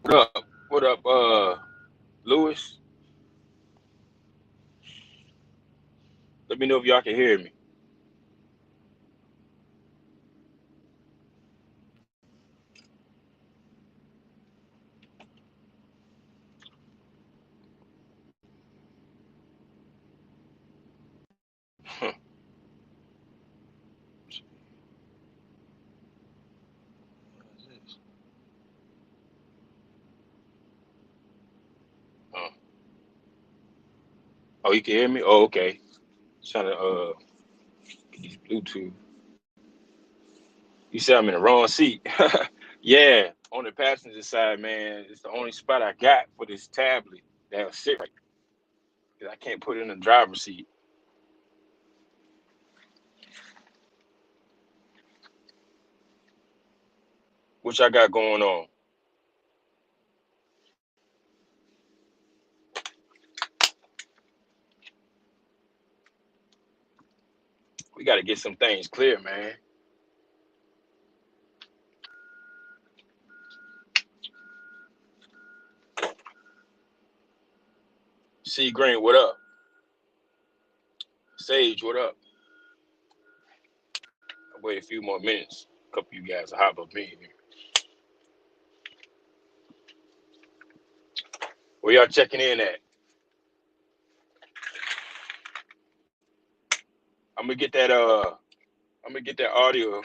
What up? What up, Lewis? Let me know if y'all can hear me. Uh, oh, you can hear me? Oh, okay. Trying to get these Bluetooth. You said I'm in the wrong seat. Yeah, on the passenger side, man. It's the only spot I got for this tablet that'll sit right. 'Cause I can't put it in the driver's seat. What y'all got going on? We got to get some things clear, man. C Green, what up? Sage, what up? I'll wait a few more minutes. A couple of you guys will hop up in here. Where y'all checking in at? I'm gonna get that audio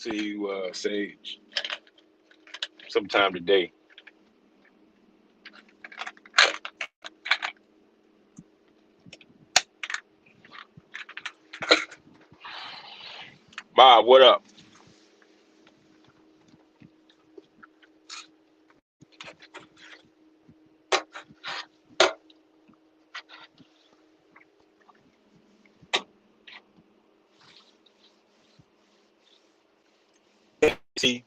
to you, Sage, sometime today. Bob, what up? See,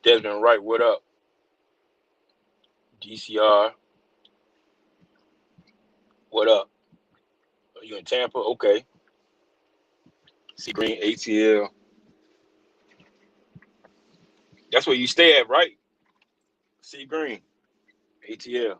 Desmond Wright, what up? DCR, what up? Are you in Tampa? Okay. C Green, ATL. That's where you stay at, right? C Green, ATL.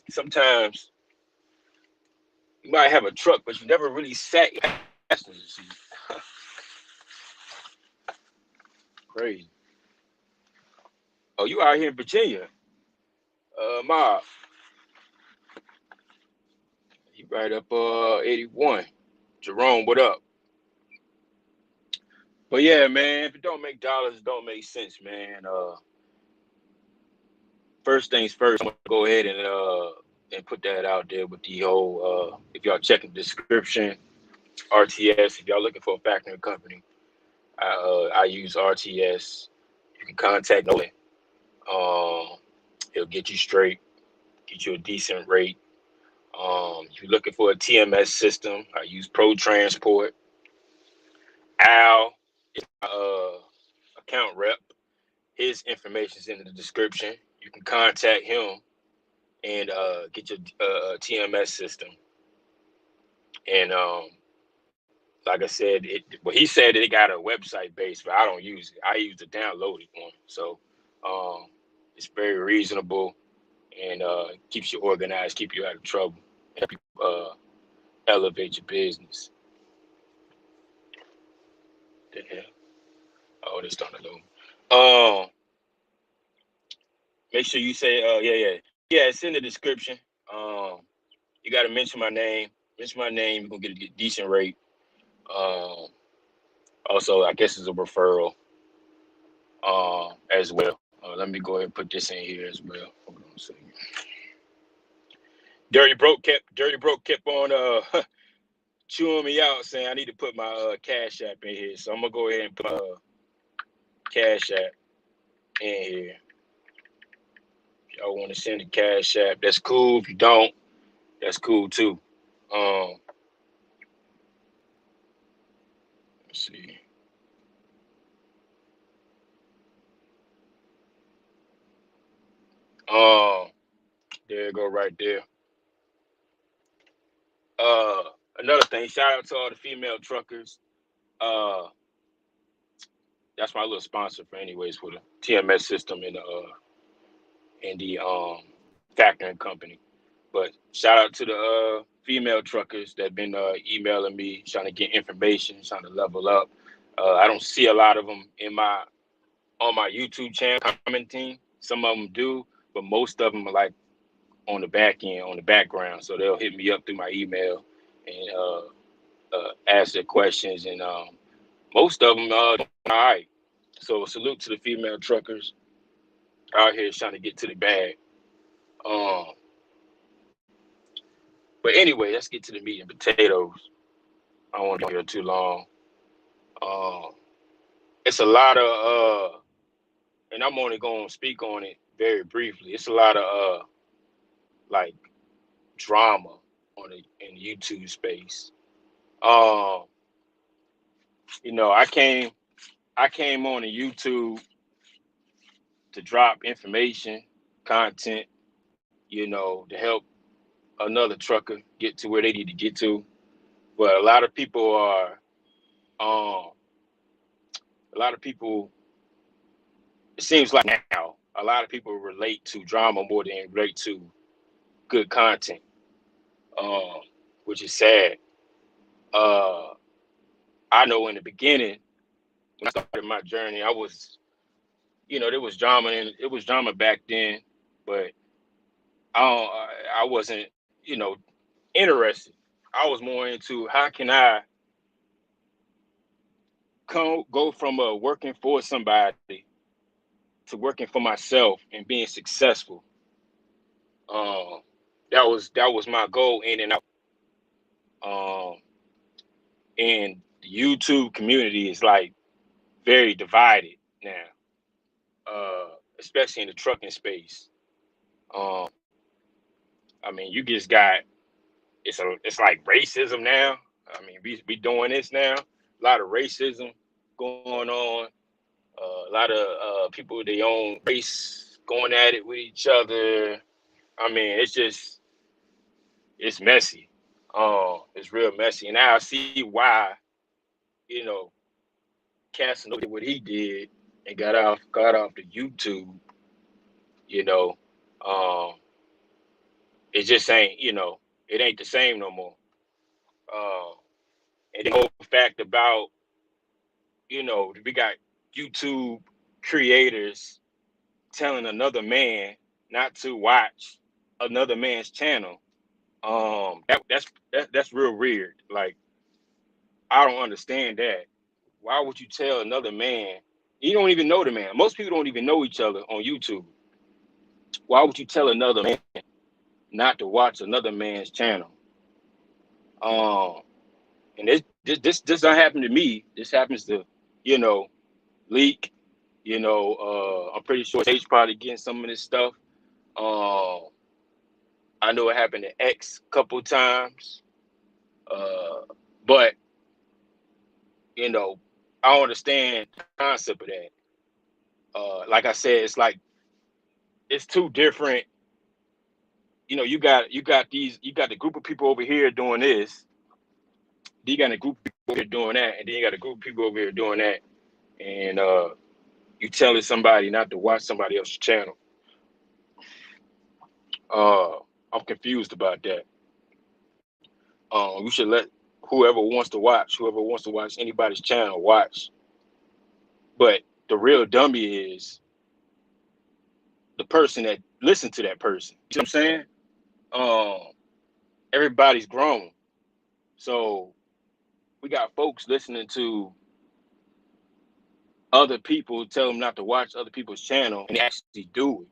Sometimes you might have a truck, but you never really sat in the passenger seat. Crazy. Oh, you out here in Virginia? Ma, you right up 81. Jerome, what up? But yeah, man, if it don't make dollars, it don't make sense, man. First things first, I'm gonna go ahead and put that out there with the whole if y'all checking the description, RTS, if y'all looking for a factoring company, I use RTS. You can contact Nolan. He'll get you straight, get you a decent rate. If you're looking for a TMS system, I use Pro Transport. Al is my account rep. His information is in the description. You can contact him and get your TMS system. And like I said, well, he said that it got a website base, but I don't use it. I use the downloaded one. So um, it's very reasonable and keeps you organized, keep you out of trouble, help you elevate your business. The hell? Oh, this starting to load. Make sure you say, yeah, it's in the description. Um, you got to mention my name. Mention my name. You're gonna get a decent rate. Um, Also, I guess it's a referral as well. Let me go ahead and put this in here as well. Hold on a second. Dirty Broke kept on chewing me out, saying I need to put my Cash App in here. So I'm gonna go ahead and put my Cash App in here. If y'all want to send a Cash App, that's cool. If you don't, that's cool too. Um, Let's see. There you go, right there. Another thing, shout out to all the female truckers. That's my little sponsor for anyways for the TMS system in the factoring company. But shout out to the female truckers that been emailing me, trying to get information, trying to level up. I don't see a lot of them on my YouTube channel commenting. Some of them do, but most of them are like on the back end, on the background. So they'll hit me up through my email and ask their questions, and most of them are all right. So salute to the female truckers out here trying to get to the bag. Um, but anyway, let's get to the meat and potatoes. I don't want to be here too long. Um, it's a lot of and I'm only going to speak on it very briefly. It's a lot of like drama on the in the YouTube space. Um, I came on the YouTube to drop information, content, to help another trucker get to where they need to get to. But um, a lot of people, it seems like now, a lot of people relate to drama more than relate to good content, um, which is sad. Uh, I know in the beginning, when I started my journey, there was drama and it was drama back then, but I wasn't, interested. I was more into how can I go from working for somebody to working for myself and being successful. Um, that was my goal in and out. Um, and the YouTube community is like very divided now, especially in the trucking space. Um, I mean, you just got it's like racism now. I mean, we doing this now. A lot of racism going on. A lot of people with their own race going at it with each other. I mean, it's messy. It's real messy, and now I see why you know Casanova did what he did and got off the YouTube. You know, um, it just ain't it ain't the same no more. Uh, and the whole fact about we got YouTube creators telling another man not to watch another man's channel. That's real weird. Like I don't understand that. Why would you tell another man? You don't even know the man. Most people don't even know each other on YouTube. Why would you tell another man not to watch another man's channel? Um, and this don't happen to me. This happens to, you know, Leak. I'm pretty sure H probably getting some of this stuff. Um, I know it happened to X a couple times. Uh, but you know, I don't understand the concept of that. Like I said, it's like it's two different. You got the group of people over here doing this. Then you got a group of people over here doing that, and then you got a group of people over here doing that. And you telling somebody not to watch somebody else's channel. Uh, I'm confused about that. We should let whoever wants to watch anybody's channel watch. But the real dummy is the person that listened to that person. You know what I'm saying? Everybody's grown. So we got folks listening to other people tell them not to watch other people's channel and they actually do it.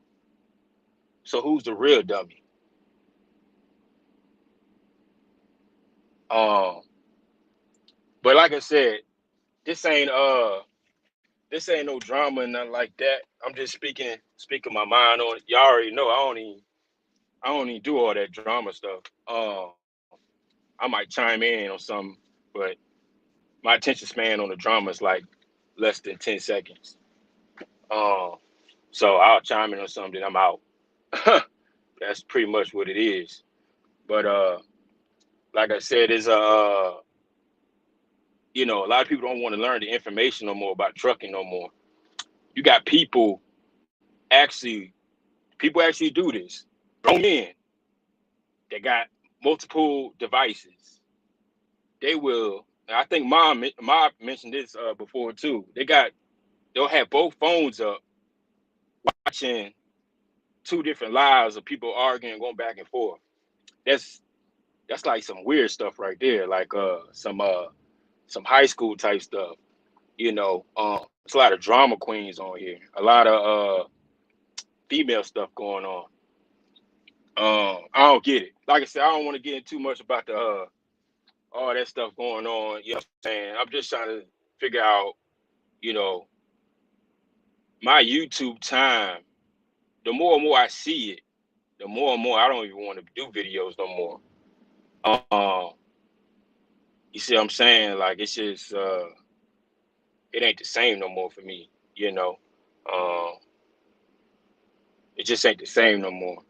So who's the real dummy? Um, but like I said, this ain't this ain't no drama and nothing like that. I'm just speaking my mind on it. Y'all already know I don't even do all that drama stuff. I might chime in on something, but my attention span on the drama is like less than 10 seconds. So I'll chime in on something, I'm out. That's pretty much what it is. But like I said, is you know, a lot of people don't want to learn the information no more about trucking no more. You got people actually do this. Grown men that got multiple devices. They will. And I think mom mentioned this before too. They'll have both phones up, watching two different lives of people arguing, going back and forth. That's like some weird stuff right there. Like some high school type stuff. You know, it's a lot of drama queens on here. A lot of female stuff going on. I don't get it. Like I said, I don't want to get into too much about the all that stuff going on. You know what I'm saying? I'm just trying to figure out, you know, my YouTube time. The more and more I see it, the more and more I don't even want to do videos no more. You see what I'm saying? Like it's just it ain't the same no more for me. You know, it just ain't the same no more.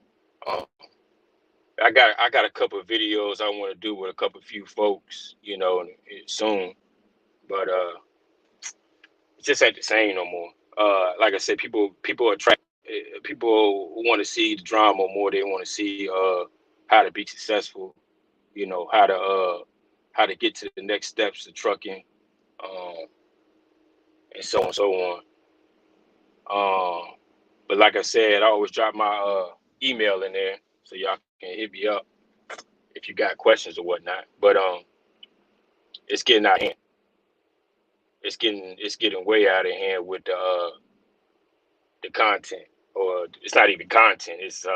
I got a couple of videos I want to do with a few folks, you know, soon, but it just ain't the same no more. Like I said, people attract people want to see the drama more. They want to see how to be successful, you know, how to get to the next steps of trucking, and so on and so on. But like I said, I always drop my email in there so y'all can hit me up if you got questions or whatnot. But it's getting out of hand. It's getting way out of hand with the content, or it's not even content. It's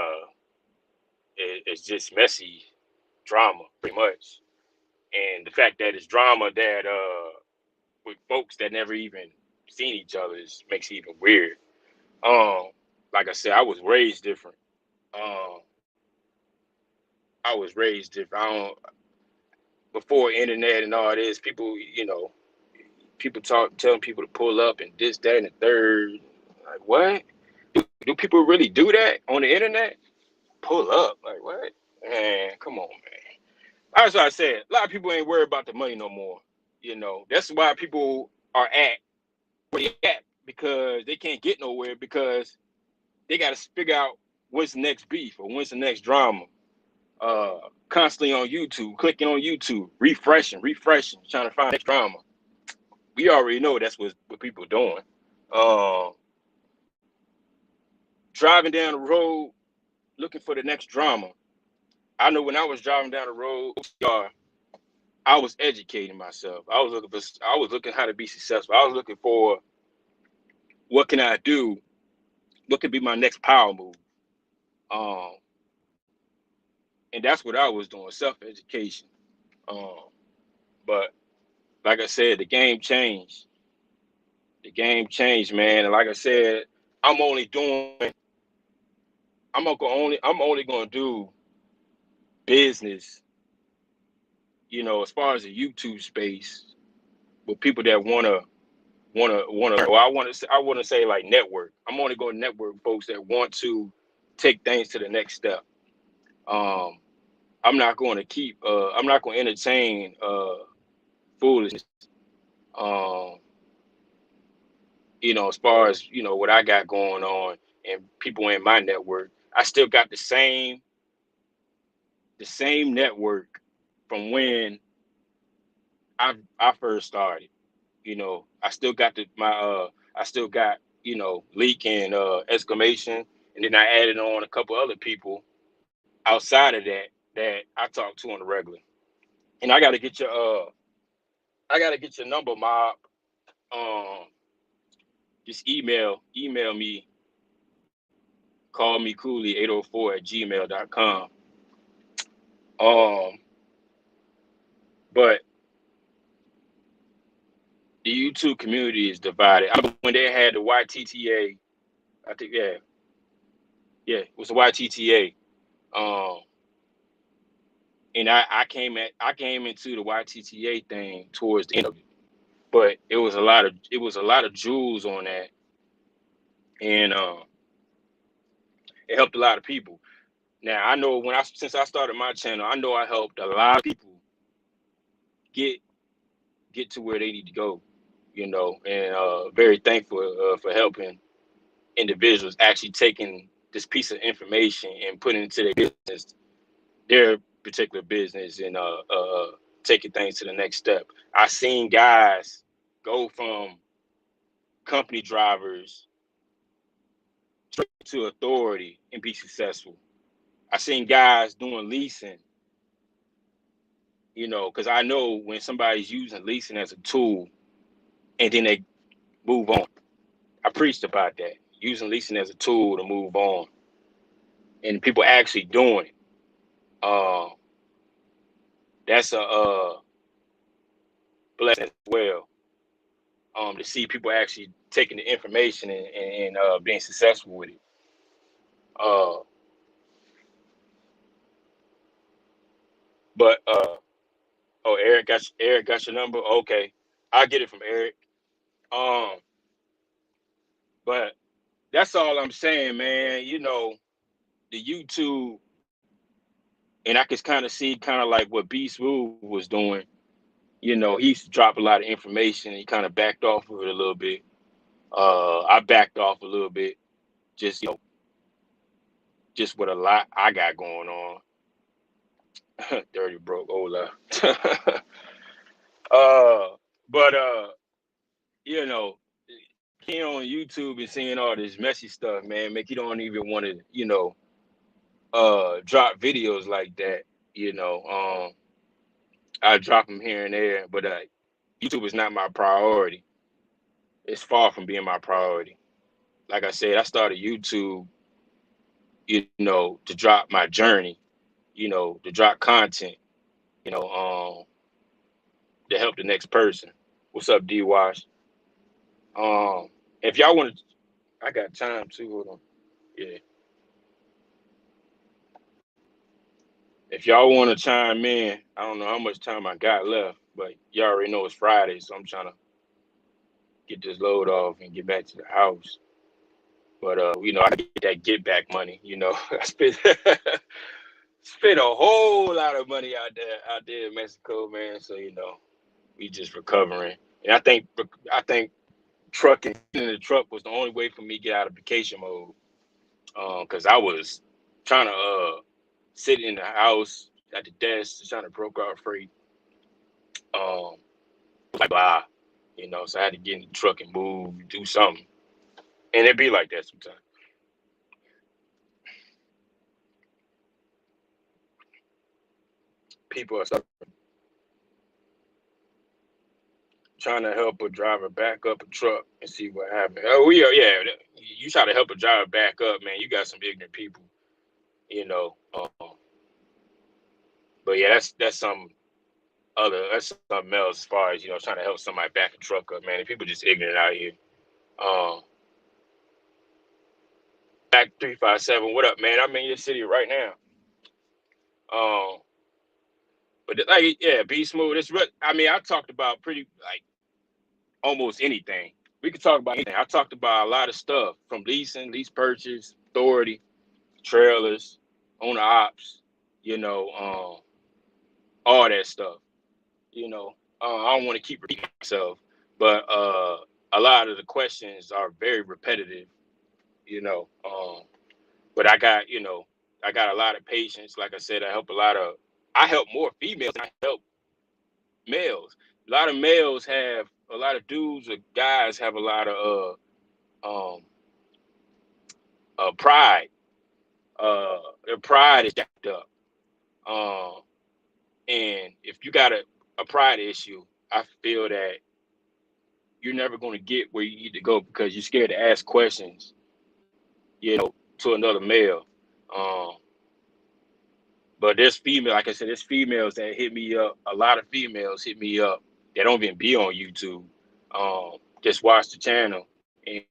just messy drama, pretty much. And the fact that it's drama that with folks that never even seen each other makes it even weird. Like I said, I was raised different. I was raised different. Before internet and all this, people, you know, people telling people to pull up and this, that, and the third. Like, what? Do people really do that on the internet? Pull up? Like, what? Man, come on, man. That's what I said. A lot of people ain't worried about the money no more. You know, that's why people are at where they at, because they can't get nowhere, because they got to figure out what's the next beef or what's the next drama. Constantly on YouTube, clicking on YouTube, refreshing, trying to find next drama. We already know that's what people are doing. Driving down the road, looking for the next drama. I know when I was driving down the road, I was educating myself. I was looking how to be successful. I was looking for what can I do? What could be my next power move? And that's what I was doing, self-education. But like I said, the game changed. The game changed, man. And like I said, I'm only going to do business, you know, as far as the YouTube space, with people that wanna or I want to say like network. I'm only going to network folks that want to take things to the next step. I'm not going to entertain foolishness. You know, as far as, you know, what I got going on and people in my network, I still got the same network from when I first started. You know, I still got you know, Leak and Exclamation, and then I added on a couple other people outside of that I talk to on the regular. And I gotta get your number, Mob. Just email me, call me Cooley 804@gmail.com. But the YouTube community is divided. I remember when they had the YTTA, I think, yeah, it was the YTTA. And I came into the YTTA thing towards the end of it. but it was a lot of jewels on that, and it helped a lot of people. Now I know since I started my channel, I know I helped a lot of people get to where they need to go, and very thankful for helping individuals actually taking this piece of information and putting it into their particular business, and taking things to the next step. I seen guys go from company drivers straight to authority and be successful. I seen guys doing leasing, because I know when somebody's using leasing as a tool and then they move on. I preached about that, using leasing as a tool to move on, and people actually doing it. That's a blessing as well. To see people actually taking the information and being successful with it. But oh, Eric got your number. Okay, I'll get it from Eric. But that's all I'm saying, man. The YouTube, and I could kind of see like what B Smooth was doing. He used to drop a lot of information. He kind of backed off of it a little bit. I backed off a little bit, just just with a lot I got going on. Dirty broke Ola. But being on YouTube and seeing all this messy stuff, man, make you don't even want to, drop videos like that. I drop them here and there, but YouTube is not my priority. It's far from being my priority. Like I said, I started YouTube, to drop my journey, to drop content, to help the next person. What's up, D Wash? If y'all want to, I got time too. Hold on. Yeah. If y'all want to chime in, I don't know how much time I got left, but y'all already know it's Friday, so I'm trying to get this load off and get back to the house. But I get that get back money. I spent a whole lot of money out there in Mexico, man. So we just recovering, and I think trucking in the truck was the only way for me to get out of vacation mode. Because I was trying to sit in the house at the desk trying to broker out freight. Like blah, so I had to get in the truck and move, do something. And it be like that sometimes. People are trying to help a driver back up a truck and see what happened. Oh, yeah. You try to help a driver back up, man. You got some ignorant people, But yeah, that's something else as far as trying to help somebody back a truck up, man. People just ignorant out here. Back 357. What up, man? I'm in your city right now. But like, yeah, be smooth. I talked about pretty like almost anything. We could talk about anything. I talked about a lot of stuff from leasing, lease purchase, authority, trailers, owner ops, all that stuff. I don't want to keep repeating myself, but a lot of the questions are very repetitive, but I got a lot of patience. Like I said, I help more females than I help males. A lot of males have a lot of dudes or guys have a lot of pride. Their pride is jacked up. And if you got a pride issue, I feel that you're never going to get where you need to go because you're scared to ask questions, to another male. But there's like I said, there's females that hit me up. A lot of females hit me up that don't even be on YouTube. Just watch the channel and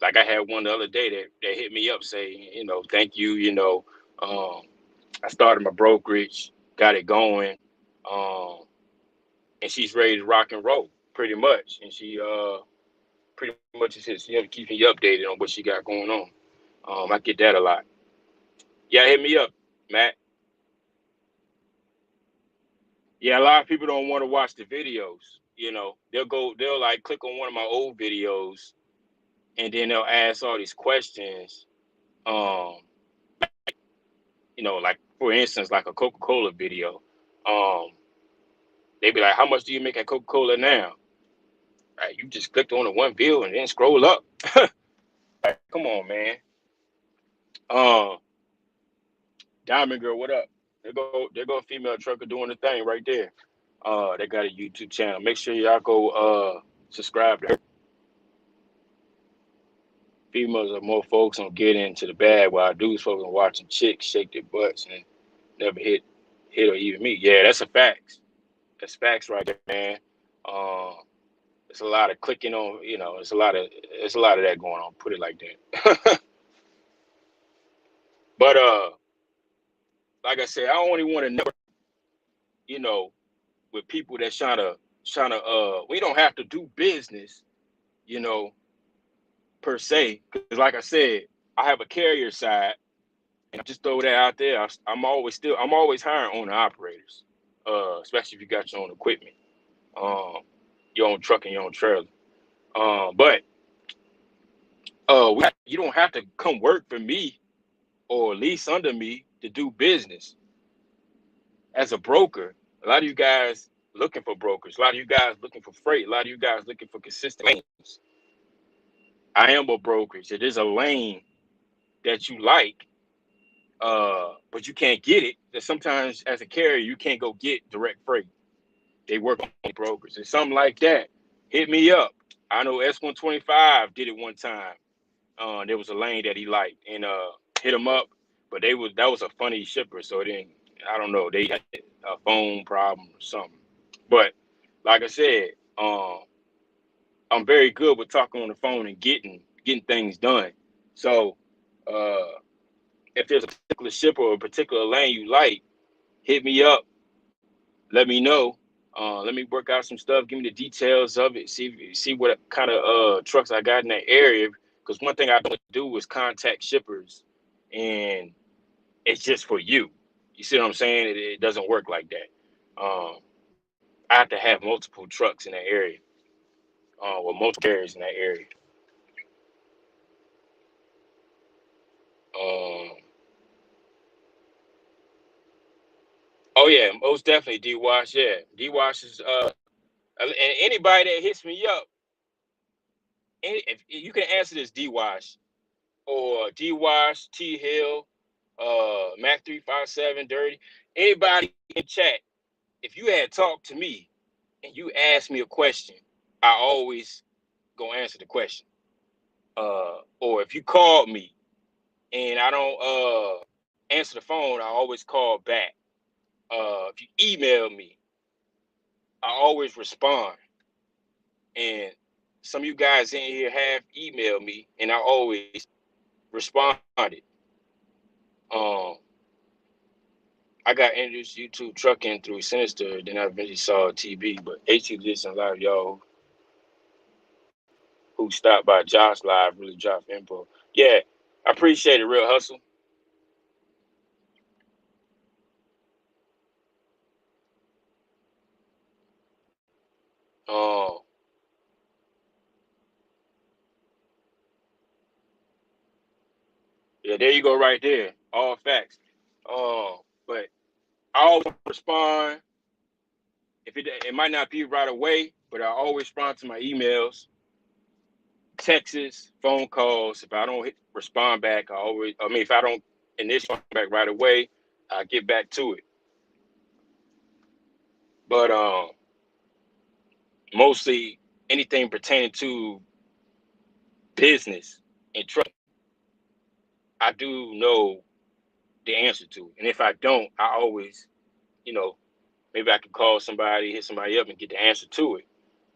like I had one the other day that hit me up saying, thank you, I started my brokerage, got it going. and she's ready to rock and roll pretty much. And she pretty much is keeping you updated on what she got going on. I get that a lot. Yeah, hit me up, Matt. Yeah, a lot of people don't want to watch the videos. They'll like click on one of my old videos, and then they'll ask all these questions. Um, like for instance, like a Coca-Cola video. Um, they be like, "How much do you make at Coca-Cola now?" Right, you just clicked on the one bill and then scroll up. Like, come on, man. Um, Diamond Girl, what up? There go a female trucker doing the thing right there. They got a YouTube channel. Make sure y'all go subscribe to her. Females are more folks on getting into the bag, while dudes folks are watching chicks shake their butts and never hit or even me. Yeah, that's a facts. That's facts right there, man. It's a lot of clicking on, it's a lot of that going on. Put it like that. But like I said, I only want to know, with people that's trying to we don't have to do business, you know, per se. Because like I said, I have a carrier side, and I just throw that out there. I'm always hiring owner operators, especially if you got your own equipment, your own truck and your own trailer. But you don't have to come work for me or lease under me to do business. As a broker, a lot of you guys looking for brokers, a lot of you guys looking for freight, a lot of you guys looking for consistent lanes. I am a brokerage. It is a lane that you like, but you can't get it. That sometimes as a carrier, you can't go get direct freight. They work on brokers. And something like that, hit me up. I know S125 did it one time. There was a lane that he liked, and hit him up, but that was a funny shipper, so then I don't know, they had a phone problem or something. But like I said, I'm very good with talking on the phone and getting things done. So if there's a particular shipper or a particular lane you like, hit me up, let me know. Let me work out some stuff, give me the details of it, see what kind of trucks I got in that area. Because one thing I don't do is contact shippers, and it's just for you. You see what I'm saying? It doesn't work like that. I have to have multiple trucks in that area, or multiple carriers in that area. Um, oh yeah, most definitely D-Wash. Yeah, D-Wash is and anybody that hits me up, if you can answer this, D-Wash or D-Wash, T Hill, Mac 357, Dirty. Anybody in chat, if you had talked to me and you asked me a question, I always go answer the question. Or if you called me and I don't answer the phone, I always call back. If you email me, I always respond. And some of you guys in here have emailed me, and I always responded. I got introduced to YouTube trucking through Sinister, then I eventually saw TV. But HT Listen, a lot of y'all who stopped by Josh Live really dropped info. Yeah, I appreciate it, Real Hustle. Yeah, there you go, right there. All facts. But I always respond. If it might not be right away, but I always respond to my emails, texts, phone calls. If I don't respond back, if I don't initiate back right away, I get back to it. But mostly anything pertaining to business and truck, I do know the answer to. And if I don't, I always, maybe I can call somebody, hit somebody up and get the answer to it.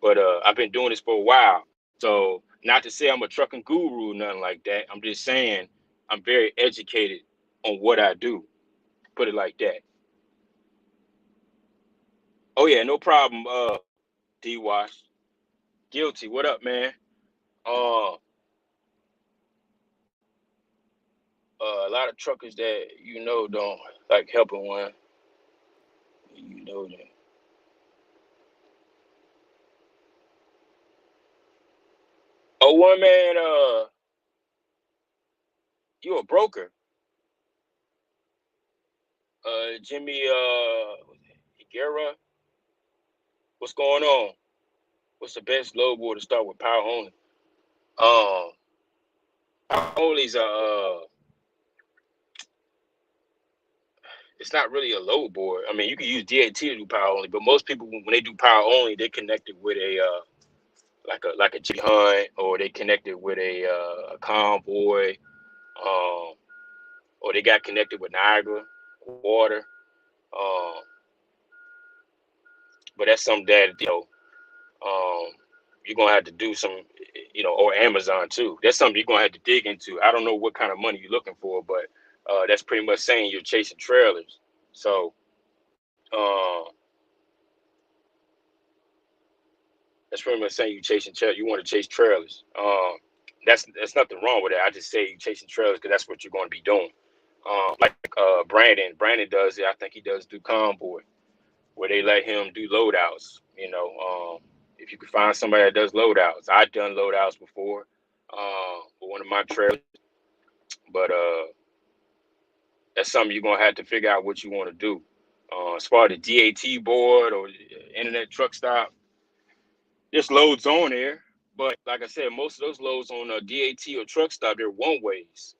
But I've been doing this for a while. So not to say I'm a trucking guru or nothing like that. I'm just saying I'm very educated on what I do. Put it like that. Oh yeah, no problem. D Wash. Guilty. What up, man? A lot of truckers that don't like helping one. You know that. Oh, one man. You a broker? Jimmy. Higuera. What's going on? What's the best load board to start with? Power only. Power only's it's not really a load board. I mean, you can use DAT to do power only, but most people when they do power only, they connect it with a like a G Hunt, or they connected with a convoy, or they got connected with Niagara water. Um, but that's something that you're gonna have to do some, or Amazon too. That's something you're gonna have to dig into. I don't know what kind of money you're looking for, but that's pretty much saying you're chasing trailers. So that's pretty much saying you chasing trailers. You want to chase trailers. That's nothing wrong with it. I just say you chasing trailers because that's what you're going to be doing. Like Brandon does it. I think he does do convoy, where they let him do loadouts. If you could find somebody that does loadouts, I've done loadouts before for one of my trailers, but that's something you're gonna have to figure out what you want to do. As far as the DAT board or internet truck stop, there's loads on there, but like I said, most of those loads on DAT or truck stop, they're one ways.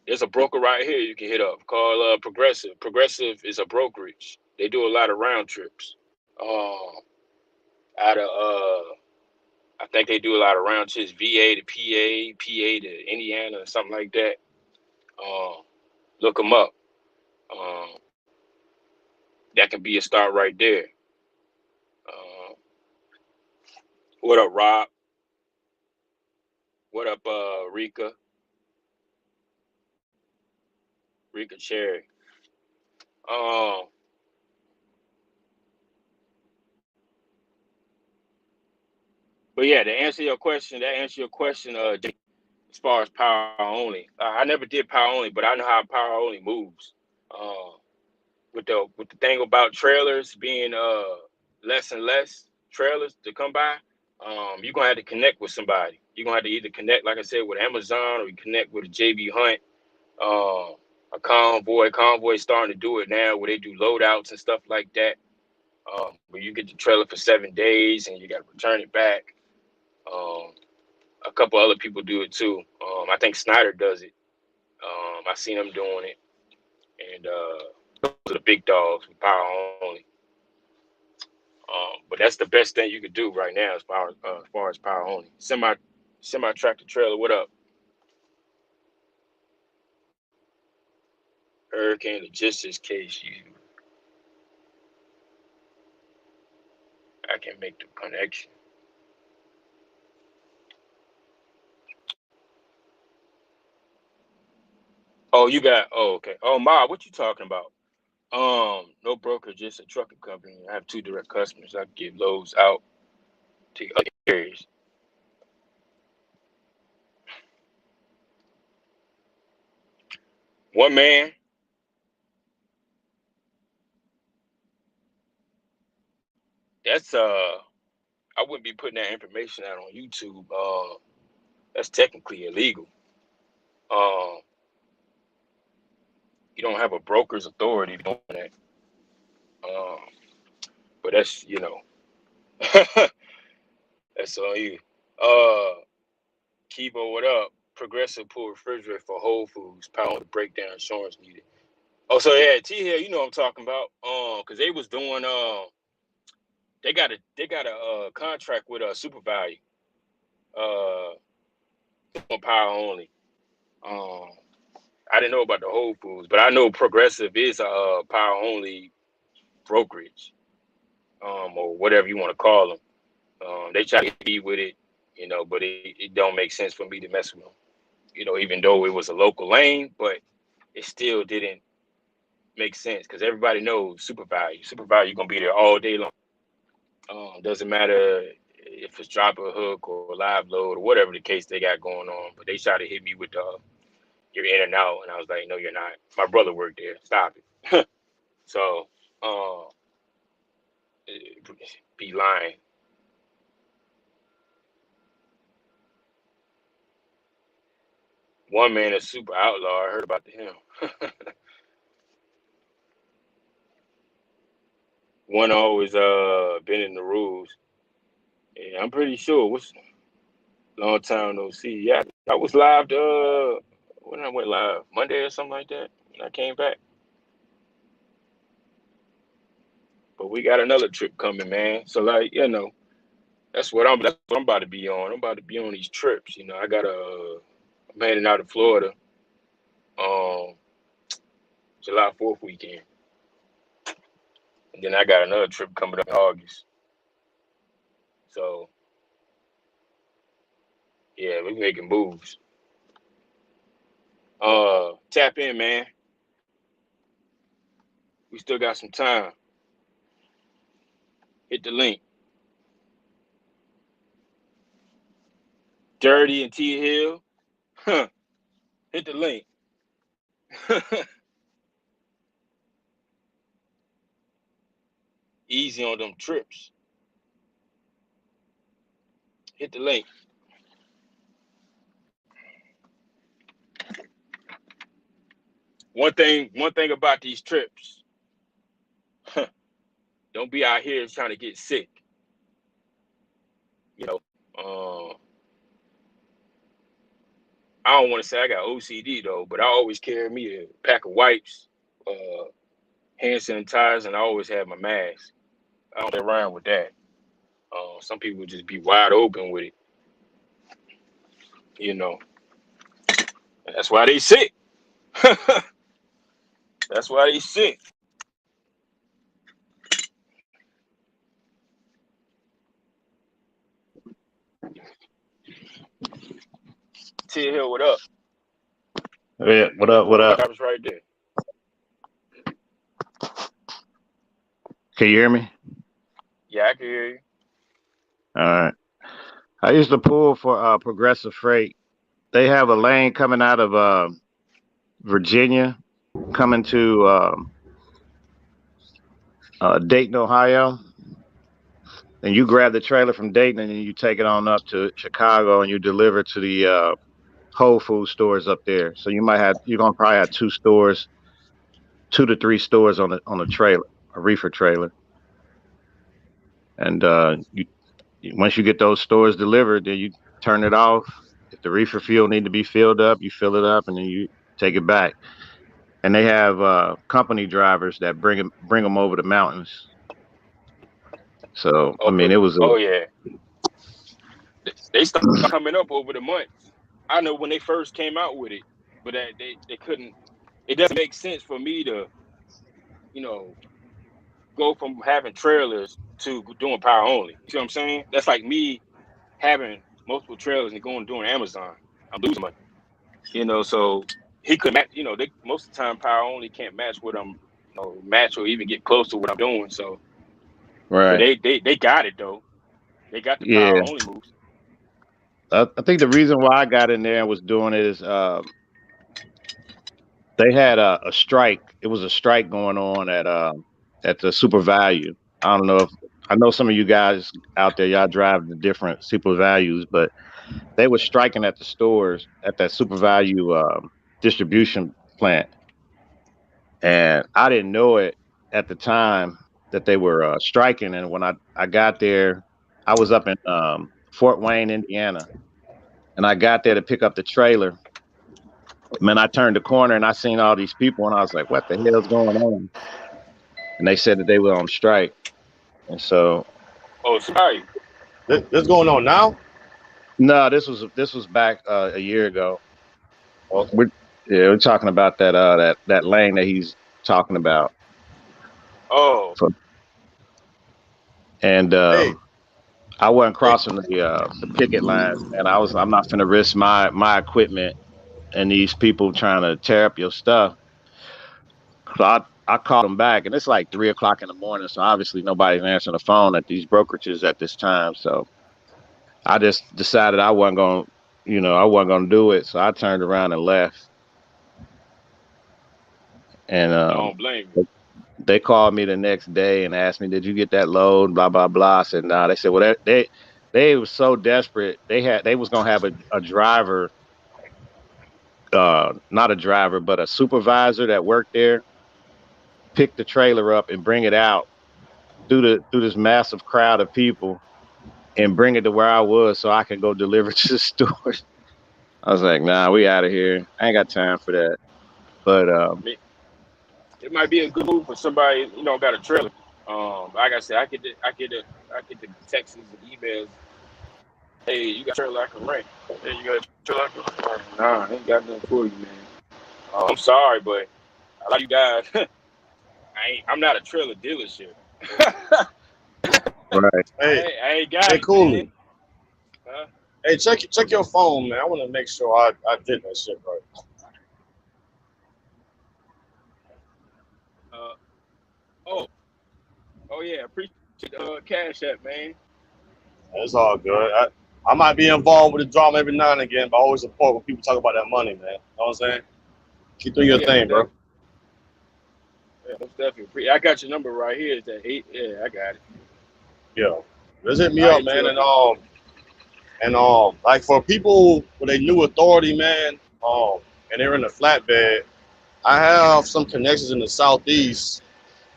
There's a broker right here you can hit up called Progressive. Progressive is a brokerage. They do a lot of round trips. Out of I think they do a lot of round trips, VA to PA, PA to Indiana, or something like that. Look them up. That can be a start right there. What up, Rob? What up, Rika? Rika Cherry. But yeah, to answer your question, as far as power only. I never did power only, but I know how power only moves. With the thing about trailers being less and less trailers to come by, you're gonna have to connect with somebody. You're gonna have to either connect, like I said, with Amazon, or you connect with a JB Hunt, a convoy. Convoy's starting to do it now, where they do loadouts and stuff like that. Where you get the trailer for 7 days and you got to return it back. A couple other people do it too. I think Snyder does it. I seen him doing it, and those are the big dogs with power only. But that's the best thing you could do right now as far as power only. Semi tractor trailer. What up? Hurricane Logistics case. I can make the connection. Oh, you got. Oh, okay. Oh, Ma, what you talking about? No broker, just a trucking company. I have 2 direct customers. I give loads out to other areas. One man. That's I wouldn't be putting that information out on YouTube. That's technically illegal. Um, you don't have a broker's authority doing that. Um, but that's that's on you. Kibo, what up? Progressive pull refrigerator for Whole Foods. Pound breakdown insurance needed. Oh, so yeah, T Hill, you know what I'm talking about. Because they was doing they got a contract with a Super Value. On power only. I didn't know about the Whole Foods, but I know Progressive is a power only brokerage, or whatever you want to call them. They try to be with it, but it don't make sense for me to mess with them. Even though it was a local lane, but it still didn't, makes sense because everybody knows super value. Super value gonna be there all day long. Doesn't matter if it's drop a hook or live load or whatever the case they got going on. But they tried to hit me with you're in and out, and I was like, no, you're not. My brother worked there. Stop it. So, be lying. One man is super outlaw. I heard about him. One always been in the rules. Yeah, I'm pretty sure. What's long time no see? Yeah, I was live when I went live Monday or something like that. When I came back. But we got another trip coming, man. So like, that's what I'm about to be on. I'm about to be on these trips. I got I'm heading out to Florida July 4th weekend. And then I got another trip coming up in August. So yeah, we're making moves. Tap in, man. We still got some time. Hit the link. Dirty and T Hill. Hit the link. Easy on them trips. Hit the link. One thing about these trips, don't be out here trying to get sick. I don't want to say I got OCD though, but I always carry me a pack of wipes, hand sanitizer, and I always have my mask. I don't get around with that. Some people just be wide open with it. That's why they sick. That's why they sick. T Hill, what up? Yeah, what up? What up? I was right there. Can you hear me? Yeah, I can hear you. All right. I used to pull for Progressive Freight. They have a lane coming out of Virginia, coming to Dayton, Ohio. And you grab the trailer from Dayton and you take it on up to Chicago and you deliver to the Whole Food stores up there. So you're gonna probably have 2 to 3 stores on the trailer, a reefer trailer. And once you get those stores delivered, then you turn it off. If the reefer fuel need to be filled up, you fill it up and then you take it back. And they have company drivers that bring them over the mountains. So I mean, it was. Yeah. They started coming up over the months. I know when they first came out with it, but they couldn't. It doesn't make sense for me to, go from having trailers to doing power only. You see what I'm saying? That's like me having multiple trailers and going doing Amazon. I'm losing money. So he could match. They most of the time power only can't match what I'm, match or even get close to what I'm doing. So, right. But they got it though. They got the power only moves. I think the reason why I got in there and was doing it is they had a strike. It was a strike going on at the Super Value. I don't know I know some of you guys out there, y'all drive the different Super Values, but they were striking at the stores at that Super Value distribution plant. And I didn't know it at the time that they were striking. And when I got there, I was up in Fort Wayne, Indiana. And I got there to pick up the trailer. Man, I turned the corner and I seen all these people and I was like, what the hell's going on? And they said that they were on strike. And so. Oh, sorry. This going on now? No, this was back a year ago. We're talking about that lane that he's talking about. Oh. And I wasn't crossing the picket lines, and I'm not finna risk my equipment and these people trying to tear up your stuff. So I called them back, and it's like 3 o'clock in the morning. So obviously nobody's answering the phone at these brokerages at this time. So I just decided I wasn't going to, I wasn't going to do it. So I turned around and left. And I don't blame you. they called me the next day and asked me, "Did you get that load?" Blah blah blah. I said, "Nah." They said, "Well, they were so desperate. They was gonna have a driver, not a driver, but a supervisor that worked there, pick the trailer up and bring it out through this massive crowd of people and bring it to where I was so I can go deliver to the stores." I was like, "Nah, we out of here. I ain't got time for that." But it might be a good move for somebody, got a trailer. Like I said, I get the texts and emails. Hey, you got a trailer I can rent. Hey, you got a trailer I can rent. Nah, I ain't got nothing for you, man. I'm sorry, but a lot of you guys, I'm not a trailer dealership. right. Hey, I ain't got it, Cooley. man. Huh? Hey, check your phone, man. I want to make sure I did that shit right. Oh yeah, appreciate the Cash App, man. It's all good. I might be involved with the drama every now and again, but I always support when people talk about that money, man. You know what I'm saying? Keep doing your thing, bro. Yeah, most definitely. I got your number right here. It's that 8. Yeah, I got it. Yeah, just hit me up, man. And like for people with a new authority, man, and they're in the flatbed, I have some connections in the Southeast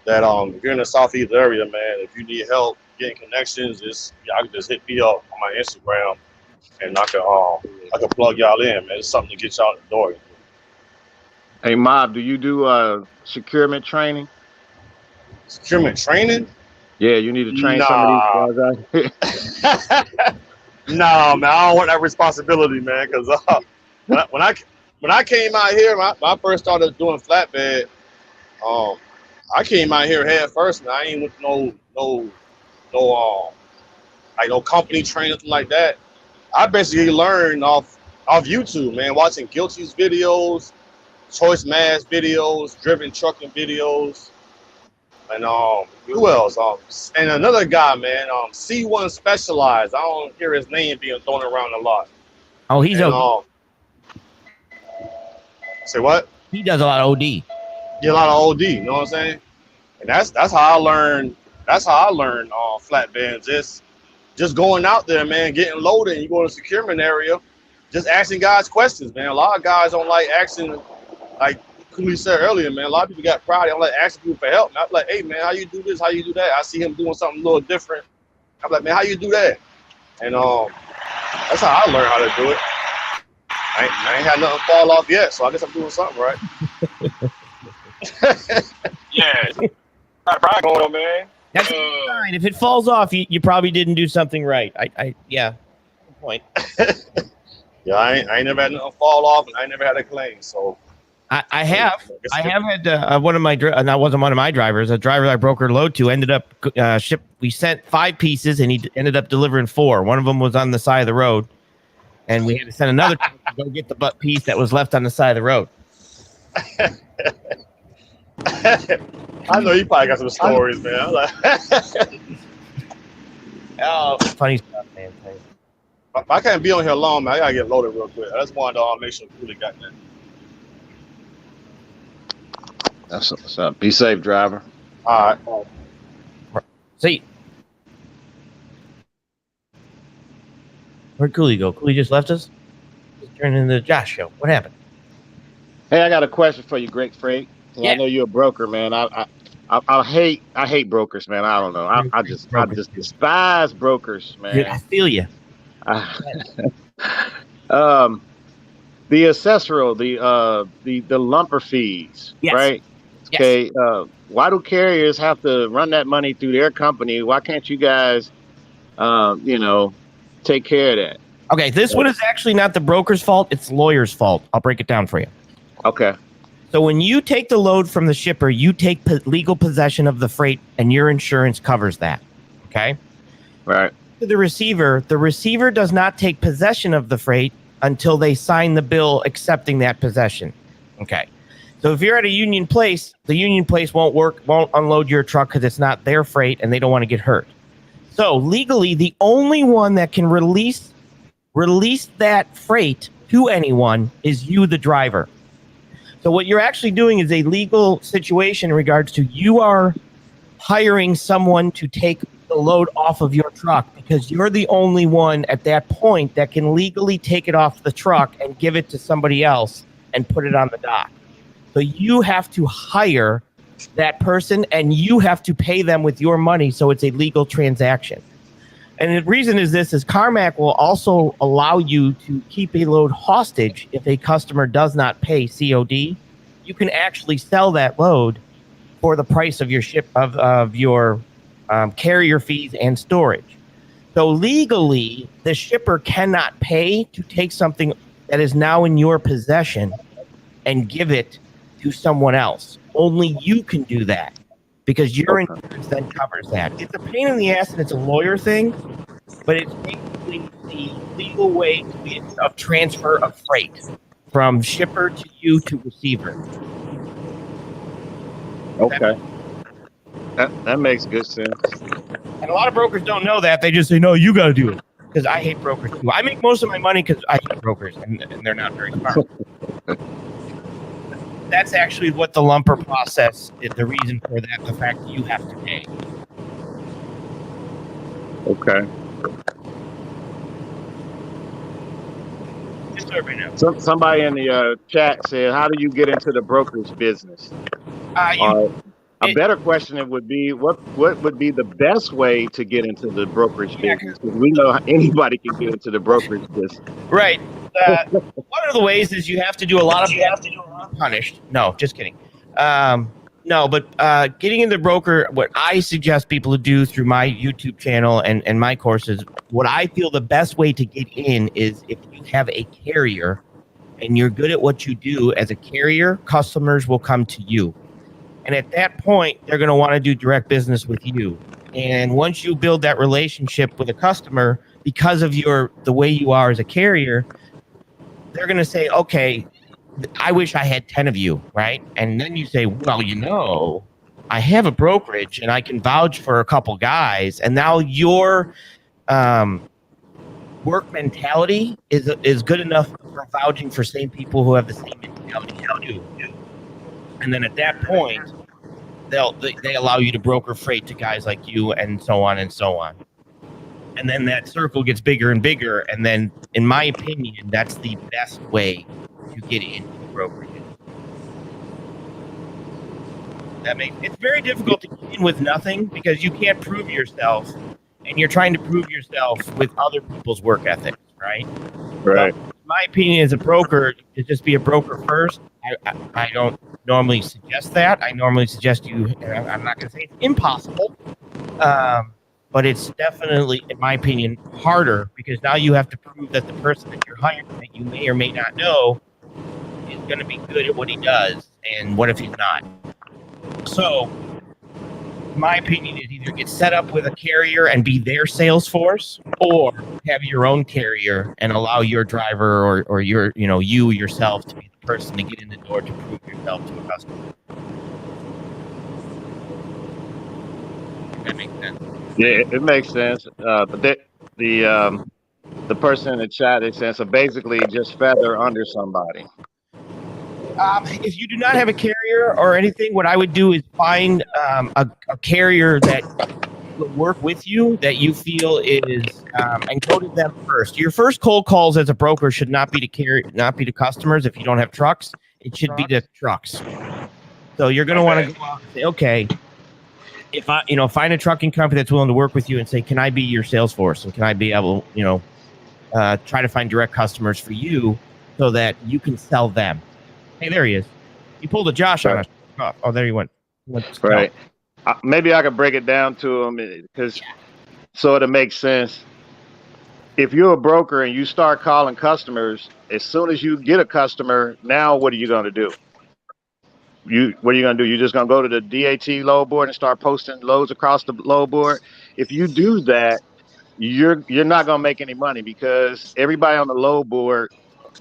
that if you're in the Southeast area, man, if you need help getting connections, I can just hit me up on my Instagram and I can plug y'all in, man. It's something to get y'all the door. Hey, Mob, do you do securement training? Securement training? Yeah, you need to train some of these guys out here. Nah, man, I don't want that responsibility, man. Because when I came out here, when I first started doing flatbed, I came out here head first, and I ain't with no company training, nothing like that. I basically learned off YouTube, man, watching Guilty's videos, Choice Mass videos, Driven Trucking videos, and who else? And another guy, man, C1 Specialized. I don't hear his name being thrown around a lot. Oh, he's OD. Say what? He does a lot of OD. Yeah, a lot of OD. You know what I'm saying? And that's how I learned. That's how I learned flatbed. Just going out there, man, getting loaded. And you go to the securement area, just asking guys questions, man. A lot of guys don't like asking, like Cooley said earlier, man. A lot of people got pride. They don't like asking people for help. And I'm like, hey, man, how you do this? How you do that? I see him doing something a little different. I'm like, man, how you do that? And that's how I learned how to do it. I ain't had nothing fall off yet, so I guess I'm doing something right. Yeah, a lot of pride going on, man. That's fine. If it falls off, you probably didn't do something right. Yeah, good point. Yeah, I ain't never had nothing fall off, and I ain't never had a claim. So I have had one of my that wasn't one of my drivers. A driver I brokered load to ended up we sent 5 pieces, and he ended up delivering 4. One of them was on the side of the road, and we had to send another to go get the butt piece that was left on the side of the road. I know you probably got some stories, man. Oh, funny stuff, man. I can't be on here long, man. I gotta get loaded real quick. I just wanted to make sure Cooley got that. That's what's up. Be safe, driver. All right. See, where'd Cooley go? Cooley just left us. Just turned into the Josh show. What happened? Hey, I got a question for you, Great Freight. Yeah. I know you're a broker, man. I hate brokers, man. I don't know. I just despise brokers, man. Dude, I feel you. The accessory, the lumper fees, Yes. right? Yes. Okay. Why do carriers have to run that money through their company? Why can't you guys, take care of that? Okay, this one is actually not the broker's fault. It's the lawyer's fault. I'll break it down for you. Okay. So when you take the load from the shipper, you take legal possession of the freight, and your insurance covers that. Okay. Right. To the receiver does not take possession of the freight until they sign the bill accepting that possession. Okay. So if you're at a union place, the union place won't unload your truck because it's not their freight and they don't want to get hurt. So legally, the only one that can release that freight to anyone is you, the driver. So what you're actually doing is a legal situation in regards to you are hiring someone to take the load off of your truck because you're the only one at that point that can legally take it off the truck and give it to somebody else and put it on the dock. So you have to hire that person and you have to pay them with your money. So it's a legal transaction. And the reason is Carmack will also allow you to keep a load hostage if a customer does not pay COD. You can actually sell that load for the price of your your carrier fees and storage. So legally, the shipper cannot pay to take something that is now in your possession and give it to someone else. Only you can do that because your insurance then covers that. It's a pain in the ass and it's a lawyer thing, but it's basically the legal way of transfer of freight from shipper to you to receiver. Okay. That makes good sense. And a lot of brokers don't know that. They just say, no, you got to do it. Because I hate brokers too. I make most of my money because I hate brokers and they're not very smart. That's actually what the lumper process is, the reason for that, the fact that you have to pay. Okay. Just so everybody knows. Somebody in the chat said, how do you get into the brokerage business? A better question would be, what would be the best way to get into the brokerage business? Because we know anybody can get into the brokerage business. Right. One of the ways is you have to do a lot of punished. No, just kidding. No, but getting into broker, what I suggest people to do through my YouTube channel and my courses, what I feel the best way to get in is if you have a carrier and you're good at what you do as a carrier, customers will come to you. And at that point, they're going to want to do direct business with you. And once you build that relationship with a customer, because of the way you are as a carrier, they're going to say, okay, I wish I had 10 of you, right? And then you say, well, I have a brokerage and I can vouch for a couple guys. And now your work mentality is good enough for vouching for same people who have the same mentality as you do. And then at that point, they allow you to broker freight to guys like you and so on and so on. And then that circle gets bigger and bigger. And then, in my opinion, that's the best way to get into brokerage. It's very difficult to get in with nothing because you can't prove yourself. And you're trying to prove yourself with other people's work ethics, right? Right. So, my opinion as a broker, to just be a broker first. I don't normally suggest that. I normally suggest I'm not going to say it's impossible, but it's definitely, in my opinion, harder because now you have to prove that the person that you're hiring that you may or may not know is going to be good at what he does. And what if he's not? So, my opinion is either get set up with a carrier and be their sales force, or have your own carrier and allow your driver or your, you yourself to be the person to get in the door to prove yourself to a customer. That makes sense. Yeah, it makes sense. But the person in the chat is saying, so basically just feather under somebody. If you do not have a carrier or anything, what I would do is find a carrier that will work with you that you feel is, and go to them first. Your first cold calls as a broker should not be to customers. If you don't have trucks, it should be to trucks. So you're going to want to go out and say, okay, if I, find a trucking company that's willing to work with you and say, can I be your sales force? And can I be able, try to find direct customers for you so that you can sell them? Hey, there he is. You pulled a Josh on us. Oh, there he went. Right. Maybe I could break it down to him because so it makes sense. If you're a broker and you start calling customers, as soon as you get a customer, now what are you going to do? What are you going to do? You're just going to go to the DAT load board and start posting loads across the load board. If you do that, you're not going to make any money because everybody on the load board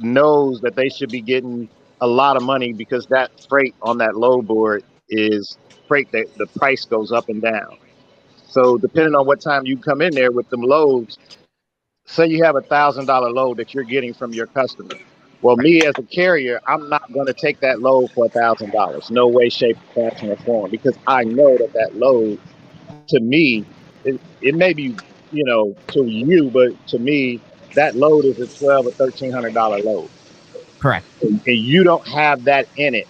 knows that they should be getting a lot of money because that freight on that load board is freight that the price goes up and down. So depending on what time you come in there with them loads, say you have $1,000 load that you're getting from your customer. Well, me as a carrier, I'm not going to take that load for $1,000. No way, shape, fashion, or form, because I know that that load, to me, it may be, to you, but to me, that load is a $1,200 or $1,300 load. Correct. And you don't have that in it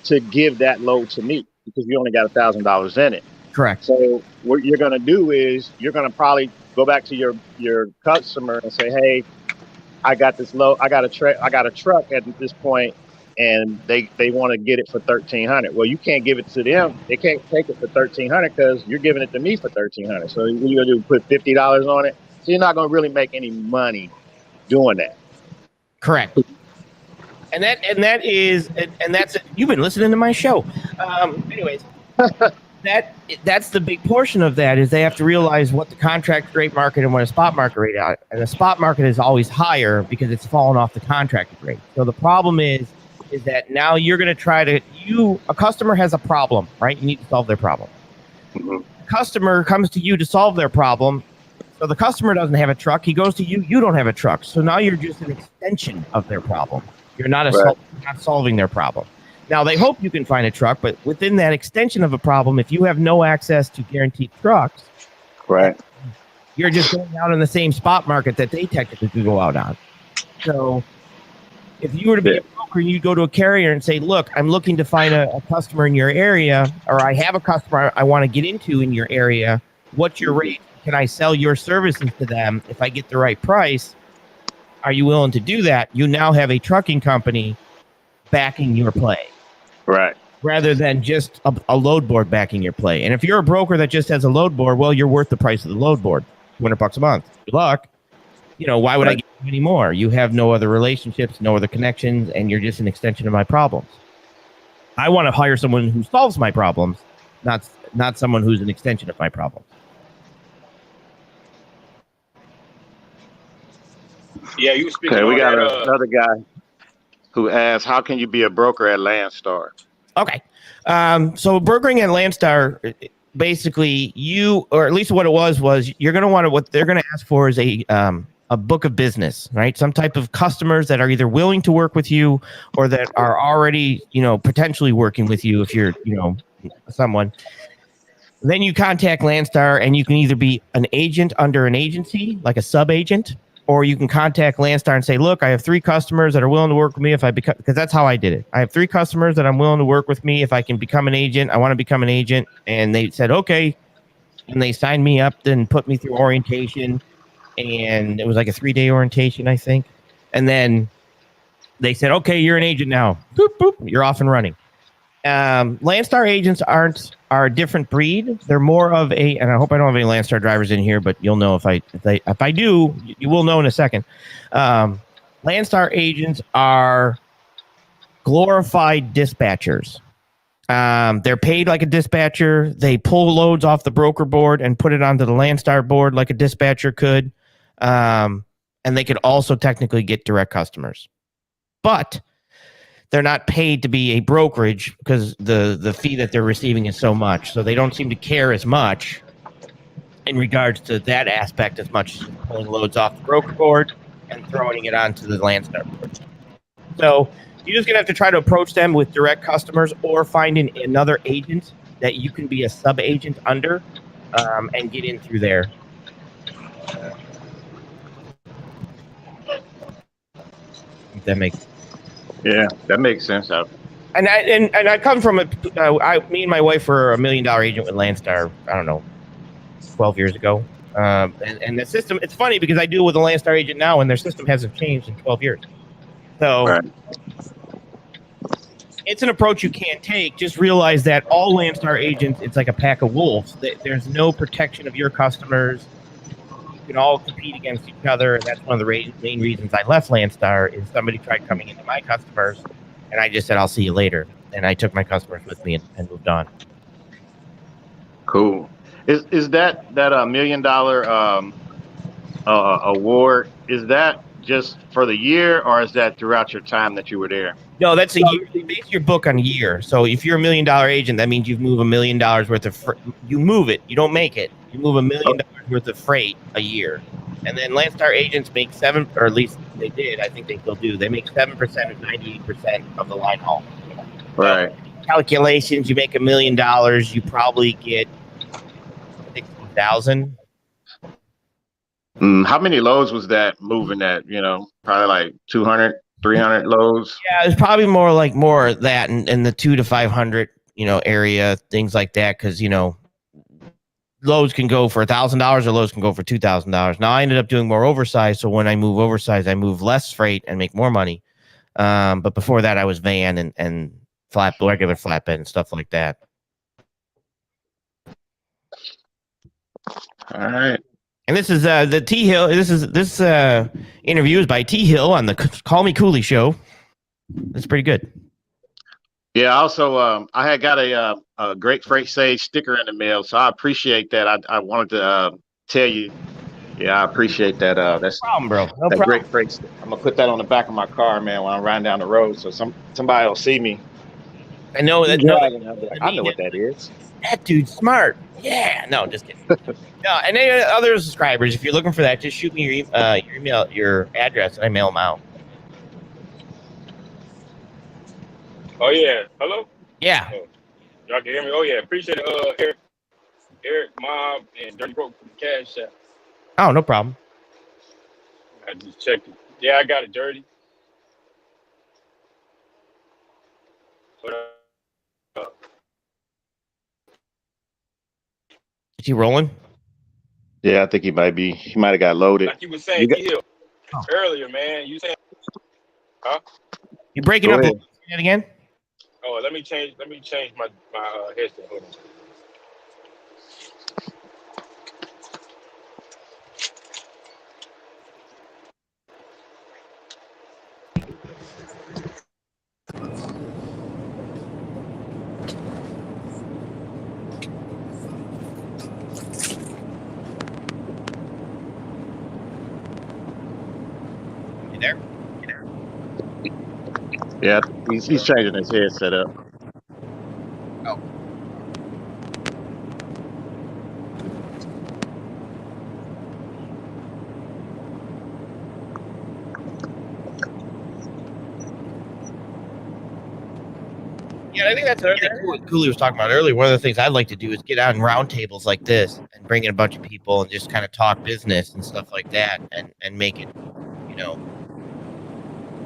to give that load to me because you only got $1,000 in it. Correct. So what you're going to do is you're going to probably go back to your customer and say, hey, I got this load. I got a truck at this point, and they want to get it for $1,300. Well, you can't give it to them. They can't take it for $1,300 because you're giving it to me for $1,300. So what you're gonna do? Put $50 on it. So you're not gonna really make any money doing that. Correct. And that's you've been listening to my show. Anyways, that's the big portion of that is they have to realize what the contract rate market and what a spot market rate are. And the spot market is always higher because it's fallen off the contracted rate. So the problem is that now you're going to a customer has a problem, right? You need to solve their problem. Mm-hmm. The customer comes to you to solve their problem. So the customer doesn't have a truck. He goes to you. You don't have a truck. So now you're just an extension of their problem. You're not not solving their problem. Now, they hope you can find a truck, but within that extension of a problem, if you have no access to guaranteed trucks, right, you're just going out in the same spot market that they technically could go out on. So if you were to be a broker, you go to a carrier and say, look, I'm looking to find a customer in your area, or I have a customer I want to get into in your area. What's your rate? Can I sell your services to them if I get the right price? Are you willing to do that? You now have a trucking company backing your play. Right. Rather than just a load board backing your play. And if you're a broker that just has a load board, well, you're worth the price of the load board, $200 a month. Good luck. Why would I give you any more? You have no other relationships, no other connections, and you're just an extension of my problems. I want to hire someone who solves my problems, not someone who's an extension of my problems. Yeah, you speaking. Okay, we got another guy who asks, how can you be a broker at Landstar? Okay. So brokering at Landstar, basically or at least what it was you're going to want what they're going to ask for is a book of business, right? Some type of customers that are either willing to work with you or that are already, potentially working with you if you're, someone. Then you contact Landstar and you can either be an agent under an agency, like a sub-agent, or you can contact Landstar and say, look, I have 3 customers that are willing to work with me because that's how I did it. I have 3 customers that I'm willing to work with me if I can become an agent. I want to become an agent. And they said, okay. And they signed me up and put me through orientation. And it was like a 3-day orientation, I think. And then they said, okay, you're an agent now. Boop, boop, you're off and running. Landstar agents are a different breed. They're more of and I hope I don't have any Landstar drivers in here, but you'll know if I do, you will know in a second. Landstar agents are glorified dispatchers. They're paid like a dispatcher. They pull loads off the broker board and put it onto the Landstar board like a dispatcher could. And they could also technically get direct customers. But they're not paid to be a brokerage because the fee that they're receiving is so much. So they don't seem to care as much in regards to that aspect as much as pulling loads off the broker board and throwing it onto the Landstar board. So you're just going to have to try to approach them with direct customers or finding another agent that you can be a sub-agent under and get in through there. If that makes sense. Yeah, that makes sense. And I come from me and my wife were $1 million agent with Landstar, I don't know, 12 years ago. And the system, it's funny because I deal with a Landstar agent now and their system hasn't changed in 12 years. So it's an approach you can't take. Just realize that all Landstar agents, it's like a pack of wolves. There's no protection of your customers. You can all compete against each other. And that's one of the main reasons I left Landstar is somebody tried coming into my customers and I just said, I'll see you later. And I took my customers with me and moved on. Cool. Is that $1 million award, is that just for the year, or is that throughout your time that you were there? No, that's a year. You base your book on a year. So if you're $1 million agent, that means you move $1 million worth of you move it. You don't make it. You move $1 million worth of freight a year. And then Landstar agents make 7, or at least they did. I think they still do. They make 7% of 98% of the line haul. Right. So, calculations, you make $1 million, you probably get 60,000. How many loads was that moving that, probably like 200, 300 loads? Yeah, it's probably more that in the 200 to 500, area, things like that. Cause loads can go for $1,000 or loads can go for $2,000. Now I ended up doing more oversized. So when I move oversized, I move less freight and make more money. But before that I was van and regular flatbed and stuff like that. All right. And this is the T Hill. This interview is by T Hill on the Call Me Cooley show. That's pretty good. Yeah. Also, I had got a Great Freight Sage sticker in the mail, so I appreciate that. I wanted to tell you. Yeah, I appreciate that. That's no problem, bro. No that problem. Great Freight. I'm gonna put that on the back of my car, man, when I'm riding down the road, so somebody will see me. I know that. I know what that is. That dude's smart. Yeah. No, just kidding. No, and any other subscribers, if you're looking for that, just shoot me your email, your address, and I mail them out. Oh yeah, hello. Yeah. Oh, y'all can hear me. Oh yeah, appreciate it. Eric, Mom, and Dirty Broke for the cash app. Oh, no problem. I just checked it. Yeah, I got it, Dirty. But, Is he rolling? Yeah, I think he might be. He might have got loaded. like you were saying, earlier, man. You saying, huh? You breaking up again? Oh, let me change my headset. Hold on. You there? Yeah, he's changing his headset up. Oh. Yeah, I think that's another thing Cooley was talking about earlier. One of the things I'd like to do is get on round tables like this and bring in a bunch of people and just kind of talk business and stuff like that and make it,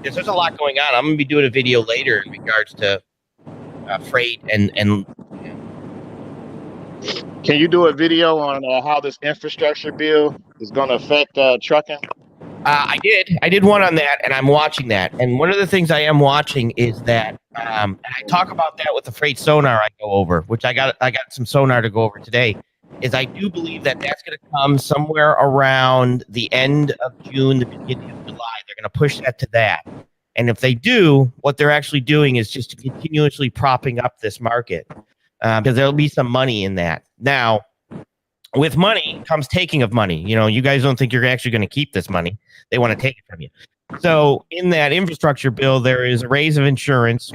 because there's a lot going on. I'm going to be doing a video later in regards to freight and Can you do a video on how this infrastructure bill is going to affect trucking? I did one on that, and I'm watching that. And one of the things I am watching is that, and I talk about that with the freight sonar I go over, which I got some sonar to go over today. Is I do believe that that's going to come somewhere around the end of June, the beginning of July. They're going to push that to that. And if they do, what they're actually doing is just continuously propping up this market, because there'll be some money in that. Now, with money comes taking of money. You guys don't think you're actually going to keep this money. They want to take it from you. So in that infrastructure bill, there is a raise of insurance,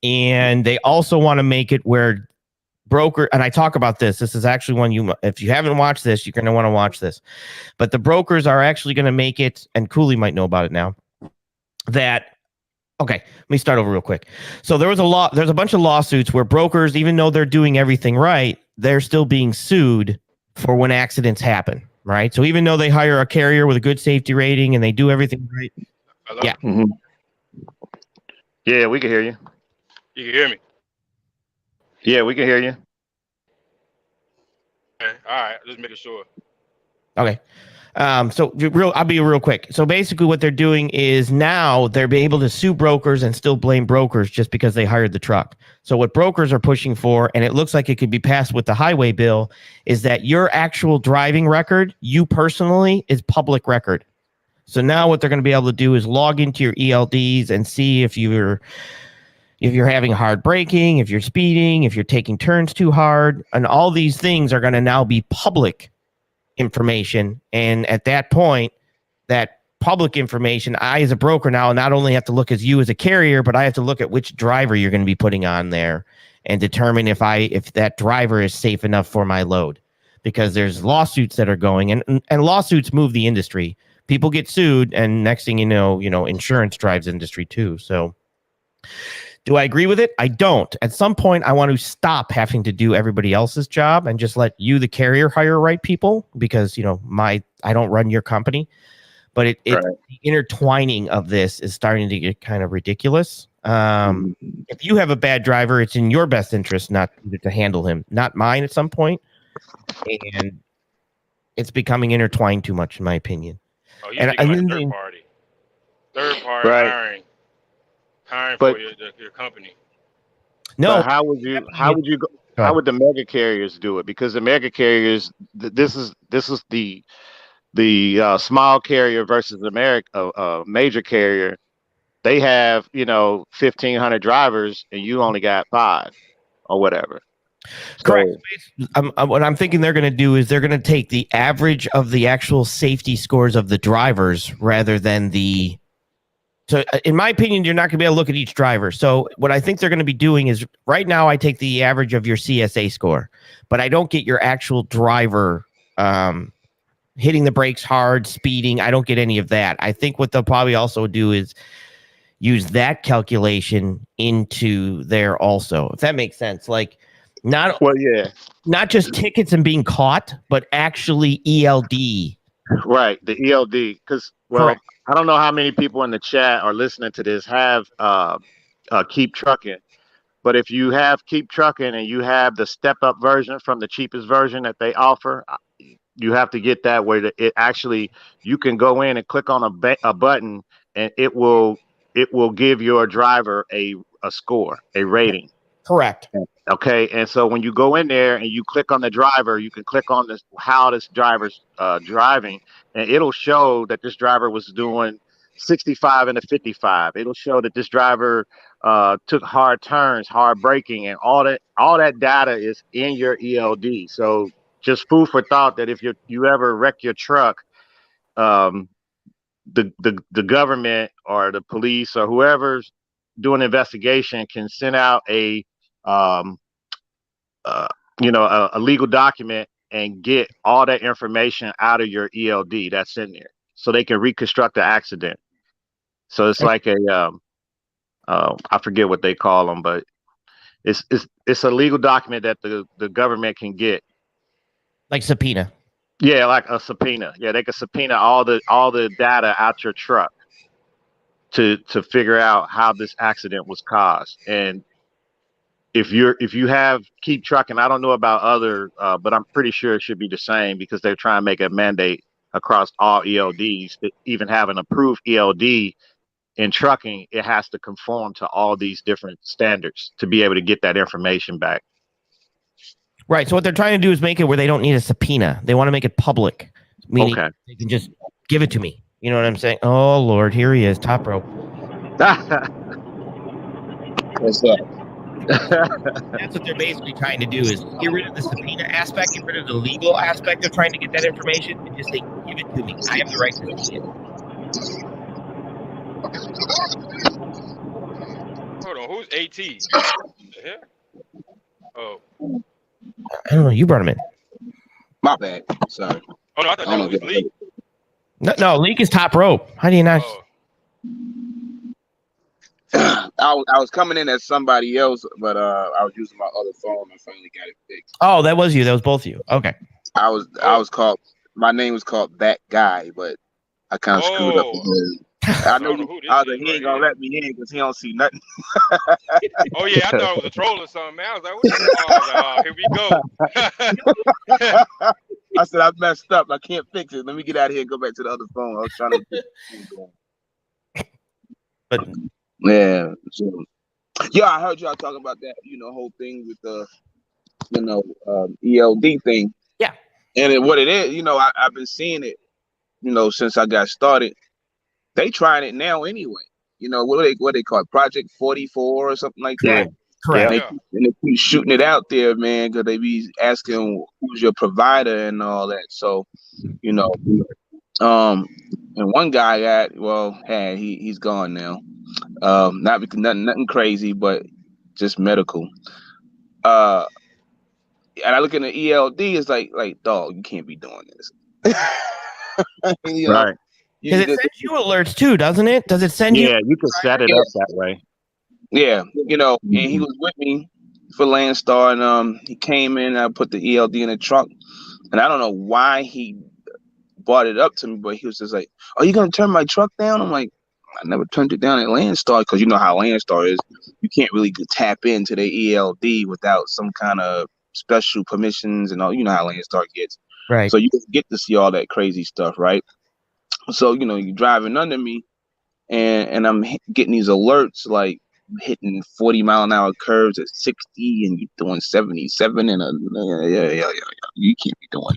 and they also want to make it where broker, and I talk about this. This is actually one if you haven't watched this, you're going to want to watch this. But the brokers are actually going to make it, and Cooley might know about it now, that, okay, let me start over real quick. So there's a bunch of lawsuits where brokers, even though they're doing everything right, they're still being sued for when accidents happen, right? So even though they hire a carrier with a good safety rating and they do everything right. Hello? Yeah. Mm-hmm. Yeah, we can hear you. You can hear me. Yeah, we can hear you. Okay. All right, just making sure. Okay. So I'll be real quick. So basically what they're doing is now they're able to sue brokers and still blame brokers just because they hired the truck. So what brokers are pushing for, and it looks like it could be passed with the highway bill, is that your actual driving record, you personally, is public record. So now what they're going to be able to do is log into your ELDs and see if you're having hard braking, if you're speeding, if you're taking turns too hard, and all these things are going to now be public information. And at that point, that public information, I as a broker now not only have to look as you as a carrier, but I have to look at which driver you're going to be putting on there and determine if that driver is safe enough for my load, because there's lawsuits that are going, and lawsuits move the industry. People get sued, and next thing you know, insurance drives industry too. So do I agree with it? I don't. At some point, I want to stop having to do everybody else's job and just let you, the carrier, hire right people, because I don't run your company. But right. The intertwining of this is starting to get kind of ridiculous. If you have a bad driver, it's in your best interest not to handle him, not mine at some point. And it's becoming intertwined too much, in my opinion. Oh, you're thinking like third party right. hiring for your company. No, but how would you go? How would the mega carriers do it? Because the mega carriers, this is the small carrier versus the major carrier. They have 1,500 drivers, and you only got 5 or whatever. Correct. So, what I'm thinking they're going to do is they're going to take the average of the actual safety scores of the drivers rather than the. So, in my opinion, you're not going to be able to look at each driver. So, what I think they're going to be doing is right now, I take the average of your CSA score, but I don't get your actual driver hitting the brakes hard, speeding. I don't get any of that. I think what they'll probably also do is use that calculation into there also, if that makes sense. Like not just tickets and being caught, but actually ELD. Right, the ELD. Because Correct. I don't know how many people in the chat are listening to this have Keep Trucking, but if you have Keep Trucking and you have the step up version from the cheapest version that they offer, you have to get that where it actually you can go in and click on a button and it will give your driver a score, a rating. Correct. Okay, and so when you go in there and you click on the driver, you can click on how this driver's driving, and it'll show that this driver was doing 65 and a 55. It'll show that this driver took hard turns, hard braking, and all that data is in your ELD. So just food for thought that if you ever wreck your truck, the government or the police or whoever's doing investigation can send out a legal document and get all that information out of your ELD that's in there, so they can reconstruct the accident. So it's like I forget what they call them, but it's a legal document that the government can get. Like subpoena. Yeah, like a subpoena. Yeah, they can subpoena all the data out your truck to figure out how this accident was caused. And if you have Keep Trucking, I don't know about other, but I'm pretty sure it should be the same, because they're trying to make a mandate across all ELDs to even have an approved ELD in trucking. It has to conform to all these different standards to be able to get that information back. Right. So what they're trying to do is make it where they don't need a subpoena. They want to make it public, meaning they can just give it to me. You know what I'm saying? Oh, Lord, here he is, top rope. What's up? That's what they're basically trying to do, is get rid of the subpoena aspect, get rid of the legal aspect of trying to get that information, and just say, give it to me. I have the right to see it. Hold on, who's AT? Yeah. Oh. I don't know. You brought him in. My bad. Sorry. Oh, no, I thought that was Leak. No, Leak is top rope. How do you not? I was coming in as somebody else, but I was using my other phone. I finally got it fixed. Oh, that was you. That was both of you. Okay. I was called. My name was called That Guy, but I kind of screwed up. I know he ain't gonna let me in because he don't see nothing. Oh yeah, I thought it was a troll or something, man. I was like, here we go. I said I messed up. I can't fix it. Let me get out of here and go back to the other phone. I was trying to. But yeah, so, I heard y'all talking about that. Whole thing with the, ELD thing. Yeah. And what it is, I've been seeing it, since I got started. They trying it now anyway. What they call it, Project 44 or something like that. Correct. And they keep shooting it out there, man, because they be asking who's your provider and all that. So, and And one guy he's gone now. Not because nothing crazy, but just medical. And I look at the ELD, it's like dog, you can't be doing this. You know, Right. Because it sends you alerts too, doesn't it? Does it send you? Yeah, you can set it up that way. Yeah, and he was with me for Landstar, and he came in. I put the ELD in the truck, and I don't know why he brought it up to me, but he was just like, "Are you gonna turn my truck down?" I'm like, "I never turned it down at Landstar because you know how Landstar is. You can't really tap into the ELD without some kind of special permissions and all. You know how Landstar gets, Right. so you can get to see all that crazy stuff, right? So you're driving under me, and I'm getting these alerts like hitting 40-mile-an-hour curves at 60, and you're doing 77, and yeah. You can't be doing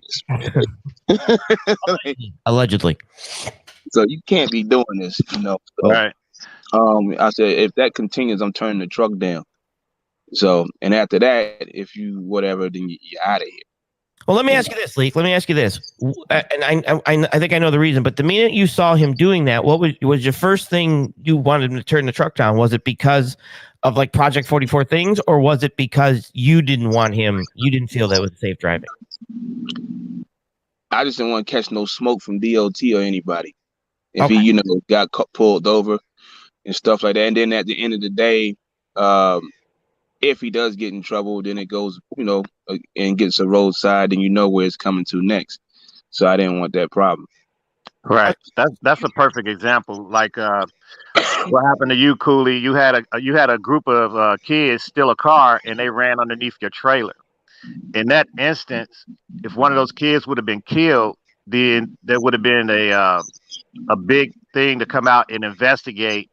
this. Allegedly. So you can't be doing this, So, Right. I said, if that continues, I'm turning the truck down. So, and after that, if you whatever, then you're out of here. Well, let me ask you this, Leek. Let me ask you this, and I think I know the reason. But the minute you saw him doing that, what was your first thing you wanted him to turn the truck down? Was it because of like Project 44 things, or was it because you didn't want him? You didn't feel that was safe driving. I just didn't want to catch no smoke from DOT or anybody. If he, got pulled over and stuff like that, and then at the end of the day, if he does get in trouble, then it goes, and gets a roadside, and you know where it's coming to next. So I didn't want that problem. Right. That's a perfect example. Like what happened to you, Cooley? You had a group of kids steal a car and they ran underneath your trailer. In that instance, if one of those kids would have been killed, then there would have been a big thing to come out and investigate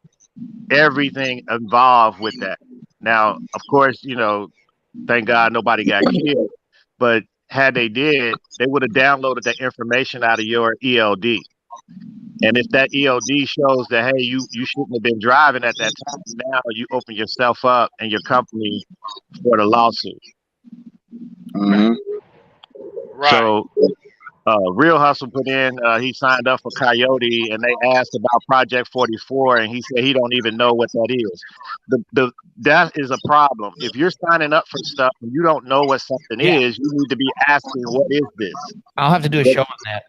everything involved with that. Now, of course, thank God nobody got killed, but had they did, they would have downloaded the information out of your ELD. And if that ELD shows that, hey, you shouldn't have been driving at that time, now you open yourself up and your company for the lawsuit. Mm-hmm. Right. So Real Hustle put in, he signed up for Coyote, and they asked about Project 44, and he said he don't even know what that is. That is a problem. If you're signing up for stuff and you don't know what something is, you need to be asking, what is this? I'll have to do a show on that.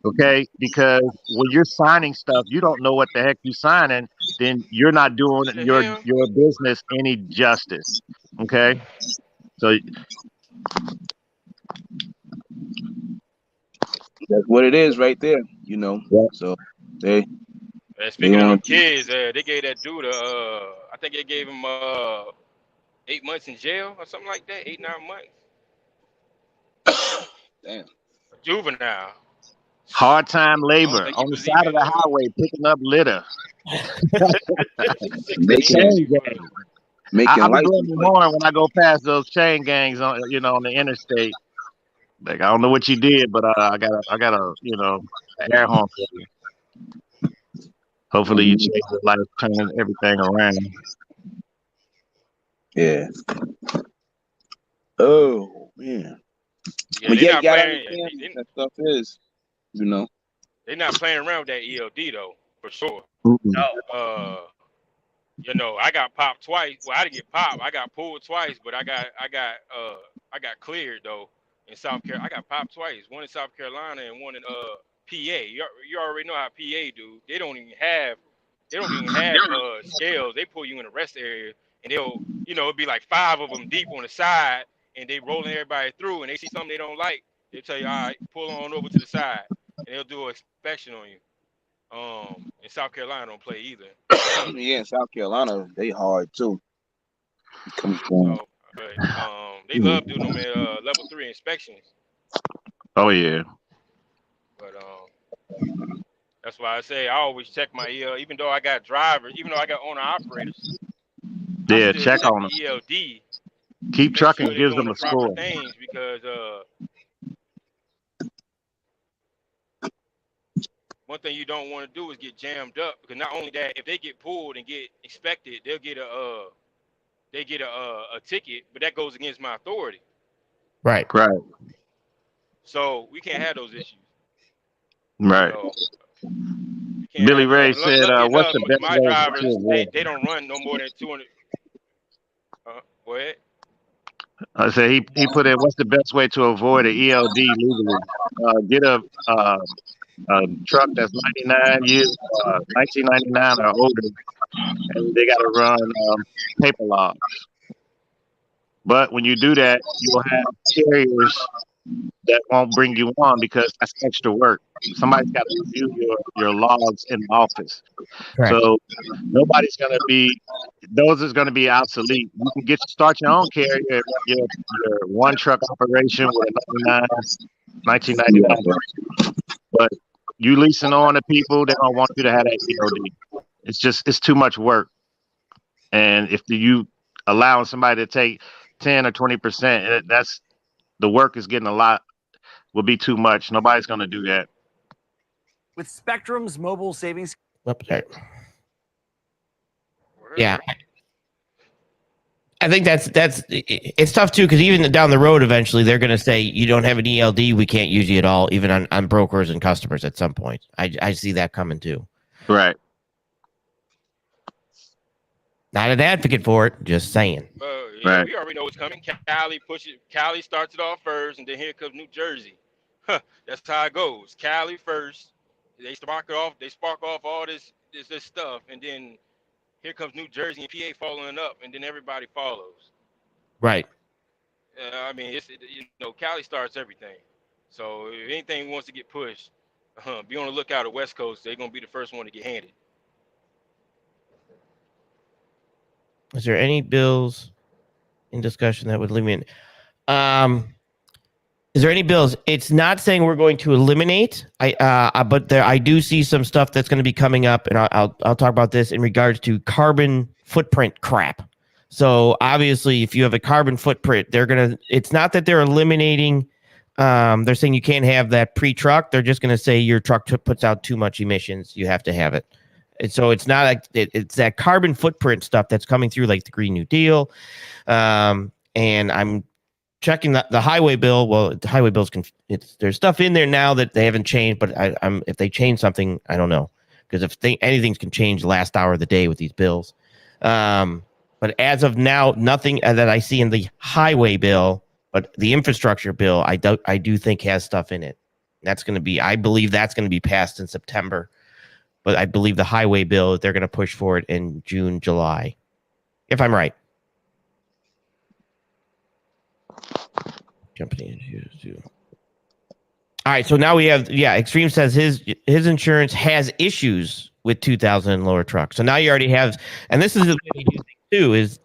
Okay, because when you're signing stuff, you don't know what the heck you're signing, then you're not doing your business any justice. Okay, so that's what it is right there, Yeah. So speaking of them kids, they gave that dude I think they gave him 8 months in jail or something like that, 8-9 months. Damn. Juvenile. hard time labor on the side of the highway picking up litter. I'll be blowing the horn when I go past those chain gangs on the interstate. Like, I don't know what you did, but I got a air horn for you. Hopefully you change your life, turn everything around. Yeah. Oh man. Yeah, but yeah, you gotta understand that stuff is, They're not playing around with that ELD though, for sure. Mm-mm. I got popped twice. Well, I didn't get popped. I got pulled twice, but I got cleared though in South Carolina. I got popped twice. One in South Carolina and one in PA. You already know how PA do. They don't even have scales. They pull you in the rest area and they'll it'll be like 5 of them deep on the side and they rolling everybody through and they see something they don't like. They tell you, all right, pull on over to the side and they'll do an inspection on you. In South Carolina don't play either. Yeah, in South Carolina they hard too. So, but they love doing them level 3 inspections. Oh yeah. But that's why I say I always check my even though I got drivers, even though I got owner operators. Yeah, check on them. ELD. Keep trucking, sure gives them a score. Things because one thing you don't want to do is get jammed up because not only that, if they get pulled and get inspected, they'll get a ticket, but that goes against my authority. Right. So we can't have those issues. Right. can't Billy have Ray that. said, Lucky "What's enough, the best my way to drivers avoid they don't run no more than 200. Go ahead. I said he put in, what's the best way to avoid an ELD legally? Get a truck that's 99 years, 1999 or older, and they got to run paper logs. But when you do that, you'll have carriers that won't bring you on because that's extra work. Somebody's got to review your logs in the office. Correct. So nobody's going to be, those is going to be obsolete. You can start your own carrier, your one truck operation with a 1999. But you leasing on to people, they don't want you to have that ELD. It's too much work. And if you allowing somebody to take 10 or 20%, that's the work is getting will be too much. Nobody's going to do that. With Spectrum's mobile savings. Yeah. I think that's it's tough too, because even down the road, eventually they're going to say you don't have an ELD, we can't use you at all, even on brokers and customers at some point. I see that coming too. Right. Not an advocate for it, just saying. Yeah, Right. we already know what's coming. Cali starts it off first, and then here comes New Jersey. That's how it goes. Cali first. They spark off all this stuff, and then here comes New Jersey and PA following up, and then everybody follows. Right. I mean, Cali starts everything. So if anything wants to get pushed, be on the lookout at West Coast. They're gonna be the first one to get handed. Is there any bills in discussion that would eliminate? Is there any bills? It's not saying we're going to eliminate. But I do see some stuff that's going to be coming up, and I'll talk about this in regards to carbon footprint crap. So obviously, if you have a carbon footprint, it's not that they're eliminating. They're saying you can't have that pre-truck. They're just going to say your truck puts out too much emissions. You have to have it. And so it's not like it's that carbon footprint stuff that's coming through, like the Green New Deal. And I'm checking the highway bill. Well, the highway bills there's stuff in there now that they haven't changed, but if they change something, I don't know, because if anything can change last hour of the day with these bills. But as of now, nothing that I see in the highway bill, but the infrastructure bill, I do think has stuff in it. I believe that's going to be passed in September, but I believe the highway bill, they're going to push for it in June, July, if I'm right. All right, so now we have Extreme says his insurance has issues with 2,000 and lower trucks. So now you already have, and this is the way they do things too, is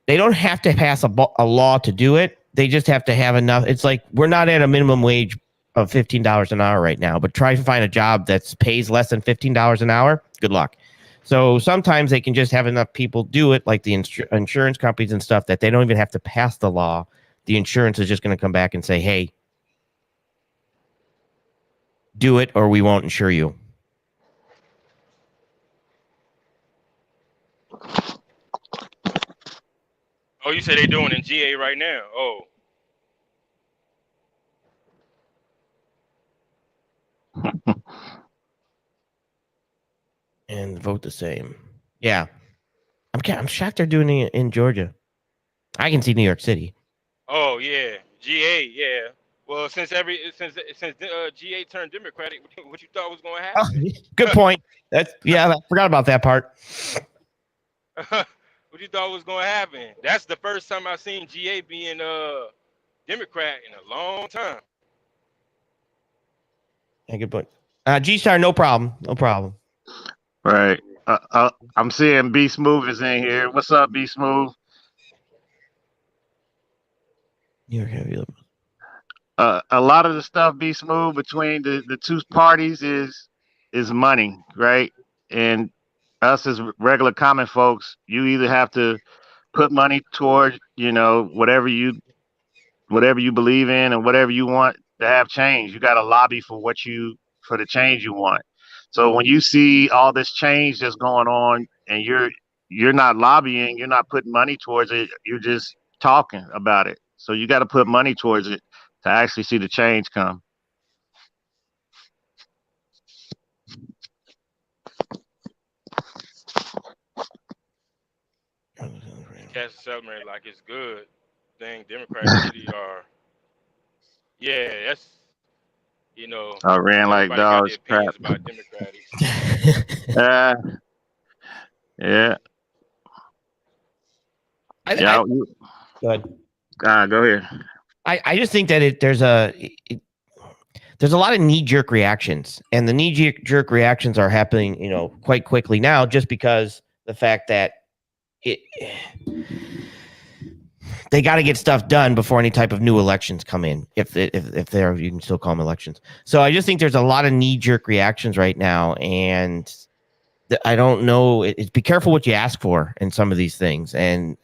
they don't have to pass a law to do it. They just have to have enough. It's like we're not at a minimum wage of $15 an hour right now, but try to find a job that pays less than $15 an hour. Good luck. So sometimes they can just have enough people do it, like the insurance companies and stuff, that they don't even have to pass the law. The insurance is just going to come back and say, hey, do it or we won't insure you. Oh, you say they're doing it in GA right now? Oh. And vote the same. Yeah. I'm shocked they're doing it in Georgia. I can see New York City. Oh yeah, GA, yeah. Well, since GA turned Democratic, what you thought was going to happen? Good point. I forgot about that part. What you thought was going to happen? That's the first time I've seen GA being Democrat in a long time. Yeah, good point. G-Star, no problem. Right. I'm seeing B Smooth is in here. What's up, B Smooth? A lot of the stuff B Smooth between the two parties is money, right? And us as regular common folks, you either have to put money toward, whatever you believe in and whatever you want to have change. You got to lobby for the change you want. So when you see all this change that's going on and you're not lobbying, you're not putting money towards it, you're just talking about it. So you got to put money towards it to actually see the change come. cast celebrate like it's good thing. Democratic City are, yeah, that's, you know, I ran like everybody got their dogs crap. opinions about Democrats. Uh, yeah, I, yeah. go ahead. Go ahead. I just think that there's a lot of knee-jerk reactions, and the knee-jerk reactions are happening, quite quickly now, just because the fact that it they got to get stuff done before any type of new elections come in, if they're, you can still call them elections. So I just think there's a lot of knee-jerk reactions right now, and I don't know. Be careful what you ask for in some of these things, and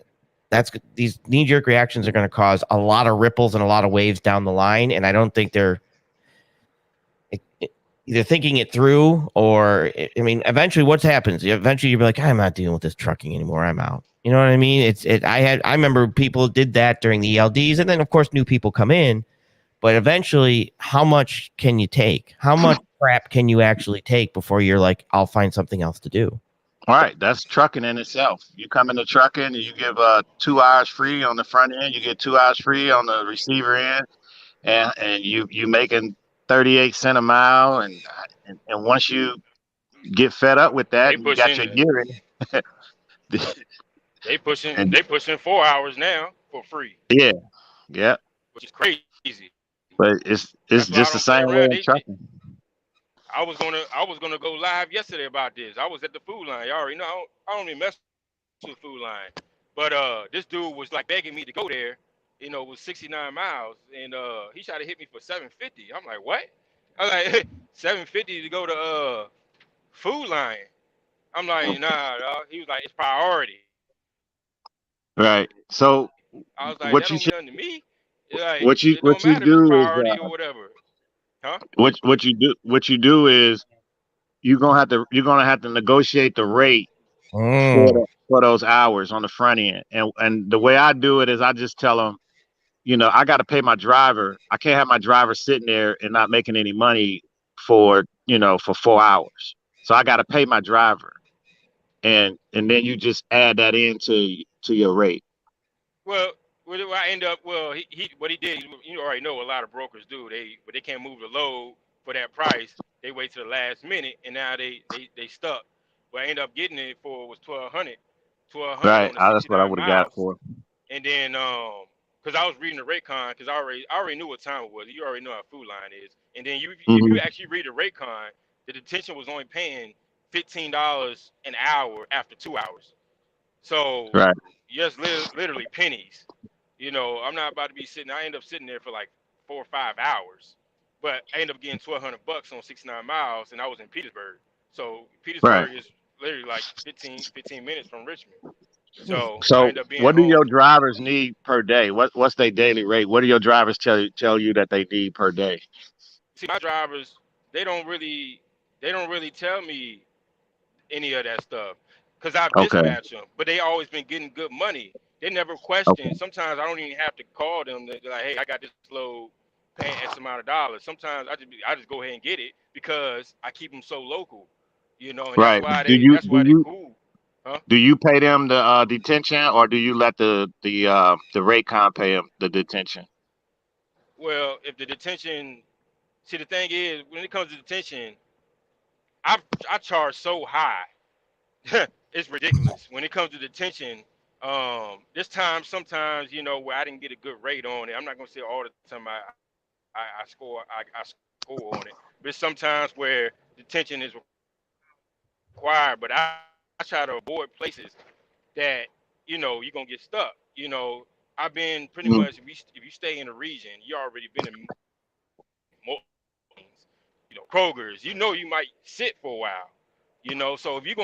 these knee-jerk reactions are going to cause a lot of ripples and a lot of waves down the line, and I don't think they're either thinking it through, or I mean, eventually what happens? Eventually you'll be like, I'm not dealing with this trucking anymore. I'm out. You know what I mean? I remember people did that during the ELDs, and then of course new people come in, but eventually how much can you take? How much crap can you actually take before you're like, I'll find something else to do? All right, that's trucking in itself. You come into trucking and you give 2 hours free on the front end, you get 2 hours free on the receiver end, and you making 38 cents a mile, and once you get fed up with that They and you got your pushing, gear in, and they pushing 4 hours now for free, yeah, yeah. which is crazy. But it's That's why I just the don't play same way around. in trucking. I was gonna go live yesterday about this. I was at the food line. Y'all already know I don't even mess with food line. But this dude was like begging me to go there. You know, it was 69 miles, and he tried to hit me for 750. I'm like, what? I'm like 750 to go to food line. I'm like, nah, dawg. He was like, it's priority. Right. So I was like, that what you don't mean should, nothing to me. Like, it don't what you matter if it's do is priority or whatever, huh? what you do is you're gonna have to negotiate the rate Mm. for those hours on the front end. And the way I do it is I just tell them, I got to pay my driver. I can't have my driver sitting there and not making any money for 4 hours. So I got to pay my driver, and then you just add that into your rate. Well, what I end up, well, he what he did, you already know what a lot of brokers do. But they can't move the load for that price. They wait to the last minute, and now they stuck. What I end up getting it for was 1200 Right. on the That's what I 69 would have got miles, for. and then because I was reading the rate con, because I already knew what time it was. You already know how food line is, and then if Hmm. you actually read the rate con, the detention was only paying $15 an hour after 2 hours. So Right. just literally pennies. You know, I'm not about to be sitting. I end up sitting there for like 4 or 5 hours, but I end up getting $1,200 on 69 miles, and I was in Petersburg. So Right. Petersburg is literally like 15 minutes from Richmond. So I So end up being what do home. your drivers need per day? What's their daily rate? What do your drivers tell you that they need per day? See, my drivers, they don't really, they don't really tell me any of that stuff because I've Okay. dispatched them, but they always been getting good money. They never question. Okay. Sometimes I don't even have to call them. They're like, hey, I got this load paying X amount of dollars. Sometimes I just go ahead and get it because I keep them so local, and Right. that's why they cool, huh? Do you pay them the detention, or do you let the rate con pay them the detention? Well, if the detention, see the thing is when it comes to detention, I I charge so high. It's ridiculous when it comes to detention. This time sometimes where I didn't get a good rate on it. I'm not gonna say all the time I score on it, but sometimes where detention is required. But I try to avoid places that you're gonna get stuck. I've been pretty Mm. much if you stay in the region, you already been in Kroger's. You might sit for a while. So if you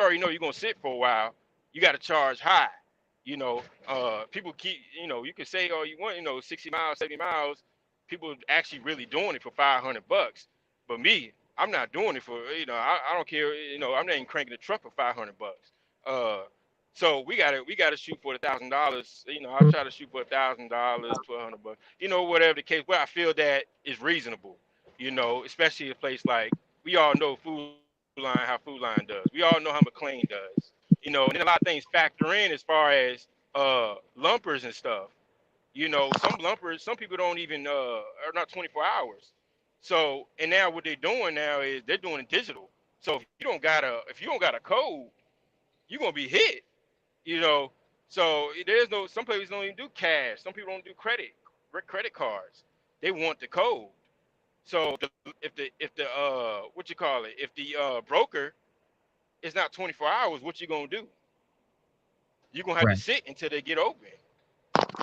already know you're gonna sit for a while, you got to charge high. People keep you can say all you want, 60 miles, 70 miles. People actually really doing it for $500. But me, I'm not doing it for I don't care. I'm not even cranking the truck for $500. Uh, so we gotta shoot for $1,000. I try to shoot for $1,000, $1,200. Whatever the case, where I feel that is reasonable. Especially a place like we all know how Food Line does. We all know how McLean does. And then a lot of things factor in as far as lumpers and stuff. You know, some lumpers, some people don't even are not 24 hours. So, and now what they're doing now is they're doing it digital. So if you don't got a code, you're gonna be hit. You know, so there's no, some places don't even do cash. Some people don't do credit cards. They want the code. So if the what you call it, if the broker is not 24 hours, what you gonna do? You're gonna have to Right. sit until they get open.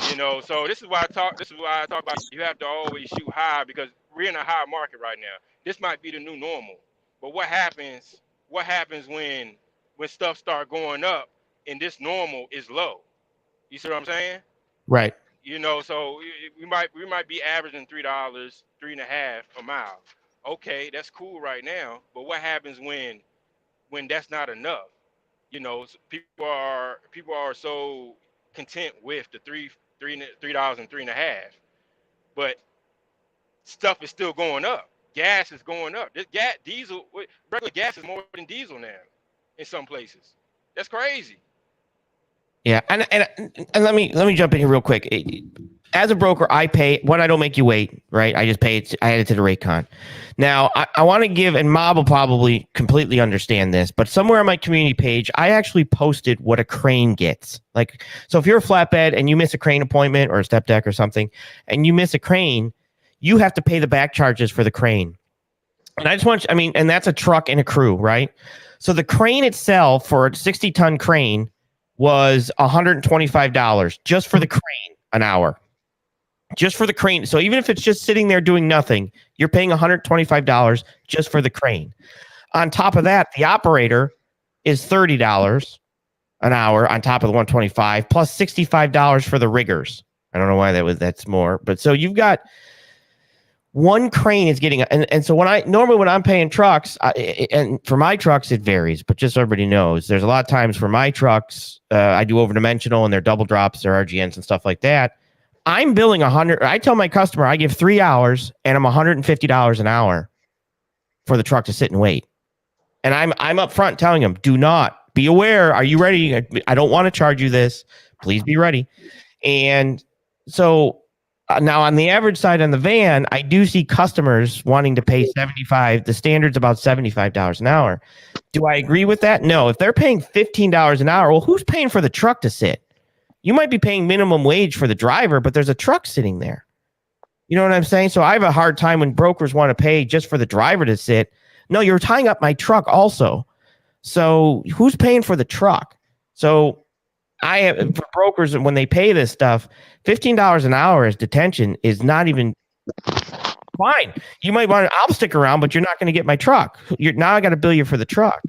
You know, so this is why I talk about you have to always shoot high, because we're in a high market right now. This might be the new normal. But what happens when stuff start going up and this normal is low? You see what I'm saying? Right. You know, so we might be averaging $3, 3.5 a mile. Okay, that's cool right now. But what happens when that's not enough? You know, people are so content with the $3 and 3.5, but stuff is still going up. Gas is going up. This regular gas is more than diesel now in some places. That's crazy. Yeah, and let me jump in here real quick. As a broker, I pay when I don't make you wait, right? I just pay it. I add it to the rate con. Now, I want to give, and Mob will probably completely understand this, but somewhere on my community page, I actually posted what a crane gets. Like, so if you're a flatbed and you miss a crane appointment or a step deck or something, and you miss a crane, you have to pay the back charges for the crane. And I just want, and that's a truck and a crew, right? So the crane itself for a 60-ton crane was $125 just for the crane an hour. Just for the crane. So even if it's just sitting there doing nothing, you're paying $125 just for the crane. On top of that, the operator is $30 an hour on top of the 125 plus $65 for the riggers. I don't know why that's more, but so you've got one crane is getting, and so when I'm paying trucks, and for my trucks it varies, but just so everybody knows, there's a lot of times for my trucks, I do over dimensional and they're double drops, they're RGNs and stuff like that. I'm billing $100. I tell my customer I give 3 hours and I'm $150 an hour for the truck to sit and wait. And I'm up front telling them, do not, be aware. Are you ready? I don't want to charge you this. Please be ready. And so now on the average side on the van, I do see customers wanting to pay $75. The standard's about $75 an hour. Do I agree with that? No. If they're paying $15 an hour, well, who's paying for the truck to sit? You might be paying minimum wage for the driver, but there's a truck sitting there. You know what I'm saying? So I have a hard time when brokers want to pay just for the driver to sit. No, you're tying up my truck also. So who's paying for the truck? So for brokers, when they pay this stuff, $15 an hour as detention is not even fine. You might want to, I'll stick around, but you're not going to get my truck. Now I got to bill you for the truck.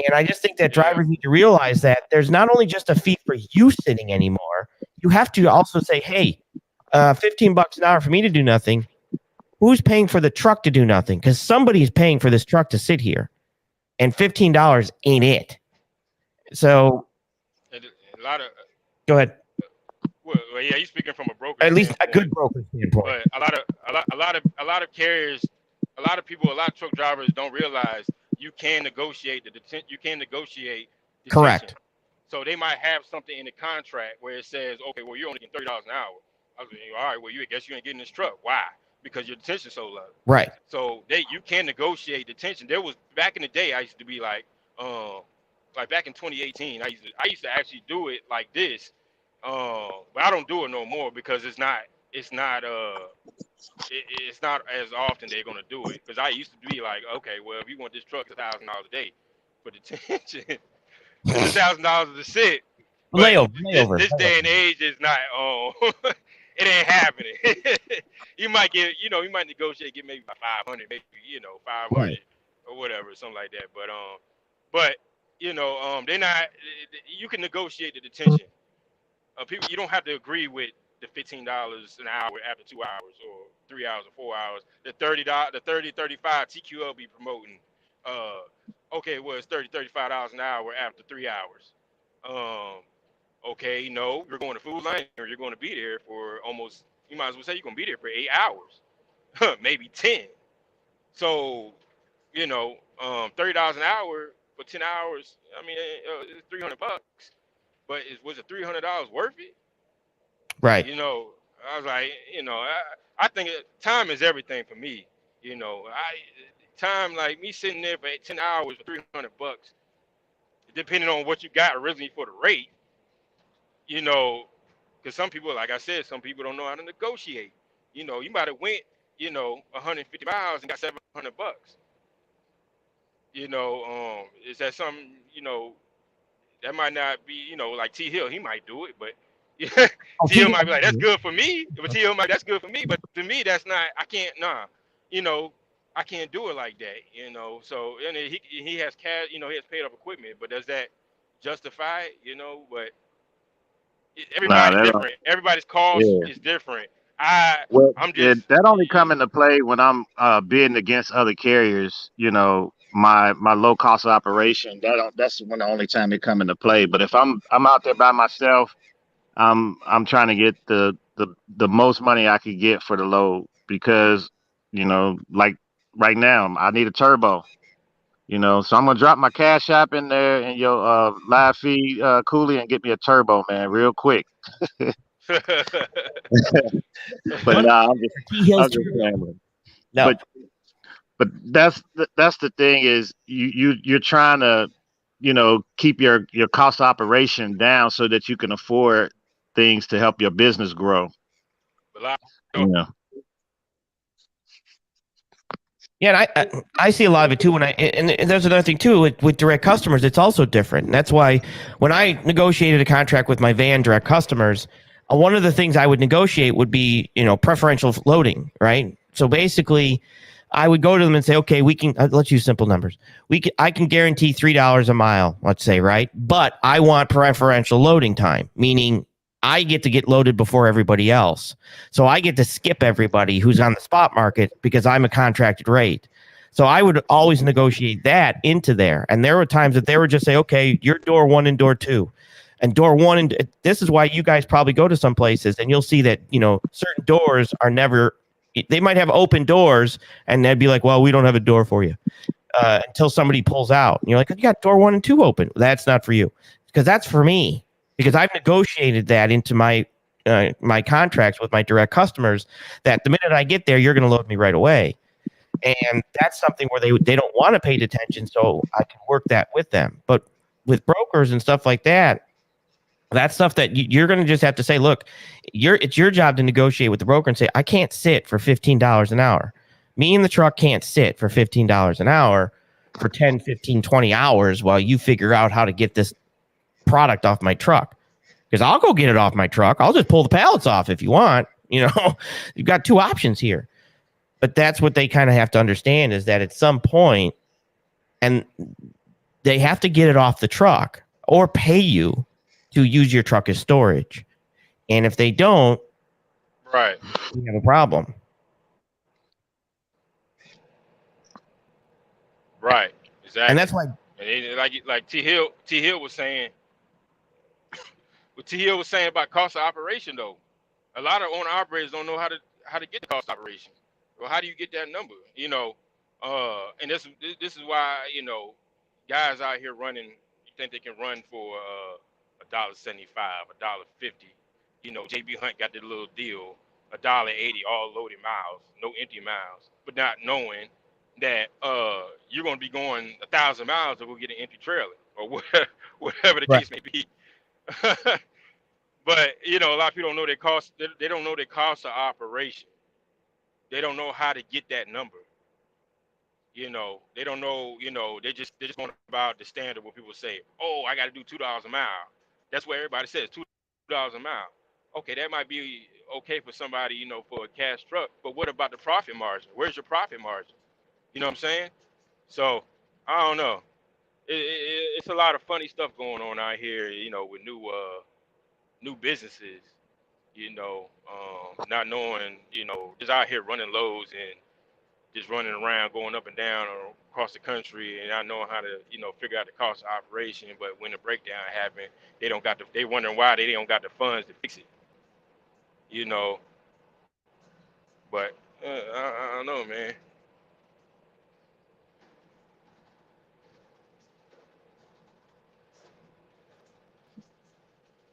And I just think that drivers need to realize that there's not only just a fee for you sitting anymore. You have to also say, hey, $15 an hour for me to do nothing. Who's paying for the truck to do nothing? Because somebody is paying for this truck to sit here. And $15 ain't it. So A lot of go ahead. well, yeah, you're speaking from a broker. At least a good broker standpoint. But a lot of carriers, a lot of people, a lot of truck drivers don't realize you can negotiate detention. Correct. So they might have something in the contract where it says, okay, well, you're only getting $30 an hour. I was like, all right, well, I guess you ain't getting this truck. Why? Because your detention's so low. Right. So you can negotiate detention. There was, back in the day, I used to be like back in 2018, I used to actually do it like this. But I don't do it no more because it's not as often they're gonna do it. Because I used to be like, okay, well, if you want this truck, it's $1,000 a day for detention. It's $1,000 to sit. Layover. This day and age is not. It ain't happening. You might negotiate, get maybe 500, maybe 500 Right. or whatever, something like that. But they're not. You can negotiate the detention. People, you don't have to agree with the $15 an hour after 2 hours or 3 hours or 4 hours. The $30, 35 TQL be promoting. Okay, well, it's $35 an hour after 3 hours. Okay, no, you're going to Food Line or you're going to be there for almost. You might as well say you're going to be there for 8 hours, maybe 10. So, $30 an hour for 10 hours. I mean, it's $300. but was it $300 worth it? Right. You know, I was like, you know, I think time is everything for me. You know, time like me sitting there for 10 hours for $300, depending on what you got originally for the rate. You know, because some people, like I said, some people don't know how to negotiate. You know, you might have went, 150 miles and got $700. You know, is that something? That might not be, like T Hill, he might do it, but yeah, Oh, T Hill might be like, that's good for me. But T Hill might, that's good for me. But to me, that's not, I can't, nah, you know, I can't do it like that. So, and he has cash, he has paid off equipment, but does that justify it, But Nah, everybody's that don't. different. Everybody's cost Yeah. is different. I, Well, I'm yeah, just, that only come into play when I'm bidding against other carriers. You know, my low cost of operation. That's when the only time it come into play. But if I'm out there by myself, I'm trying to get the most money I could get for the load because like right now I need a turbo. So I'm gonna drop my cash app in there in your live feed, Cooley, and get me a turbo, man, real quick. But What? nah, T Hill's I'm just saying. no. But that's the thing is you're trying to keep your cost of operation down so that you can afford things to help your business grow. but like, Yeah. Yeah, and I see a lot of it too. And there's another thing too with direct customers, it's also different. And that's why when I negotiated a contract with my van direct customers, one of the things I would negotiate would be preferential loading, right? So basically, I would go to them and say, okay, we can let's use simple numbers. I can guarantee $3 a mile, let's say, right? But I want preferential loading time, meaning I get to get loaded before everybody else. So I get to skip everybody who's on the spot market because I'm a contracted rate. So I would always negotiate that into there. And there were times that they would just say, okay, you're door 1 and door 2. And door 1 and this is why you guys probably go to some places and you'll see that, certain doors are never, they might have open doors and they'd be like, well, we don't have a door for you until somebody pulls out. And you're like, you got door 1 and 2 open. That's not for you because that's for me. Because I've negotiated that into my contracts with my direct customers that the minute I get there, you're going to load me right away. And that's something where they don't want to pay attention, so I can work that with them. But with brokers and stuff like that, that's stuff that you're going to just have to say, look, it's your job to negotiate with the broker and say, I can't sit for $15 an hour. Me and the truck can't sit for $15 an hour for 10, 15, 20 hours while you figure out how to get this product off my truck, because I'll go get it off my truck. I'll just pull the pallets off if you want. You've got two options here. But that's what they kind of have to understand is that at some point, and they have to get it off the truck or pay you to use your truck as storage. And if they don't, right. we have a problem. Right. Exactly. And that's why, And like T Hill was saying, what T Hill was saying about cost of operation though. A lot of owner operators don't know how to get the cost of operation. Well, how do you get that number? And this is why guys out here running. You think they can run for $1.75, $1.50? JB Hunt got the little deal, $1.80 all loaded miles, no empty miles, but not knowing that you're going to be going 1,000 miles to go get an empty trailer or whatever the right. case may be. But a lot of people don't know their cost. They don't know their cost of operation. They don't know how to get that number. They don't know. They just going about the standard where people say, "Oh, I got to do $2 a mile." That's what everybody says, $2 a mile. Okay, that might be okay for somebody, for a cash truck. But what about the profit margin? Where's your profit margin? You know what I'm saying? So I don't know. It's a lot of funny stuff going on out here. With new businesses. Not knowing, just out here running loads and just running around, going up and down or across the country, and not knowing how to, figure out the cost of operation. But when the breakdown happen, they wondering why they don't got the funds to fix it. You know, but I don't know, man.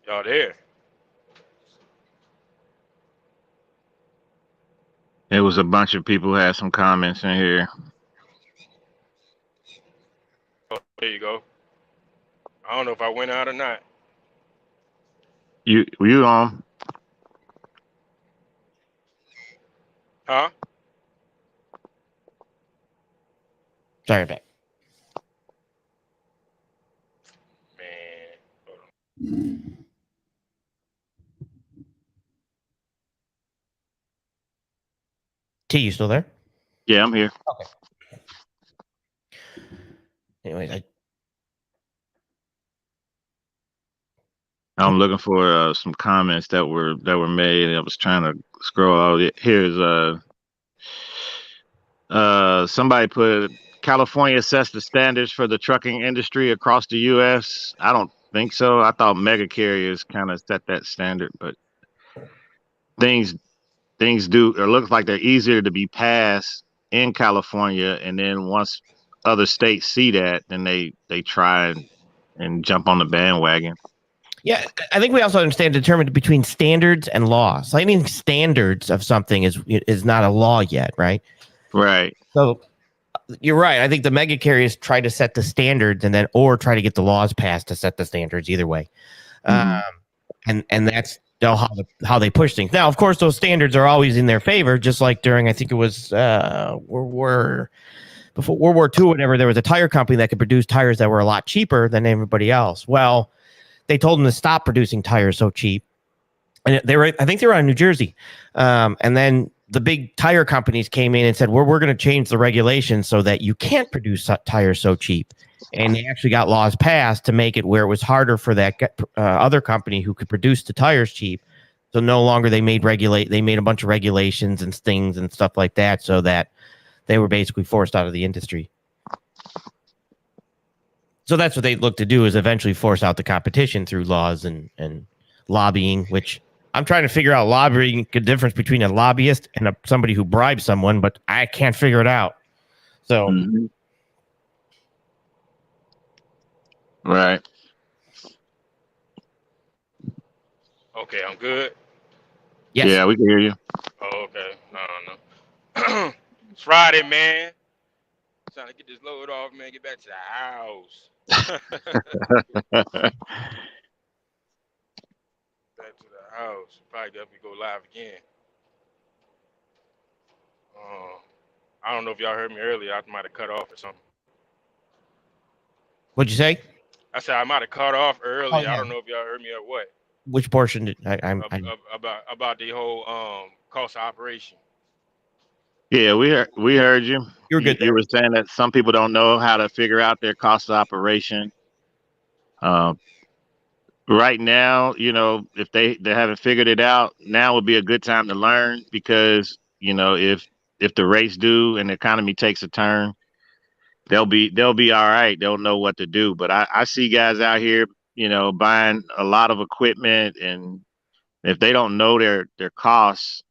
Y'all there? It was a bunch of people who had some comments in here. Oh, there you go. I don't know if I went out or not. Were you on? Huh? Sorry about Man. Hold on. T, you still there? Yeah, I'm here. Anyways, I'm looking for some comments that were made. I was trying to scroll out. Here's somebody put California sets the standards for the trucking industry across the U.S. I don't think so. I thought mega carriers kind of set that standard, but things do. It looks like they're easier to be passed in California, and then once other states see that, then they try and jump on the bandwagon. yeah, I think we also understand determined between standards and law. Citing standards of something is not a law yet, right? Right. So you're right. I think the mega carriers try to set the standards and then or try to get the laws passed to set the standards either way. And that's how they push things. Now, of course, those standards are always in their favor, just like during, I think it was before World War II, whatever, there was a tire company that could produce tires that were a lot cheaper than everybody else. Well, they told them to stop producing tires so cheap. And I think they were out of New Jersey. And then the big tire companies came in and said, we're going to change the regulations so that you can't produce tires so cheap. And they actually got laws passed to make it where it was harder for that other company who could produce the tires cheap. So no longer they made a bunch of regulations and things and stuff like that so that they were basically forced out of the industry. So that's what they look to do, is eventually force out the competition through laws and lobbying, which I'm trying to figure out lobbying, the difference between a lobbyist and somebody who bribes someone, but I can't figure it out. So, Right. Okay, I'm good. yes. Yeah, we can hear you. Oh, okay. No. It's Friday, man. Trying to get this load off, man. Get back to the house. Back to the house. Probably definitely go live again. I don't know if y'all heard me earlier. I might have cut off or something. What'd you say? I said I might have cut off earlier. Oh, yeah. I don't know if y'all heard me or what. Which portion did About the whole cost of operation. Yeah, we heard you. You were good. You were saying that some people don't know how to figure out their cost of operation. Right now, if they haven't figured it out, now would be a good time to learn, because if the rates do and the economy takes a turn, they'll be all right. They'll know what to do. But I see guys out here, buying a lot of equipment, and if they don't know their costs,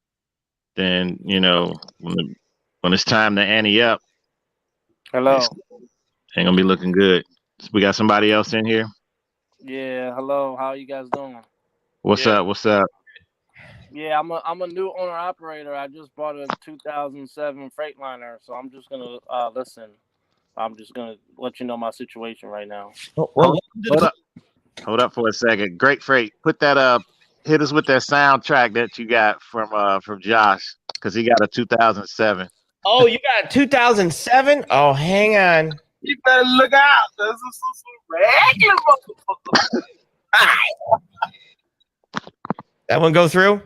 then when it's time to ante up, Hello. ain't gonna be looking good. We got somebody else in here. Yeah, hello. How you guys doing? What's up? What's up? Yeah, I'm a new owner operator. I just bought a 2007 Freightliner, so I'm just gonna listen. I'm just gonna let you know my situation right now. Hold up for a second. Great Freight, put that up. Hit us with that soundtrack that you got from Josh, because he got a 2007. Oh, you got 2007? Oh, hang on. You better look out. This is some regular motherfucker. That one go through?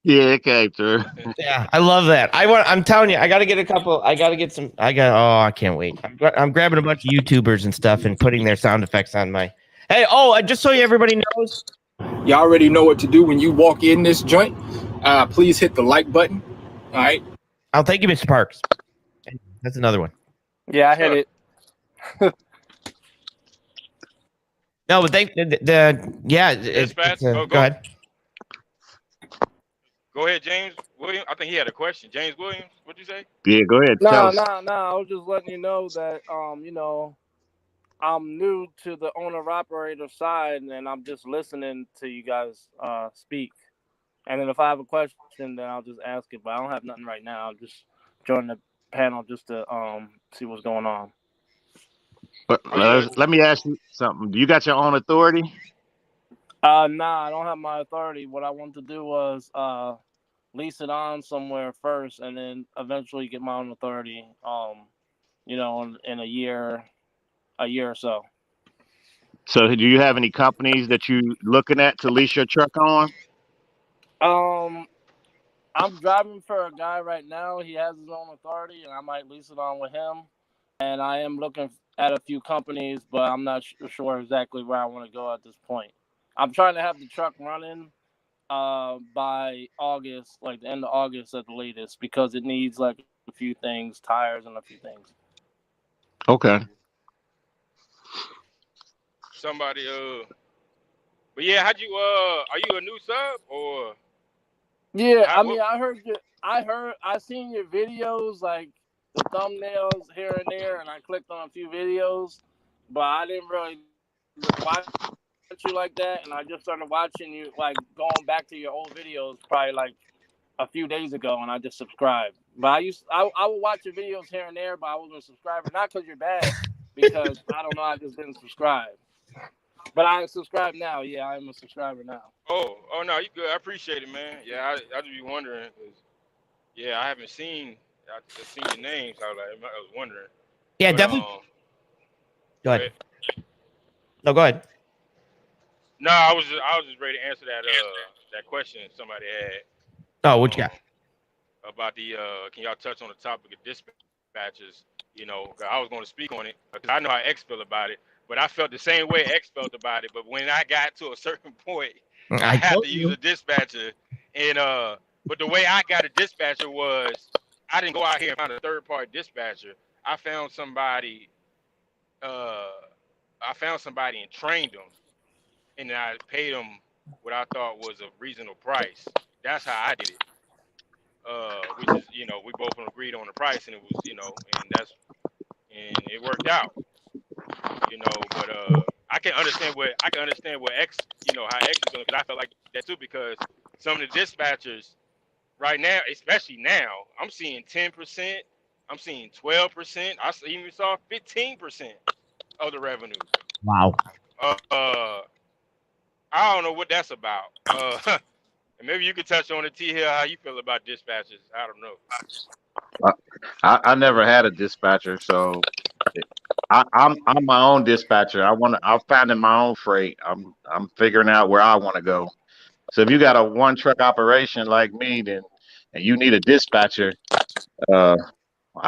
Yeah, it came through. Yeah, I love that. I'm telling you, I got to get a couple. I can't wait. I'm grabbing a bunch of YouTubers and stuff and putting their sound effects on my. Hey, just so everybody knows. You already know what to do when you walk in this joint. Please hit the like button. All right. I'll thank you, Mr. Parks. That's another one. Yeah, I hit it. No, but go ahead. Go ahead, James Williams. I think he had a question. James Williams, what'd you say? Yeah, go ahead. No. I was just letting you know that I'm new to the owner operator side, and I'm just listening to you guys speak. And then if I have a question, then I'll just ask it. But I don't have nothing right now. I'll just join the panel just to see what's going on. But let me ask you something. Do you got your own authority? Nah, I don't have my authority. What I wanted to do was lease it on somewhere first, and then eventually get my own authority. You know, in a year or so. So do you have any companies that you looking at to lease your truck on? I'm driving for a guy right now. He has his own authority, and I might lease it on with him. And I am looking at a few companies, but I'm not sure exactly where I want to go at this point. I'm trying to have the truck running by August, like the end of August at the latest, because it needs like a few things, tires and a few things. Okay. Somebody but yeah, how'd you are you a new sub or? Yeah, I mean, I seen your videos, like the thumbnails here and there, and I clicked on a few videos, but I didn't really watch you like that, and I just started watching you, like going back to your old videos probably like a few days ago, and I just subscribed. But I would watch your videos here and there, but I wasn't a subscriber, not because you're bad, because I don't know, I just didn't subscribe. But I subscribe now. Yeah, I'm a subscriber now. Oh no, you good. I appreciate it, man. Yeah, I just be wondering, 'cause, yeah, I haven't seen. I just seen your names. So I was wondering. Yeah, but, definitely. Go ahead. No, go ahead. No, I was just ready to answer that question somebody had. Oh, what you got? About the can y'all touch on the topic of dispatchers? You know, 'cause I was going to speak on it because I know how X feel about it, but I felt the same way X felt about it. But when I got to a certain point, I had to use a dispatcher, and but the way I got a dispatcher was I didn't go out here and find a third-party dispatcher. I found somebody. I found somebody and trained them, and I paid them what I thought was a reasonable price. That's how I did it. Which is, you know, we both agreed on the price, and it was, you know, and it worked out, you know. But I can understand what X, you know, how X is doing, because I felt like that too, because some of the dispatchers right now, especially now, I'm seeing 10%, I'm seeing 12%, I even saw 15% of the revenue. Wow. I don't know what that's about. Maybe you could touch on it, T. Hill, how you feel about dispatchers. I don't know. I never had a dispatcher, so I'm my own dispatcher. I'm finding my own freight. I'm figuring out where I want to go. So if you got a one truck operation like me, then and you need a dispatcher, I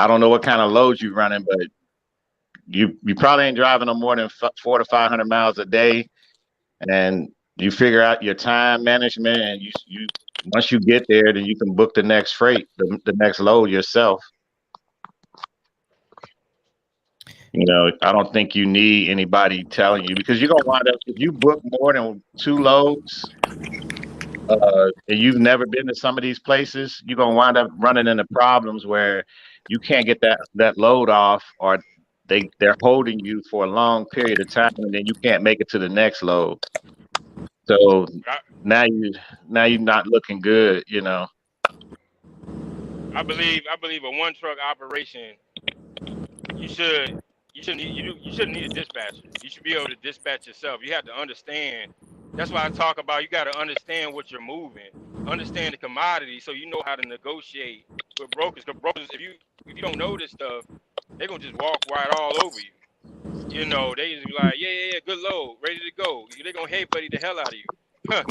don't know what kind of loads you running, but you probably ain't driving no more than 400 to 500 miles a day, and you figure out your time management, and you once you get there, then you can book the next freight, the next load yourself. You know, I don't think you need anybody telling you, because you're gonna wind up, if you book more than 2 loads, and you've never been to some of these places, you're gonna wind up running into problems where you can't get that load off, or they're holding you for a long period of time, and then you can't make it to the next load. So now you're not looking good, you know. I believe a one truck operation, you shouldn't need a dispatcher. You should be able to dispatch yourself. You have to understand. That's why I talk about, you got to understand what you're moving, understand the commodity, so you know how to negotiate with brokers. Because brokers, if you don't know this stuff, they're gonna just walk right all over you. You know, they just be like, yeah, good load, ready to go. They're gonna hey buddy the hell out of you.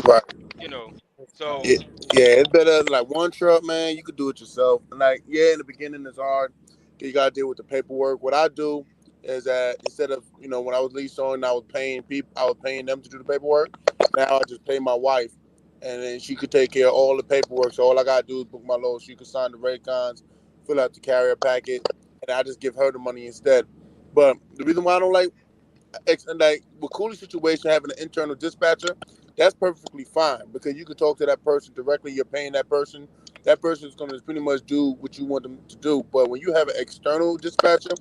Right. You know, so yeah, it's better like one truck, man. You could do it yourself. And like, yeah, in the beginning it's hard. You gotta deal with the paperwork. What I do is that instead of, you know, when I was leased on, I was paying them to do the paperwork. Now I just pay my wife, and then she could take care of all the paperwork. So all I gotta do is book my load. She could sign the rate cons, fill out the carrier packet, and I just give her the money instead. But the reason why I don't like with Cooley situation, having an internal dispatcher, that's perfectly fine, because you can talk to that person directly. You're paying that person. That person is going to pretty much do what you want them to do. But when you have an external dispatcher,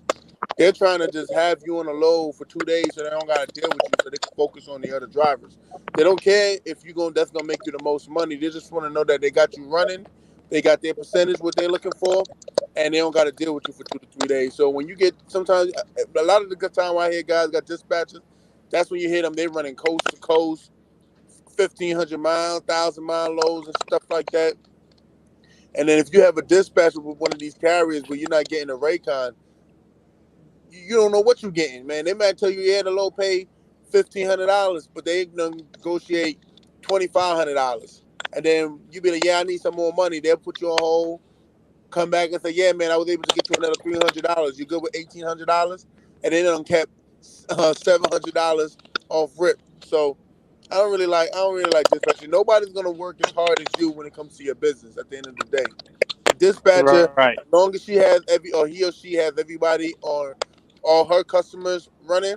They're trying to just have you on a load for 2 days so they don't got to deal with you so they can focus on the other drivers. They don't care if that's going to make you the most money. They just want to know that they got you running, they got their percentage, what they're looking for, and they don't got to deal with you for 2 to 3 days. So when you get, sometimes, a lot of the time I hear guys got dispatchers, that's when you hear them, they running coast to coast, 1,500 mile, 1,000-mile loads and stuff like that. And then if you have a dispatcher with one of these carriers where you're not getting a Raycon, you don't know what you're getting, man. They might tell you, yeah, the low pay $1,500, but they negotiate $2,500. And then you be like, yeah, I need some more money. They'll put you on hold, come back and say, yeah, man, I was able to get you another $300. You good with $1,800? And then they kept $700 off rip. So I don't really like dispatching. Nobody's gonna work as hard as you when it comes to your business at the end of the day. Dispatcher, Right. as long as he or she has everybody on all her customers running,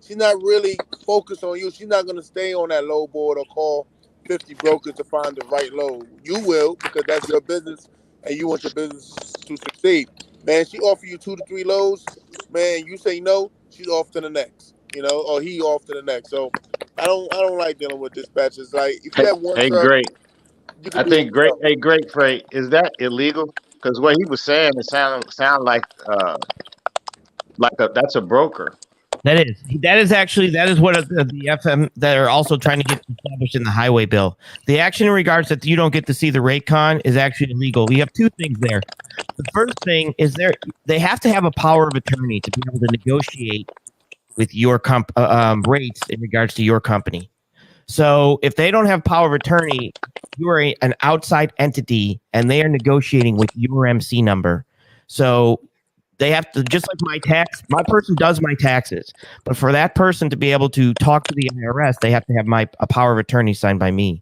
she's not really focused on you. She's not gonna stay on that load board or call 50 brokers to find the right load. You will, because that's your business and you want your business to succeed. Man, she offer you 2 to 3 loads, man, you say no, she's off to the next, or he off to the next. So I don't like dealing with dispatchers. Like, if you have one Hey, truck, great. you can I do it think great. yourself. Hey, great freight. Is that illegal? Because what he was saying, it sound like that's a broker. That is what the FM that are also trying to get established in the highway bill. The action in regards that you don't get to see the Raycon is actually illegal. We have two things there. The first thing is they have to have a power of attorney to be able to negotiate with your rates in regards to your company. So if they don't have power of attorney, you are an outside entity and they are negotiating with your MC number. So they have to, just like my person does my taxes, but for that person to be able to talk to the IRS, they have to have a power of attorney signed by me.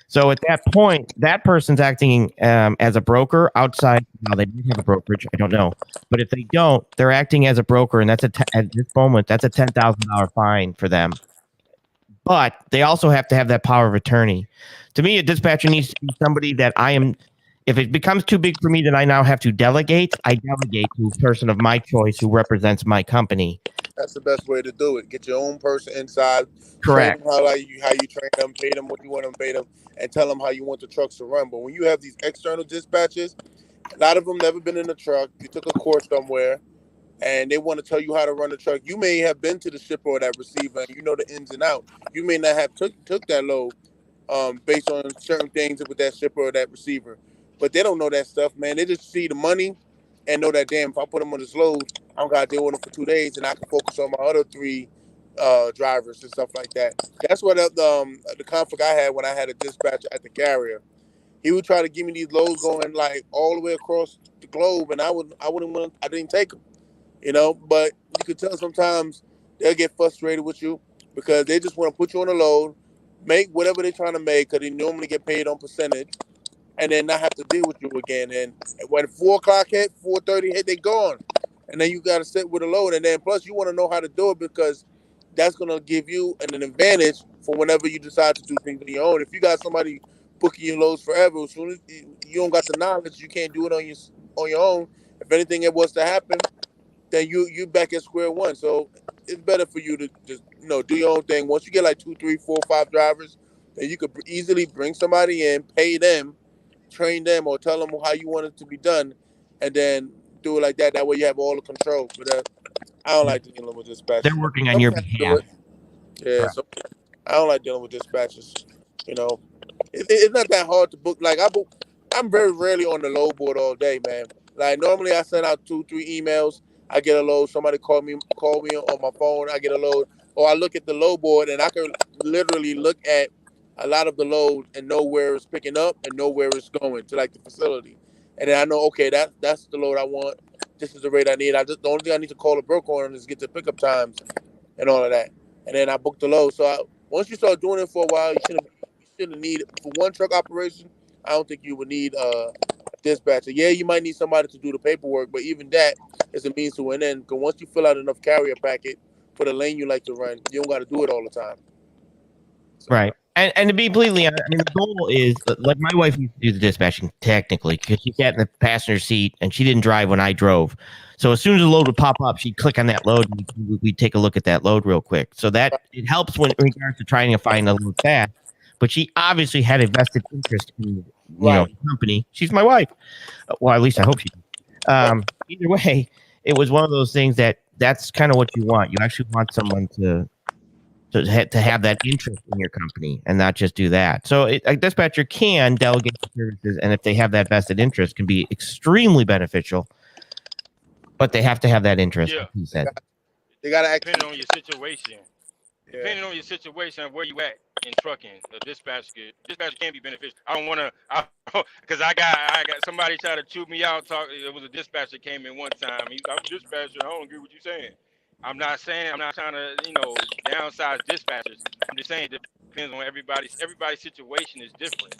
So at that point, that person's acting as a broker outside. Now they do have a brokerage, I don't know, but if they don't, they're acting as a broker, and at this moment, that's a $10,000 fine for them. But they also have to have that power of attorney. To me, a dispatcher needs to be somebody that if it becomes too big for me, then I now have to delegate. I delegate to a person of my choice who represents my company. That's the best way to do it. Get your own person inside. Correct. Train them how you train them, pay them what you want them to pay them, and tell them how you want the trucks to run. But when you have these external dispatchers, a lot of them never been in a truck. You took a course somewhere, and they want to tell you how to run the truck. You may have been to the shipper or that receiver, and you know the ins and outs. You may not have took that load based on certain things with that shipper or that receiver. But they don't know that stuff, man. They just see the money and know that, damn, if I put them on this load, I don't got to deal with them for 2 days, and I can focus on my other 3 drivers and stuff like that. That's what the conflict I had when I had a dispatcher at the carrier. He would try to give me these loads going like all the way across the globe, and I didn't take them, But you could tell sometimes they'll get frustrated with you because they just want to put you on a load, make whatever they're trying to make, because they normally get paid on percentage, and then not have to deal with you again. And when 4 o'clock hit, 4:30 hit, they gone. And then you got to sit with a load. And then plus you want to know how to do it because that's going to give you an advantage for whenever you decide to do things on your own. If you got somebody booking your loads forever, as soon as you don't got the knowledge, you can't do it on your own. If anything it was to happen, then you back at square one. So it's better for you to just do your own thing. Once you get like 2, 3, 4, 5 drivers, then you could easily bring somebody in, pay them, train them, or tell them how you want it to be done, and then do it like that. That way you have all the control. But I don't like dealing with dispatchers. They're working on your behalf. Yeah, so I don't like dealing with dispatchers. It's not that hard to book. Like I'm very rarely on the load board all day, man. Like normally I send out 2, 3 emails. I get a load. Somebody call me on my phone. I get a load, or I look at the load board and I can literally look at a lot of the load and know where it's picking up and know where it's going to, like the facility. And then I know, okay, that's the load I want. This is the rate I need. The only thing I need to call the broker on is get the pickup times and all of that. And then I book the load. So once you start doing it for a while, you shouldn't need it. For one truck operation, I don't think you would need a dispatcher. Yeah, you might need somebody to do the paperwork, but even that is a means to an end. Because once you fill out enough carrier packet for the lane you like to run, you don't got to do it all the time. So, right. And to be completely honest, the goal is, like, my wife used to do the dispatching technically because she sat in the passenger seat and she didn't drive when I drove. So as soon as the load would pop up, she'd click on that load, and we'd take a look at that load real quick. So that it helps when in regards to trying to find a load fast. But she obviously had a vested interest in the company. She's my wife. Well, at least I hope she does. Either way, it was one of those things that's kind of what you want. You actually want someone to have that interest in your company and not just do that. So a dispatcher can delegate services, and if they have that vested interest, can be extremely beneficial. But they have to have that interest. Yeah. Like he said. They gotta act. Depending on your situation. Yeah. Depending on your situation and where you at in trucking, the dispatcher can be beneficial. I don't want to, because I got somebody try to chew me out. It was a dispatcher came in one time. I'm a dispatcher. I don't agree with you saying. I'm not trying to, downsize dispatchers. I'm just saying it depends on everybody's situation is different.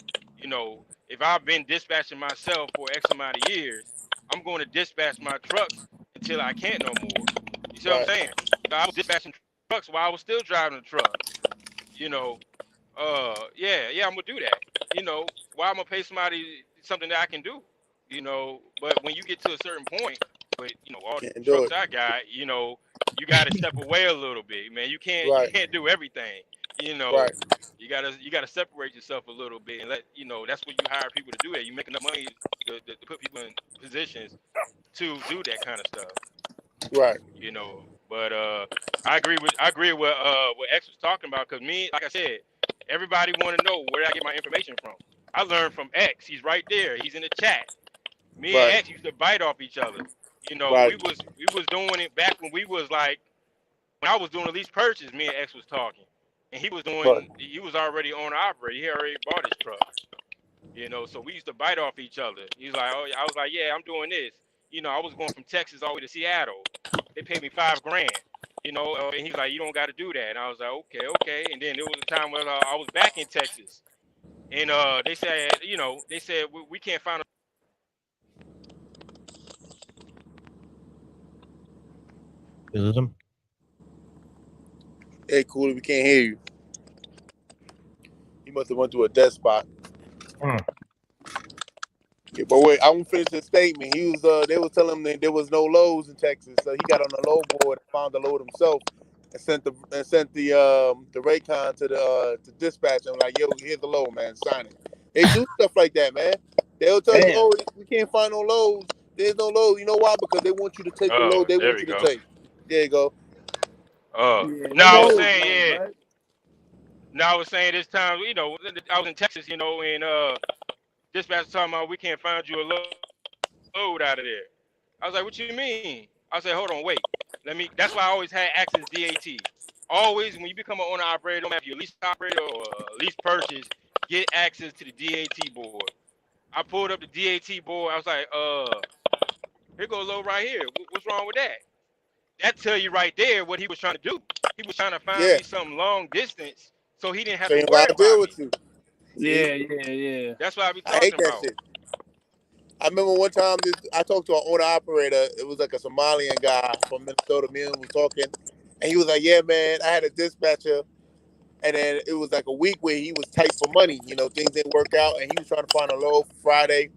If I've been dispatching myself for X amount of years, I'm going to dispatch my trucks until I can't no more. You see what I'm saying? I was dispatching trucks while I was still driving the truck. I'm gonna do that. Why I'm gonna pay somebody something that I can do? But when you get to a certain point, with all the trucks I got, you gotta step away a little bit, man. You can't do everything. You gotta separate yourself a little bit and let that's what you hire people to do that. You make enough money to put people in positions to do that kind of stuff. Right. But I agree with what X was talking about, because me, like I said, everybody want to know where I get my information from. I learned from X. He's right there. He's in the chat. Me and X used to bite off each other. We was doing it back when we was like, when I was doing a lease purchase. Me and X was talking, and he was doing. He was already owner operator. He already bought his truck. So we used to bite off each other. He was like, oh, I was like, yeah, I'm doing this. I was going from Texas all the way to Seattle. They paid me $5,000. And he's like, you don't got to do that. And I was like, okay. And then there was a time when I was back in Texas, and they said, we can't find a. Is him? Hey, Cooley, we can't hear you. He must have went to a dead spot. Yeah, but wait, I won't finish his statement. He was they was telling him that there was no loads in Texas, so he got on the load board and found the load himself and sent the Raycon to the dispatcher. I'm like, yo, here's the load, man, sign it. They do stuff like that, man. They'll tell you, oh, we can't find no loads. There's no load. You know why? Because they want you to take the load they want you to take. There you go. Now I was saying, Now I was saying this time, I was in Texas, and dispatcher talking about we can't find you a load out of there. I was like, what you mean? I said, hold on, wait. That's why I always had access DAT. Always, when you become an owner operator, no matter if you're a lease operator or a lease purchase, get access to the DAT board. I pulled up the DAT board. I was like, here goes a load right here. What's wrong with that? That tell you right there what he was trying to do. He was trying to find me some long distance so he didn't have to worry about with you. Yeah. That's what I be talking about. Shit. I remember one time I talked to an owner operator. It was like a Somalian guy from Minnesota. Me and him was talking, and he was like, "Yeah, man, I had a dispatcher, and then it was like a week where he was tight for money. Things didn't work out, and he was trying to find a load for Friday.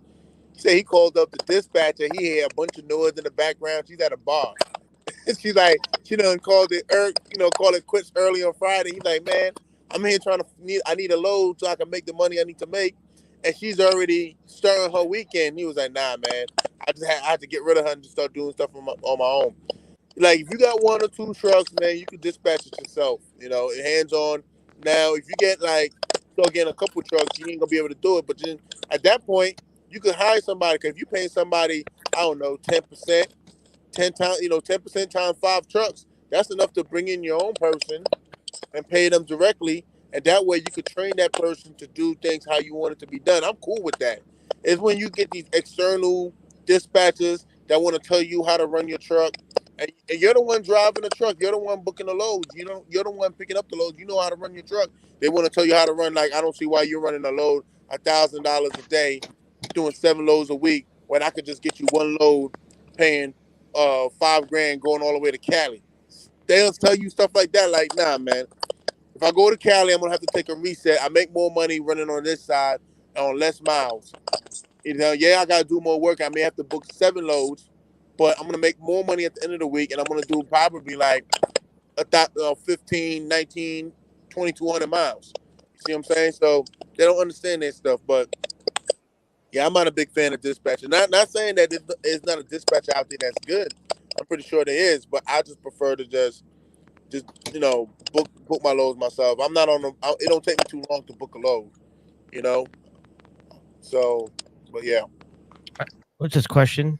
Say he called up the dispatcher. He had a bunch of noise in the background. She's at a bar. She's like, she done called it, call it quits early on Friday. He's like, man, I'm here I need a load so I can make the money I need to make. And she's already starting her weekend. He was like, nah, man, I had to get rid of her and just start doing stuff on my own. Like, if you got one or two trucks, man, you can dispatch it yourself, hands on. Now, if you start getting a couple trucks, you ain't gonna be able to do it. But then at that point, you can hire somebody, because if you're paying somebody, I don't know, 10%, 10% times 5 trucks, that's enough to bring in your own person and pay them directly. And that way you could train that person to do things how you want it to be done. I'm cool with that. It's when you get these external dispatchers that want to tell you how to run your truck. And you're the one driving the truck. You're the one booking the loads. You're the one picking up the loads. You know how to run your truck. They want to tell you how to run. Like, I don't see why you're running a load $1,000 a day, doing 7 loads a week, when I could just get you one load paying $5,000 going all the way to Cali. They'll tell you stuff like that. Like, nah, man. If I go to Cali, I'm gonna have to take a reset. I make more money running on this side on less miles. I gotta do more work. I may have to book 7 loads, but I'm gonna make more money at the end of the week, and I'm gonna do probably like 15, 19, 2,200 miles. You see what I'm saying? So they don't understand that stuff, but yeah, I'm not a big fan of dispatcher. Not saying that it's not a dispatcher out there that's good. I'm pretty sure there is, but I just prefer to just book my loads myself. I'm not on it don't take me too long to book a load, you know. So, but yeah. What's this question?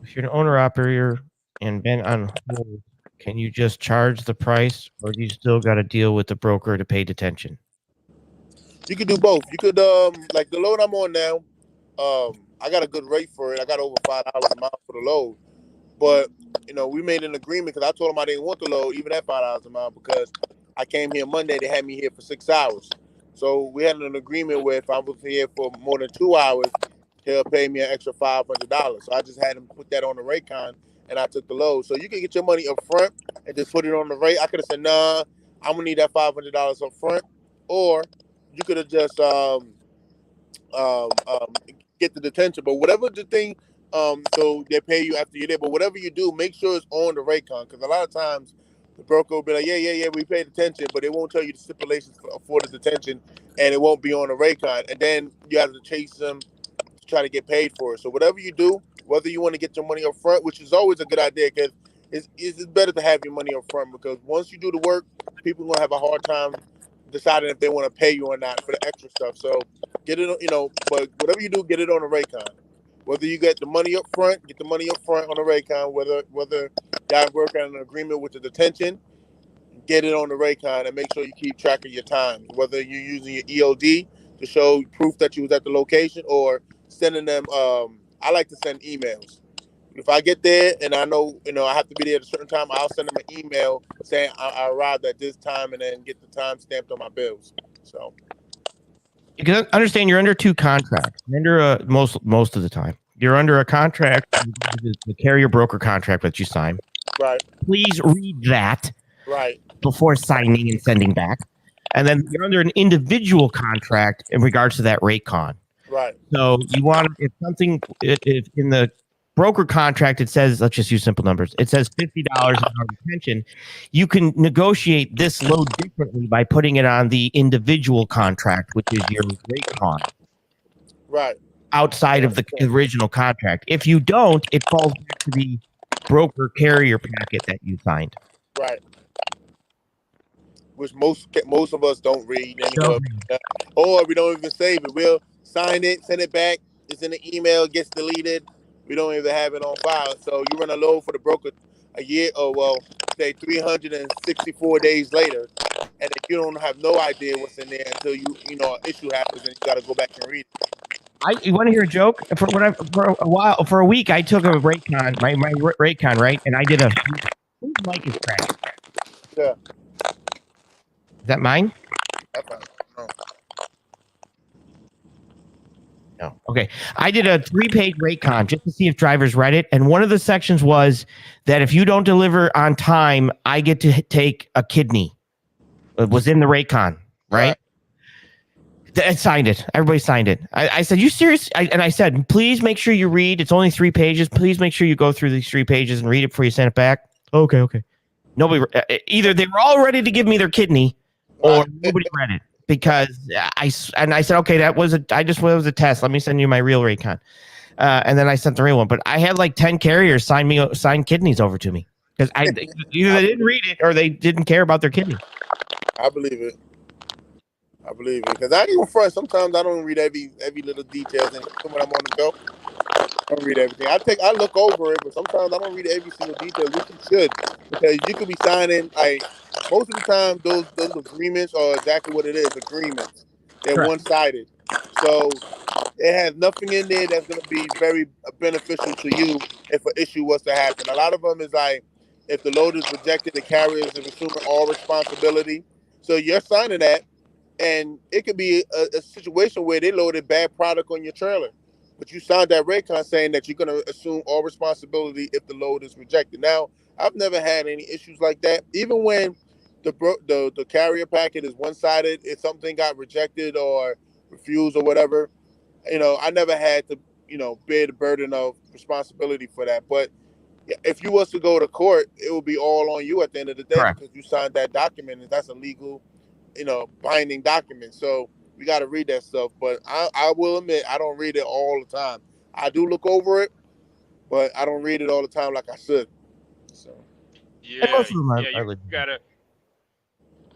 If you're an owner operator and been on hold, can you just charge the price, or do you still got to deal with the broker to pay detention? You could do both. You could like the load I'm on now. I got a good rate for it. I got over $5 a mile for the load. But we made an agreement because I told them I didn't want the load even at $5 a mile because I came here Monday. They had me here for 6 hours. So we had an agreement where if I was here for more than 2 hours, he'll pay me an extra $500. So I just had him put that on the Raycon, and I took the load. So you can get your money up front and just put it on the rate. I could have said, nah, I'm gonna need that $500 up front, or you could have just get the detention. But whatever the thing, so they pay you after you're there. But whatever you do, make sure it's on the Raycon, because a lot of times the broker will be like, yeah, we paid detention, but they won't tell you the stipulations for the detention, and it won't be on the Raycon. And then you have to chase them to try to get paid for it. So whatever you do, whether you want to get your money up front, which is always a good idea, because it's better to have your money up front, because once you do the work, people are going to have a hard time deciding if they want to pay you or not for the extra stuff. So get it, but whatever you do, get it on the Raycon. Whether you get the money up front, get the money up front on the Raycon. Whether y'all work on an agreement with the detention, get it on the Raycon and make sure you keep track of your time. Whether you're using your EOD to show proof that you was at the location, or sending them. I like to send emails. If I get there and I know, I have to be there at a certain time, I'll send them an email saying I arrived at this time, and then get the time stamped on my bills. So You can understand you're under two contracts. You're under most of the time. You're under a contract, the carrier broker contract that you sign. Right. Please read that right before signing and sending back. And then you're under an individual contract in regards to that Raycon. Right. So you want, if in the broker contract it says, let's just use simple numbers, it says $50 an hour retention, you can negotiate this load differently by putting it on the individual contract, which is your Raycon. Right. Outside of the original contract. If you don't, it falls back to the broker carrier packet that you signed. Right. Which most of us don't read anymore. Or we don't even save it. We'll sign it, send it back. It's in the email, gets deleted. We don't even have it on file. So you run a load for the broker a year, say 364 days later, and if you don't have no idea what's in there until an issue happens, and you got to go back and read it. You want to hear a joke? For a week, I took a Raycon, my Raycon, right? And I did whose mic is cracked? Yeah. Is that mine? That's fine. No. Okay. I did a 3-page Raycon just to see if drivers read it. And one of the sections was that if you don't deliver on time, I get to take a kidney. It was in the Raycon, right? I signed it. Everybody signed it. I said, you serious? And I said, please make sure you read. It's only 3 pages. Please make sure you go through these 3 pages and read it before you send it back. Okay. Nobody, either they were all ready to give me their kidney or nobody read it. Because I said, okay, that was a test. Let me send you my real Raycon. And then I sent the real one. But I had like 10 carriers sign kidneys over to me. Because either they didn't read it or they didn't care about their kidney. I believe it. Because I even front. Sometimes I don't read every little details. And when I'm on the go, I don't read everything. I look over it, but sometimes I don't read every single detail, which you should. Because you could be signing, most of the time, those agreements are exactly what it is, agreements. They're Correct. one-sided. So it has nothing in there that's going to be very beneficial to you if an issue was to happen. A lot of them is like, if the load is rejected, the carrier is assuming all responsibility. So you're signing that, and it could be a situation where they loaded bad product on your trailer. But you signed that Raycon saying that you're going to assume all responsibility if the load is rejected. Now, I've never had any issues like that. Even when the carrier packet is one-sided, if something got rejected or refused or whatever, I never had to, bear the burden of responsibility for that. But if you was to go to court, it would be all on you at the end of the day Correct. because you signed that document, and that's a legal, binding document. So we got to read that stuff. But I will admit, I don't read it all the time. I do look over it, but I don't read it all the time like I should. So And Yeah, most of them yeah, are you legit.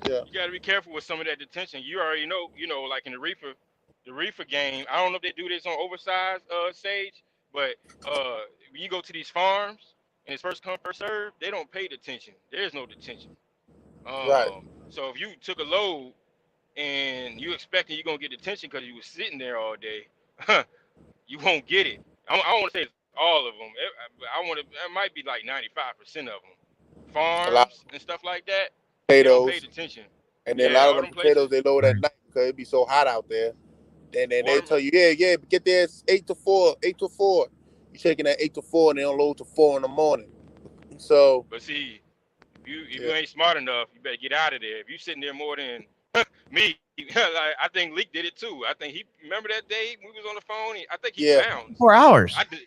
yeah, you gotta be careful with some of that detention. You already know, like in the reefer game. I don't know if they do this on oversized Sage, but when you go to these farms and it's first come first serve, they don't pay detention. There's no detention. right. So if you took a load and you expecting you're gonna get detention because you was sitting there all day, you won't get it. I don't want to say it's all of them. It might be like 95% of them. A lot of Farms and stuff like that, they don't pay potatoes, detention. and then a Yeah, lot of all them them potatoes places. they load at night because it be so hot out there. Then they Water, tell you, yeah, get there 8 to 4, 8 to 4. You shaking at 8 to 4, and they unload to 4 in the morning. So but see, if yeah, you ain't smart enough, you better get out of there. If you sitting there more than me, like I think Leak did it too. I think he remember that day we was on the phone. I think he yeah. bounced. 4 hours. I did.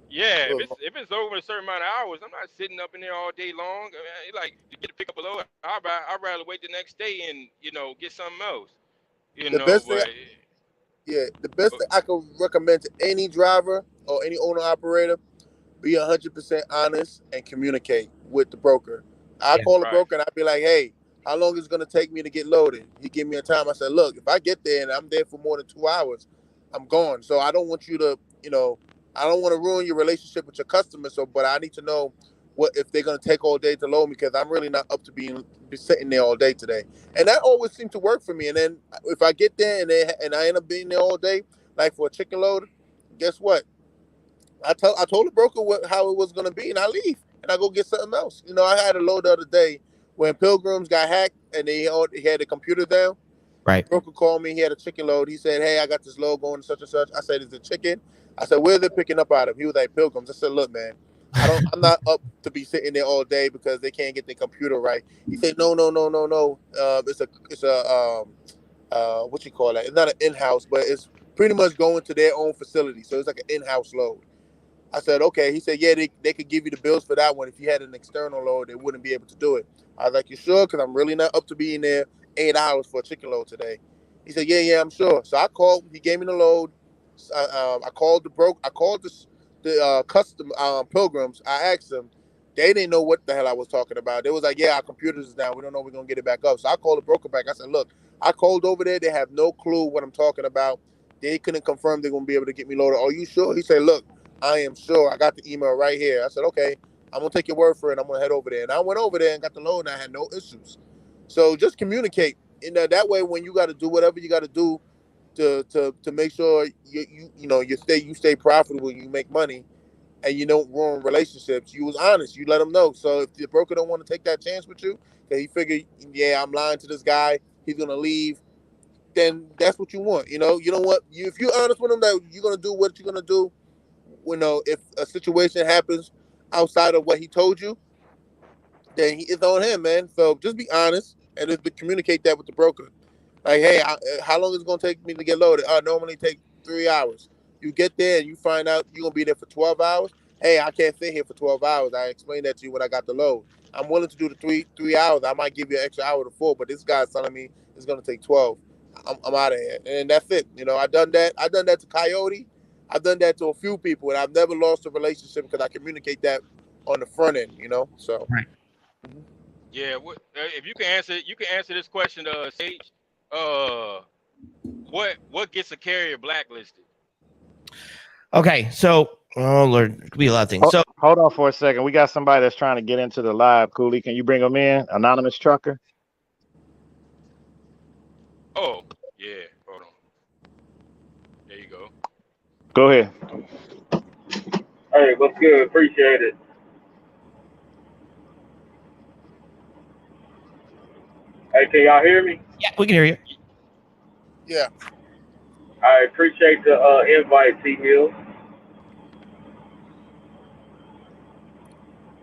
Yeah, Look, if it's over a certain amount of hours, I'm not sitting up in there all day long. I mean, like to get to pick up a load, I'd rather wait the next day and get something else. the best thing, But the best thing I can recommend to any driver or any owner operator: be 100% honest and communicate with the broker. I Yeah. call the right, broker and I be like, hey, how long is it going to take me to get loaded? He give me a time. I said, look, if I get there and I'm there for more than 2 hours, I'm gone. So I don't want you to, I don't want to ruin your relationship with your customer. So, but I need to know what if they're going to take all day to load me because I'm really not up to be sitting there all day today. And that always seemed to work for me. And then if I get there and I end up being there all day, like for a chicken load, guess what? I told the broker how it was gonna be, and I leave and I go get something else. I had a load the other day when Pilgrims got hacked and he had the computer down. Right. The broker called me. He had a chicken load. He said, "Hey, I got this load going to such and such." I said, "Is it chicken?" I said, "Where's it picking up out of?" He was like, "Pilgrims." I said, "Look, man, I'm not up to be sitting there all day because they can't get their computer right." He said, "No, no, no, no, no. It's a what you call that? It's not an in-house, but it's pretty much going to their own facility. So it's like an in-house load." I said, okay. He said, yeah, they could give you the bills for that one. If you had an external load, they wouldn't be able to do it. I was like, you sure? Because I'm really not up to being there 8 hours for a chicken load today. He said, yeah, I'm sure. So I called. He gave me the load. I called I called the custom Pilgrims. I asked them. They didn't know what the hell I was talking about. They was like, yeah, our computers is down. We don't know if we're going to get it back up. So I called the broker back. I said, look, I called over there. They have no clue what I'm talking about. They couldn't confirm they're going to be able to get me loaded. Are you sure? He said, look, I am sure. I got the email right here. I said, okay, I'm going to take your word for it. I'm going to head over there. And I went over there and got the load and I had no issues. So just communicate. That way, when you got to do whatever you got to do to make sure you stay profitable, you make money, and you don't ruin relationships. You was honest. You let them know. So if the broker don't want to take that chance with you, because he figured, yeah, I'm lying to this guy, he's going to leave, then that's what you want. You don't want if you're honest with him that you're going to do what you're going to do. If a situation happens outside of what he told you, then it's on him, man. So just be honest and just communicate that with the broker. Like, hey, how long is it gonna take me to get loaded? Normally take 3 hours. You get there and you find out you're gonna be there for 12 hours. Hey, I can't sit here for 12 hours. I explained that to you when I got the load. I'm willing to do the three hours. I might give you an extra hour to 4, but this guy's telling me it's gonna take 12. I'm out of here, and that's it. I done that. I done that to Coyote. I've done that to a few people, and I've never lost a relationship because I communicate that on the front end. So. Right. yeah. If you can answer this question, Sage. Uh, what gets a carrier blacklisted? Okay, so Lord, it could be a lot of things. So Hold on for a second. We got somebody that's trying to get into the live. Cooley, can you bring them in? Anonymous trucker. Oh, yeah. Hold on. There you go. Go ahead. Hey, what's good? Appreciate it. Hey, can y'all hear me? yeah, we can hear you. Yeah. I appreciate the invite, T Mills.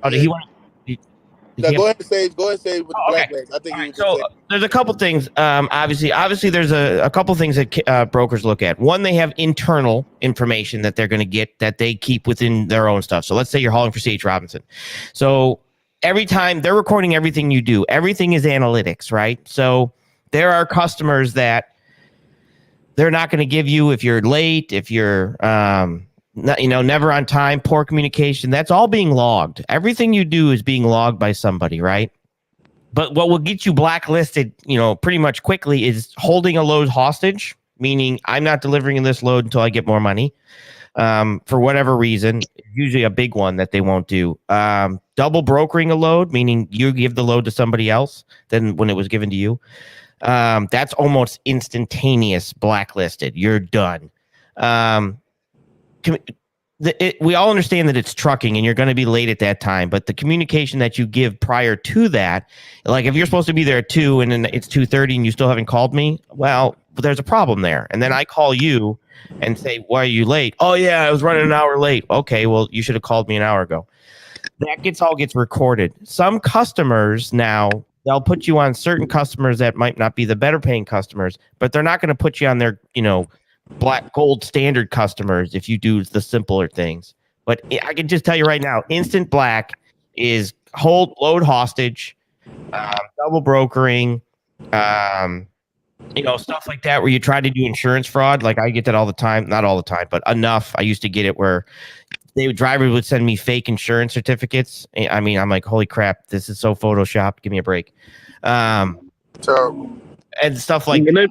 Oh, did he want? Now, go ahead and say with the black legs. I think there's a couple things. Obviously, there's a couple things that brokers look at. One, they have internal information that they're going to get that they keep within their own stuff. So let's say you're hauling for C.H. Robinson. So every time they're recording everything you do, everything is analytics, right? So there are customers that they're not going to give you if you're late, if you're never on time, poor communication. That's all being logged. Everything you do is being logged by somebody, right? But what will get you blacklisted, pretty much quickly is holding a load hostage, meaning I'm not delivering this load until I get more money. For whatever reason, usually a big one that they won't do. Double brokering a load, meaning you give the load to somebody else than when it was given to you. That's almost instantaneous blacklisted. You're done. We all understand that it's trucking and you're going to be late at that time, but the communication that you give prior to that, like if you're supposed to be there at 2 and then it's 2:30 and you still haven't called me, well, there's a problem there. And then I call you and say, why are you late? Oh yeah, I was running an hour late. Okay, well, you should have called me an hour ago. That all gets recorded. Some customers now, they'll put you on certain customers that might not be the better paying customers, but they're not going to put you on their, black gold standard customers if you do the simpler things. But I can just tell you right now, instant black is load hostage, double brokering, stuff like that where you try to do insurance fraud. Like I get that all the time, not all the time, but enough. I used to get it where drivers would send me fake insurance certificates. I mean, I'm like, holy crap, this is so photoshopped. Give me a break. Terrible. And stuff like that.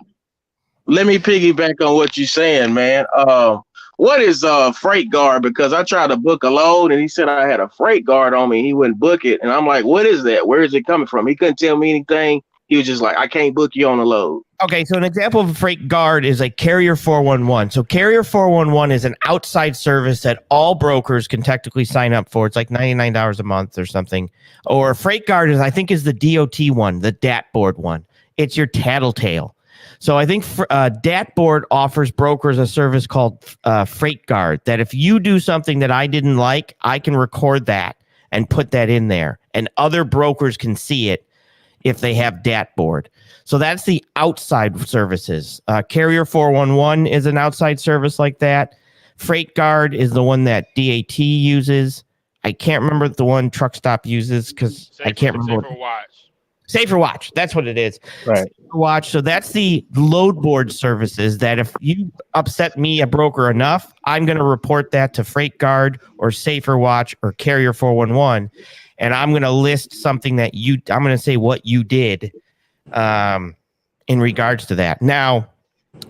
Let me piggyback on what you're saying, man. What is freight guard? Because I tried to book a load and he said I had a freight guard on me. He wouldn't book it. And I'm like, what is that? Where is it coming from? He couldn't tell me anything. He was just like, I can't book you on a load. Okay, so an example of a freight guard is like Carrier 411. So Carrier 411 is an outside service that all brokers can technically sign up for. It's like $99 a month or something. Or freight guard is the DOT one, the DAT board one. It's your tattletale. So I think DAT board offers brokers a service called Freight Guard, that if you do something that I didn't like, I can record that and put that in there, and other brokers can see it if they have DAT board. So that's the outside services. Carrier 411 is an outside service like that. Freight Guard is the one that DAT uses. I can't remember the one Truck Stop uses because I can't remember. Safer Watch. That's what it is. Right. Safer Watch. So that's the load board services that if you upset me, a broker, enough, I'm going to report that to Freight Guard or Safer Watch or Carrier 411. And I'm going to list something that I'm going to say what you did in regards to that. Now,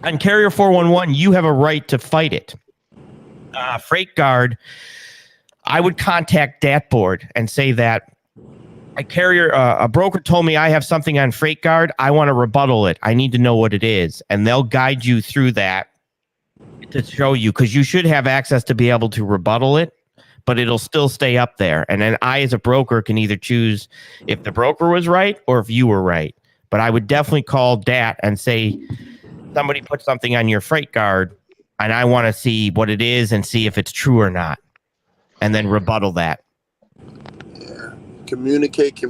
on Carrier 411, you have a right to fight it. Freight Guard, I would contact DAT board and say that a broker told me I have something on Freight Guard. I want to rebuttal it. I need to know what it is. And they'll guide you through that to show you, because you should have access to be able to rebuttal it, but it'll still stay up there. And then I, as a broker, can either choose if the broker was right or if you were right. But I would definitely call DAT and say, somebody put something on your Freight Guard and I want to see what it is and see if it's true or not, and then rebuttal that. Communicate. That's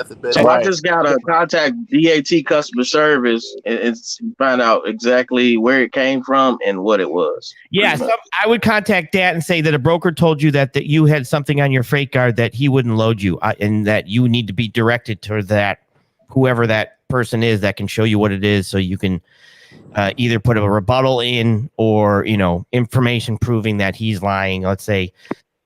the best. So I just gotta contact DAT customer service and find out exactly where it came from and what it was. Yeah, so I would contact that and say that a broker told you that you had something on your Freight Guard that he wouldn't load you, and that you need to be directed to that, whoever that person is that can show you what it is, so you can either put a rebuttal in or information proving that he's lying. Let's say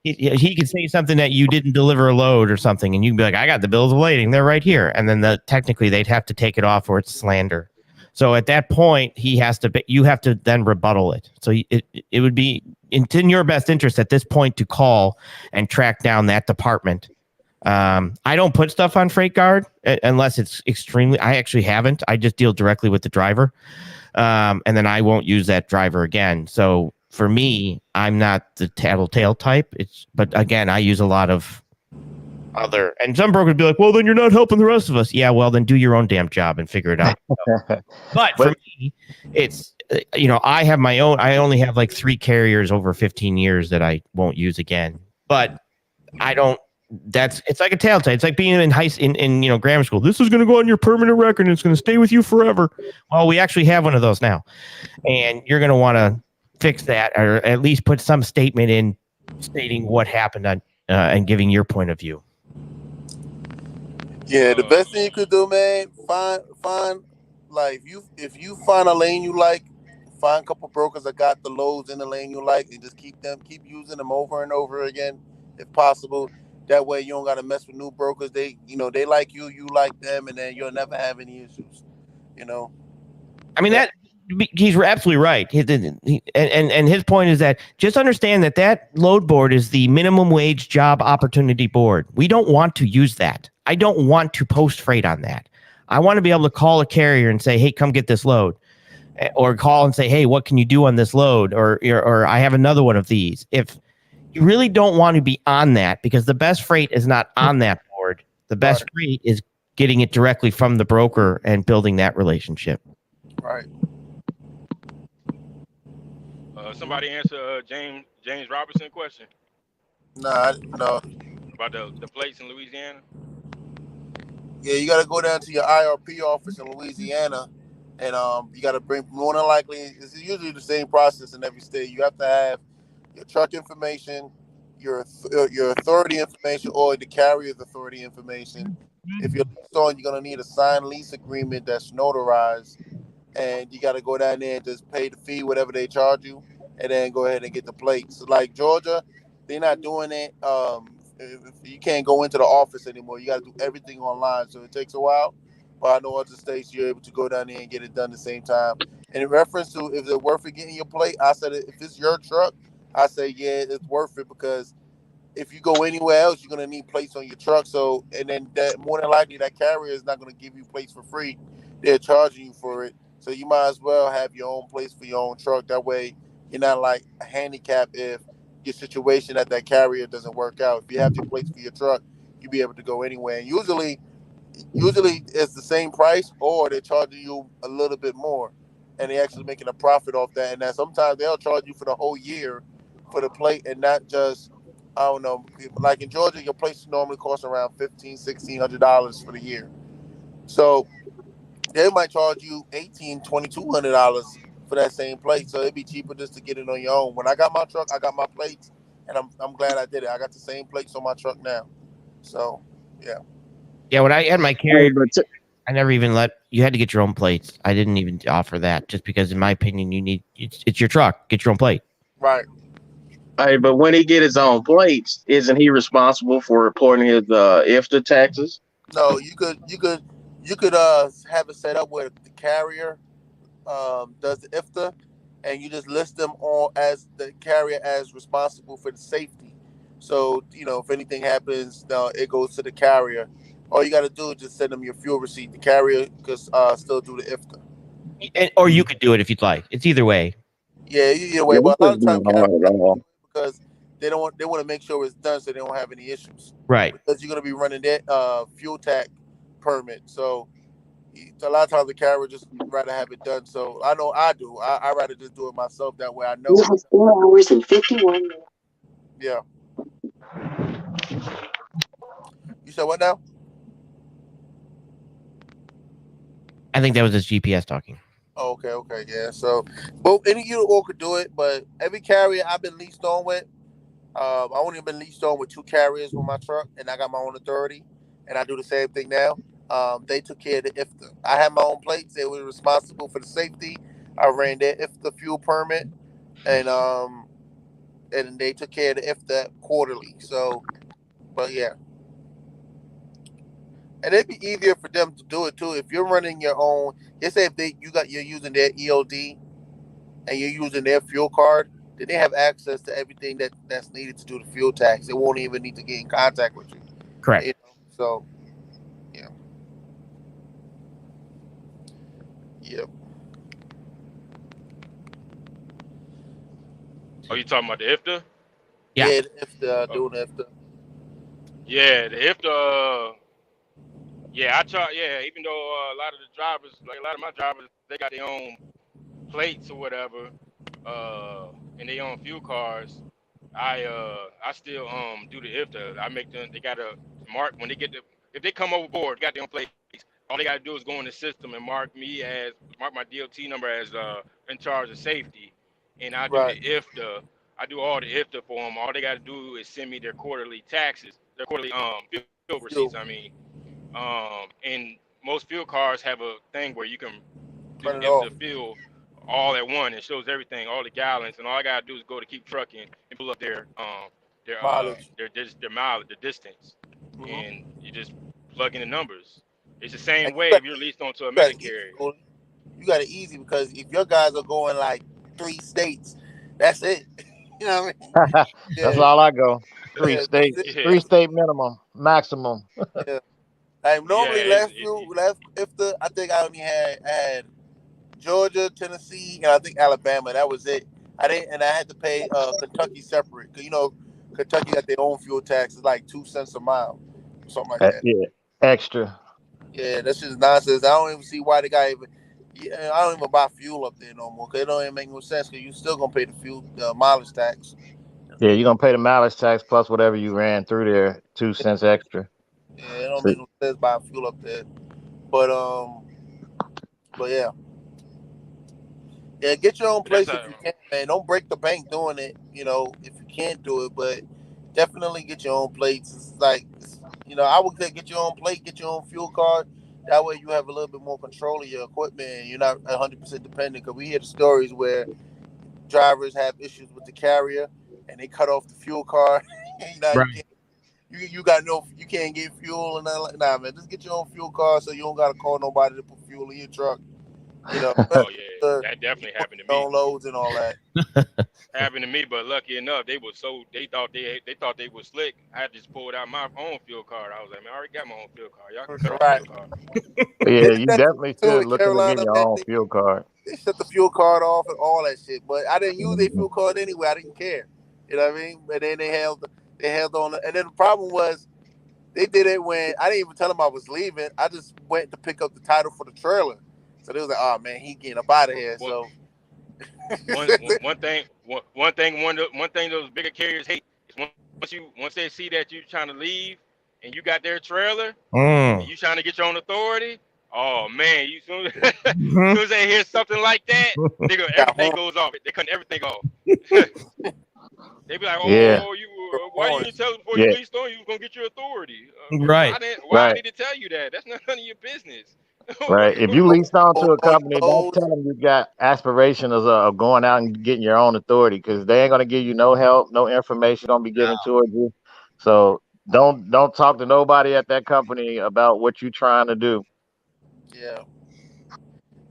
he could say something that you didn't deliver a load or something, and you'd be like, I got the bills of lading, they're right here. And then technically they'd have to take it off or it's slander. So at that point, you have to then rebuttal it. So it would be in your best interest at this point to call and track down that department. I don't put stuff on Freight Guard unless it's extremely, I actually haven't. I just deal directly with the driver. And then I won't use that driver again. So for me, I'm not the tattletale type. But again, I use a lot of other, and some brokers would be like, well, then you're not helping the rest of us. Yeah, well, then do your own damn job and figure it out. But for me, it's, I have my own, I only have like 3 carriers over 15 years that I won't use again. But I don't it's like a telltale. It's like being in grammar school. This is going to go on your permanent record and it's going to stay with you forever. Well, we actually have one of those now, and you're going to want to fix that, or at least put some statement in stating what happened on and giving your point of view. Yeah, the best thing you could do, man, find like if you find a lane you like, find a couple brokers that got the loads in the lane you like, and just keep using them over and over again, if possible. That way you don't got to mess with new brokers. They like you, you like them, and then you'll never have any issues. I mean, that he's absolutely right. And his point is that just understand that load board is the minimum wage job opportunity board. We don't want to use that. I don't want to post freight on that. I want to be able to call a carrier and say, hey, come get this load. Or call and say, hey, what can you do on this load? Or I have another one of these. If you really don't want to be on that, because the best freight is not on that board. The best freight is getting it directly from the broker and building that relationship. Right. Somebody answer James Robertson question. No. About the plates in Louisiana. Yeah, you got to go down to your IRP office in Louisiana, and you got to bring, more than likely, it's usually the same process in every state. You have to have your truck information, your authority information, or the carrier's authority information. If you're leased on, you're going to need a signed lease agreement that's notarized, and you got to go down there and just pay the fee, whatever they charge you, and then go ahead and get the plates. So like Georgia, they're not doing it. If you can't go into the office anymore, you got to do everything online, so it takes a while. But I know other states you're able to go down there and get it done at the same time. And in reference to if it's worth it getting your plate, I said if it's your truck, I say yeah, it's worth it, because if you go anywhere else, you're gonna need plates on your truck. So, and then that more than likely that carrier is not gonna give you plates for free. They're charging you for it. So you might as well have your own place for your own truck. That way you're not like handicapped if your situation at that carrier doesn't work out. If you have your plates for your truck, you'll be able to go anywhere. And usually it's the same price, or they're charging you a little bit more, and they're actually making a profit off that. And that sometimes they'll charge you for the whole year for the plate, and not just, I don't know, like in Georgia, your plates normally cost around $1,500-$1,600 for the year. So they might charge you $1,800-$2,200 for that same plate. So it'd be cheaper just to get it on your own. When I got my truck, I got my plates, and I'm glad I did it. I got the same plates on my truck now. So yeah. Yeah, when I had my carrier, I never even you had to get your own plates. I didn't even offer that, just because, in my opinion, it's your truck. Get your own plate. Right. Hey, but when he get his own plates, isn't he responsible for reporting his IFTA taxes? No, you could have it set up where the carrier does the IFTA, and you just list them all as the carrier as responsible for the safety. So if anything happens, it goes to the carrier. All you got to do is just send them your fuel receipt. The carrier could still do the IFTA. Or you could do it if you'd like. It's either way. Yeah, either way. But a lot of times because they want to make sure it's done so they don't have any issues. Right. Because you're going to be running that fuel tax permit. So a lot of times the carrier just rather have it done. So I know I do. I rather just do it myself. That way I know. It was 4 hours and 51 minutes. Yeah. You said what now? I think that was his GPS talking. Oh, okay, yeah. So, but any of you all could do it, but every carrier I've been leased on with, I only been leased on with 2 carriers with my truck, and I got my own authority, and I do the same thing now. They took care of the IFTA. I had my own plates. They were responsible for the safety. I ran their IFTA fuel permit, and they took care of the IFTA quarterly. So, but yeah. And it'd be easier for them to do it too if you're running your own. Let's say if you're using their EOD and you're using their fuel card, then they have access to everything that's needed to do the fuel tax. They won't even need to get in contact with you. Correct. So, yeah. Yep. Oh, you talking about the IFTA? Yeah, the IFTA, doing the IFTA. Yeah, the IFTA. Yeah, I charge. Yeah, even though a lot of the drivers, like a lot of my drivers, they got their own plates or whatever, and their own fuel cards. I still do the IFTA. I make them. They gotta mark when they get the if they come overboard, got their own place. All they gotta do is go in the system and mark my DOT number as in charge of safety, and I do the Right. IFTA. I do all the IFTA for them. All they gotta do is send me their quarterly taxes, their quarterly fuel receipts. Fuel. I mean, and most fuel cards have a thing where you can do Turn it IFTA off. fuel all at one. It shows everything, all the gallons, and all I gotta do is go to Keep Trucking and pull up Mileage. their mileage, the distance, Mm-hmm. and you just plug in the numbers. It's the And same you way got if you're leased onto a you got it Mexican easy, carrier. Cooley. You got it easy because if your guys are going like 3 states, that's it. You know what I mean? That's Yeah, all I go. Three yeah, that's state, it. Yeah, three state minimum, maximum. Yeah. Like yeah, normally last I think I had Georgia, Tennessee, and I think Alabama. That was it. I had to pay Kentucky separate because Kentucky got their own fuel tax. It's like 2 cents a mile, something like that. Yeah, extra. Yeah, that's just nonsense. I don't even see why the guy even. Yeah, I don't even buy fuel up there no more because it don't even make no sense because you still gonna pay the mileage tax. Yeah, you're gonna pay the mileage tax plus whatever you ran through there, 2 cents extra. Yeah, it don't So, make no sense buying fuel up there. But yeah. Yeah, get your own but that's place if you can, man. Don't break the bank doing it, if you can't do it. But definitely get your own plates. It's like, I would say get your own plate, get your own fuel card. That way you have a little bit more control of your equipment and you're not 100% dependent. Because we hear the stories where drivers have issues with the carrier and they cut off the fuel card. Right. You can't get fuel and nothing like nah, man. Just get your own fuel card so you don't gotta call nobody to put fuel in your truck. Oh yeah, that definitely happened to me. Loads and all that. Happened to me, but lucky enough, they thought they were slick. I just pulled out my own fuel card. I was like, man, I already got my own fuel card. Y'all can cut off the fuel card. yeah, you definitely Too should in look into getting Carolina, your man. own fuel card. They shut the fuel card off and all that shit. But I didn't use their fuel card anyway. I didn't care. You know what I mean? But then they held on. And then the problem was they did it when I didn't even tell them I was leaving. I just went to pick up the title for the trailer. So they was like, oh man, he getting up out of here. So one thing those bigger carriers hate is once they see that you trying to leave and you got their trailer and you trying to get your own authority. Oh man, soon as they hear something like that, everything goes off. They cut everything off. They be like, "Oh, Yeah. why you didn't tell us before you leased on? You was gonna get your authority." Right. Why I need to tell you that? That's none of your business. Right. If you leased on to a company, don't tell them you got aspirations of going out and getting your own authority because they ain't gonna give you no help, no information gonna be given towards you. So don't talk to nobody at that company about what you're trying to do. Yeah.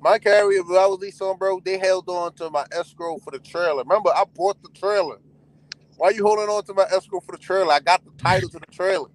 My carrier, when I was leased on, bro, they held on to my escrow for the trailer. Remember, I bought the trailer. Why you holding on to my escrow for the trailer? I got the title to the trailer.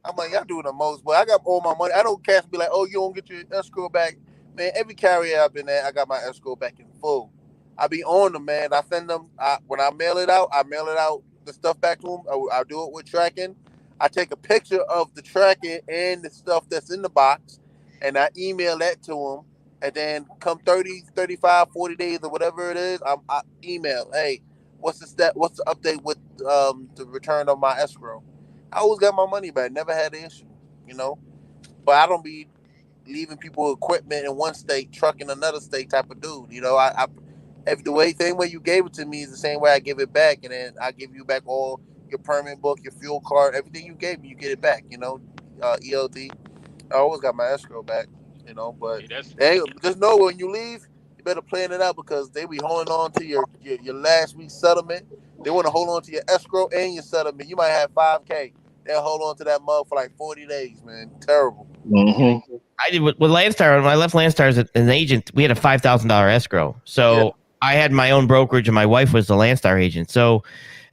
I'm like, y'all doing the most, but I got all my money. I don't cash be like, oh, you don't get your escrow back. Man, every carrier I've been at, I got my escrow back in full. I be on them, man. I send them, when I mail it out, the stuff back to them. I do it with tracking. I take a picture of the tracking and the stuff that's in the box, and I email that to them. And then come 30, 35, 40 days or whatever it is, I email, hey, what's the update with the return of my escrow? I always got my money back. Never had an issue, But I don't be leaving people equipment in one state, trucking another state type of dude. Same way you gave it to me is the same way I give it back, and then I give you back all your permit book, your fuel card, everything you gave me, you get it back. ELD. I always got my escrow back. But just know when you leave, you better plan it out because they be holding on to your last week's settlement. They want to hold on to your escrow and your settlement. You might have $5K. They'll hold on to that mug for like 40 days, man. Terrible. Mm-hmm. I did with Landstar. When I left Landstar as an agent, we had a $5,000 escrow. So I had my own brokerage and my wife was the Landstar agent. So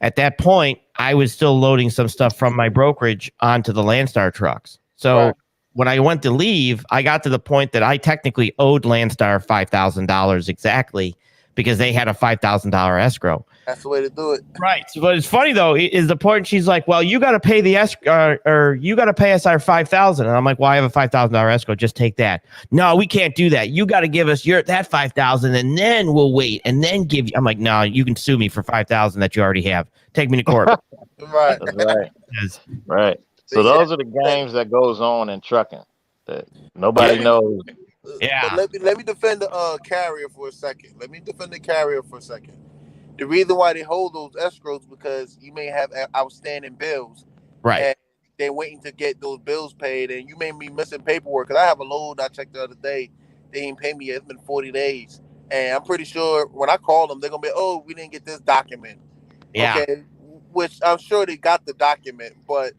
at that point, I was still loading some stuff from my brokerage onto the Landstar trucks. So when I went to leave, I got to the point that I technically owed Landstar $5,000 exactly, because they had a $5,000 escrow. That's the way to do it. Right. But it's funny though, is the point she's like, well, you got to pay the escrow, or you got to pay us our $5,000. And I'm like, well, I have a $5,000 escrow. Just take that. No, we can't do that. You got to give us that $5,000 and then we'll wait and then give you. I'm like, no, you can sue me for $5,000 that you already have. Take me to court. Right. That's right. Right. So those are the games that goes on in trucking that nobody knows. Yeah. But let me defend the carrier for a second. The reason why they hold those escrows because you may have outstanding bills, right? And they're waiting to get those bills paid, and you may be missing paperwork. Because I have a load I checked the other day, they ain't paid me yet. It's been 40 days, and I'm pretty sure when I call them, they're gonna be, oh, we didn't get this document. Yeah. Okay, which I'm sure they got the document, but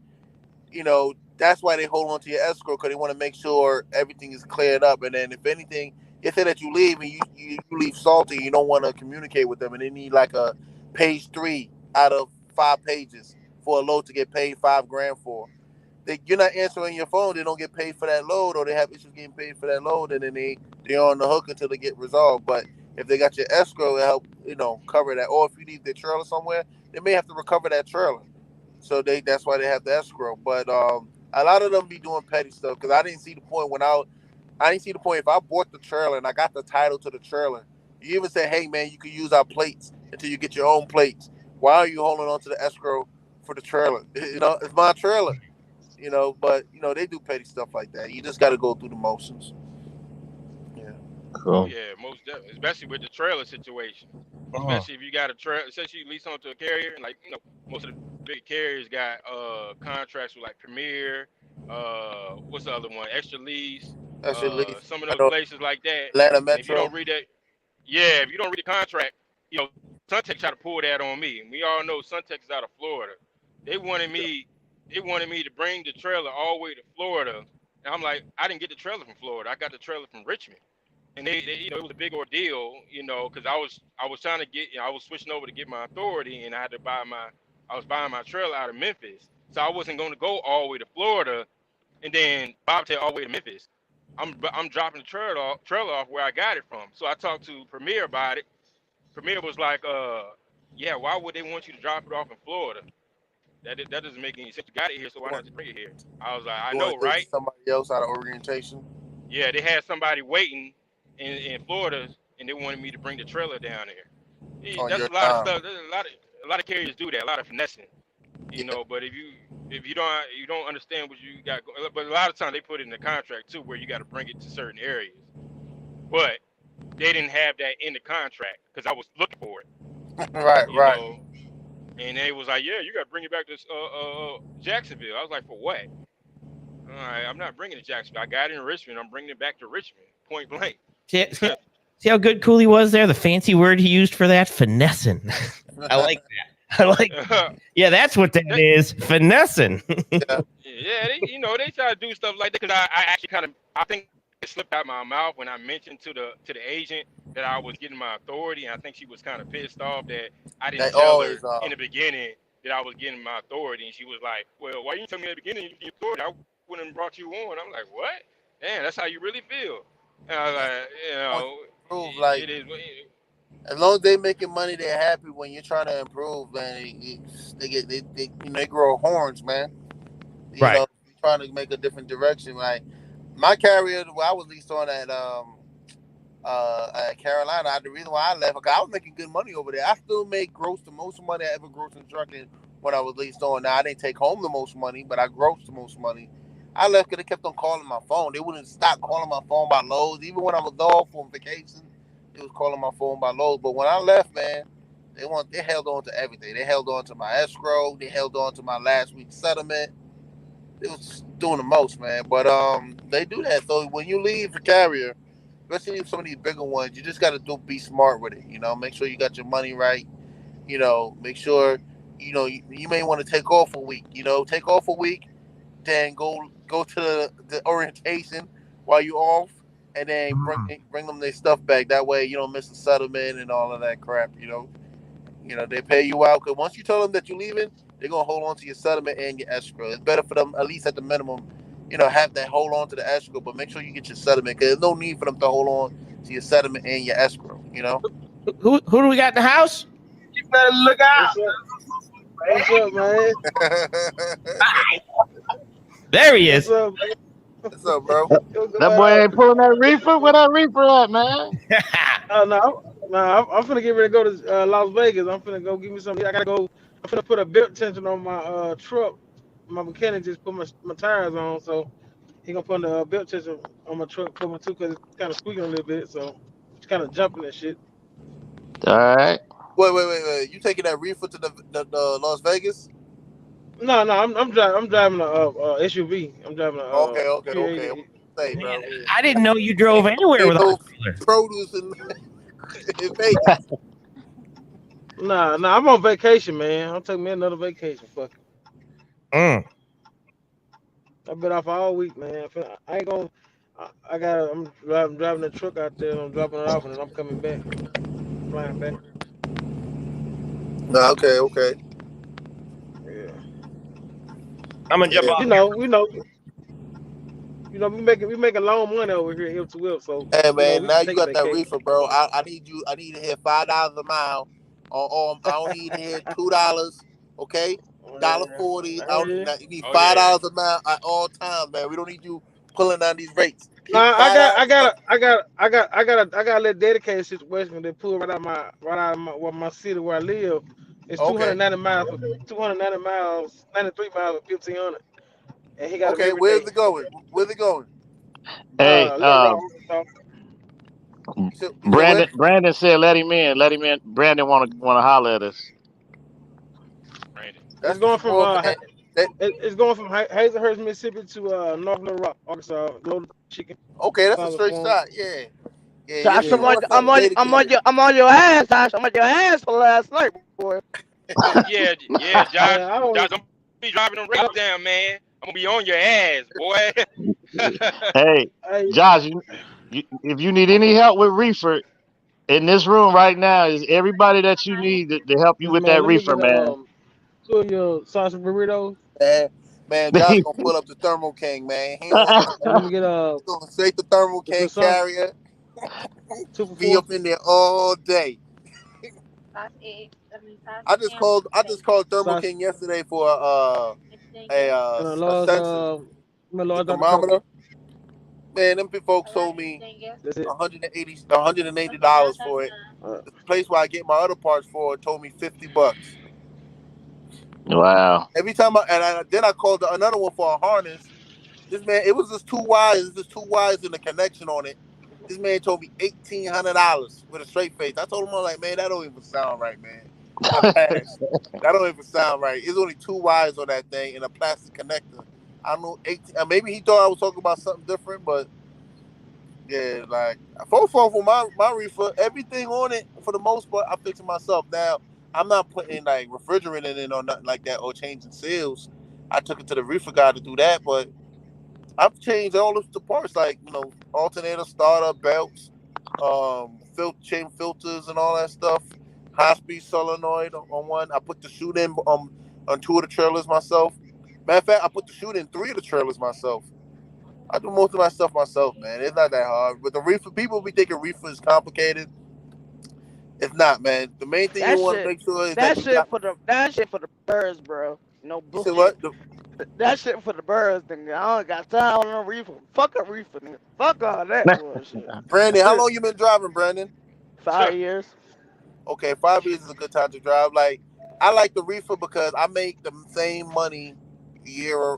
you know that's why they hold on to your escrow because they want to make sure everything is cleared up, and then if anything. They say that you leave and you leave salty. You don't want to communicate with them, and they need like a page 3 out of 5 pages for a load to get paid $5,000 for. You're not answering your phone. They don't get paid for that load, or they have issues getting paid for that load, and then they're on the hook until they get resolved. But if they got your escrow, it help cover that. Or if you leave their trailer somewhere, they may have to recover that trailer. So that's why they have the escrow. But a lot of them be doing petty stuff because I didn't see the point if I bought the trailer and I got the title to the trailer. You even say, hey, man, you can use our plates until you get your own plates. Why are you holding on to the escrow for the trailer? It's my trailer. But, they do petty stuff like that. You just got to go through the motions. Yeah. Cool. Yeah, most definitely. Especially with the trailer situation. Especially if you got a trailer, especially you lease onto a carrier. And most of the big carriers got contracts with like Premier, what's the other one? Extra Lease. Some of those places like that. Atlanta Metro. If you don't read that, if you don't read the contract, Suntex tried to pull that on me. And we all know Suntex is out of Florida. They wanted me to bring the trailer all the way to Florida. And I'm like, I didn't get the trailer from Florida. I got the trailer from Richmond. And they it was a big ordeal, because I was trying to I was switching over to get my authority, and I had to I was buying my trailer out of Memphis. So I wasn't going to go all the way to Florida and then bobtail all the way to Memphis. I'm dropping the trailer off where I got it from. So I talked to Premier about it. Premier was like, why would they want you to drop it off in Florida? That doesn't make any sense. You got it here, so why not just bring it here? I was like, I know, right? Somebody else out of orientation. Yeah, they had somebody waiting in Florida, and they wanted me to bring the trailer down there. That's a lot of stuff. There's a lot of carriers do that. A lot of finessing, But if you don't understand what you got, but a lot of times they put it in the contract too, where you got to bring it to certain areas. But they didn't have that in the contract because I was looking for it. Right. And they was like, yeah, you got to bring it back to Jacksonville. I was like, for what? All right, I'm not bringing it to Jacksonville. I got it in Richmond. I'm bringing it back to Richmond, point blank. See how good Cooley was there? The fancy word he used for that? Finessing. I like that. Yeah, that's what that is. Finessing. Yeah, they try to do stuff like that because I actually I think it slipped out my mouth when I mentioned to the agent that I was getting my authority, and I think she was kind of pissed off that I didn't tell her in the beginning that I was getting my authority, and she was like, well, why you didn't tell me at the beginning you get authority? I wouldn't have brought you on. I'm like, what? Damn, that's how you really feel. And I was like, it is. As long as they making money, they're happy. When you're trying to improve, man, they grow horns, man. You know, trying to make a different direction. Like my carrier, I was leased on at Carolina. The reason why I left, because I was making good money over there. I still made the most money I ever grossed in trucking when I was leased on. Now I didn't take home the most money, but I grossed the most money. I left because they kept on calling my phone. They wouldn't stop calling my phone by loads. Even when I was off on vacation, they was calling my phone by loads. But when I left, man, they held on to everything. They held on to my escrow. They held on to my last week's settlement. They was doing the most, man. But they do that. So when you leave the carrier, especially some of these bigger ones, you just got to be smart with it. Make sure you got your money right. Make sure, you may want to take off a week. Take off a week, then go to the orientation while you're off, and then bring them their stuff back. That way you don't miss the settlement and all of that crap. They pay you out because once you tell them that you're leaving, they're gonna hold on to your settlement and your escrow. It's better for them, at least at the minimum, have that hold on to the escrow, but make sure you get your settlement because there's no need for them to hold on to your settlement and your escrow. Who do we got in the house? You better look out. What's up, man? There he is. What's up, What's up, bro? That boy ain't pulling that reefer. Where that reefer at, man? No, I'm finna get ready to go to Las Vegas. I'm finna go give me something. I gotta go. I'm finna put a belt tension on my truck. My mechanic just put my tires on, so he gonna put a belt tension on my truck for me too, cause it's kind of squeaking a little bit, so it's kind of jumping and shit. All right. Wait. You taking that reefer to the Las Vegas? No, I'm driving a SUV. I'm driving a Okay. Say, bro. I didn't know you drove anywhere Ain't without no a trailer. produce in Vegas. Nah, I'm on vacation, man. I'll take me another vacation. Fuck it. I've been off all week, man. I ain't gonna. I'm driving the truck out there. And I'm dropping it off, and then I'm coming back, flying back. No, okay. Yeah. I'm gonna jump off. We making long money over here at F2F, so Hey man, we now can you take a got that vacation. reefer, bro. I need to hit $5 a mile. Or I don't need to hit $2. Okay, $1.40. You need $5 a mile at all times, man. We don't need you pulling down these rates. Nah, I got a little dedicated situation. They pull right out my city where I live. It's 290 miles, 93 miles for 1,500, and he got them Okay, every day. Where's it going? Hey, Brandon said let him in. Let him in. Brandon want to holler at us. It's going from it's going from Hazelhurst, Mississippi to North Little Rock, Arkansas. Loaded chicken. Okay, that's a straight shot. Yeah. Josh, I'm on your ass, Josh. I'm on your ass for last night, boy. yeah, Josh. Josh, don't be driving them rates down, man. I'm gonna be on your ass, boy. Hey, Josh, if you need any help with reefer, in this room right now is everybody that you need to help you with that reefer, man. 2 of your sausage burritos. Man, Josh gonna pull up the Thermo King, man. He don't want Let me get going straight to Thermo King carrier. Be up in there all day. I just called Thermo King yesterday for a census, the thermometer. Man, them folks told me $180 for it. The place where I get my other parts for told me $50. Wow. Every time then I called another one for a harness. This man, it was just 2 wires. Just 2 wires and a connection on it. This man told me $1,800 with a straight face. I told him, I'm like, man, that don't even sound right, man. That don't even sound right. It's only 2 wires on that thing and a plastic connector. I don't know, 18. Maybe he thought I was talking about something different, but yeah, like for my reefer, everything on it for the most part, I fix it myself. Now I'm not putting like refrigerant in it or nothing like that or changing seals. I took it to the reefer guy to do that, but I've changed all of the parts, like alternator, starter, belts, chain filters, and all that stuff. High speed solenoid on one. I put the chute in on 2 of the trailers myself. Matter of fact, I put the chute in 3 of the trailers myself. I do most of my stuff myself, man. It's not that hard. But the reefer, people be thinking reefer is complicated. It's not, man. The main thing you want to make sure is that shit for the birds, bro. No bullshit. You said what? That shit for the birds, nigga. I don't got time on no reefer. Fuck a reefer, nigga. Fuck all that bullshit. Brandon, how long you been driving, Brandon? 5 years. Okay, 5 years is a good time to drive. Like, I like the reefer because I make the same money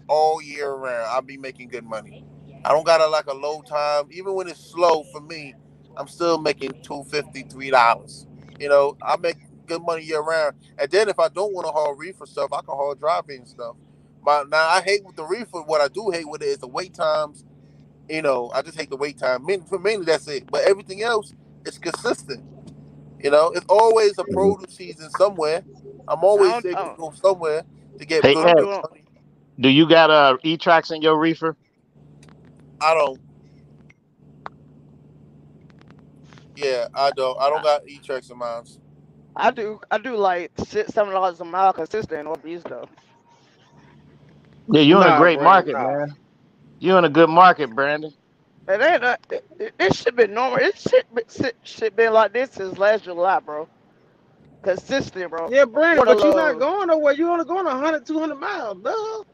all year round. I'll be making good money. I don't got a low time. Even when it's slow for me, I'm still making $2.50, $3. I make good money year round. And then if I don't want to haul reefer stuff, I can haul driving stuff. Now I hate with the reefer. What I do hate with it is the wait times. I just hate the wait time. Mainly that's it. But everything else is consistent. It's always a produce season somewhere. I'm always able to go somewhere to get good money. Do you got E-Tracks in your reefer? I don't. Yeah, I don't. I don't got E-Tracks in mine. I do like $7 a mile consistent on these though. Yeah, you're in a great market, man. You're in a good market, Brandon. It ain't. This shit been normal. Shit been like this since last July, bro. Consistent, bro. Yeah, Brandon, What a but you not load. going nowhere. You only going 100, 200 miles, duh.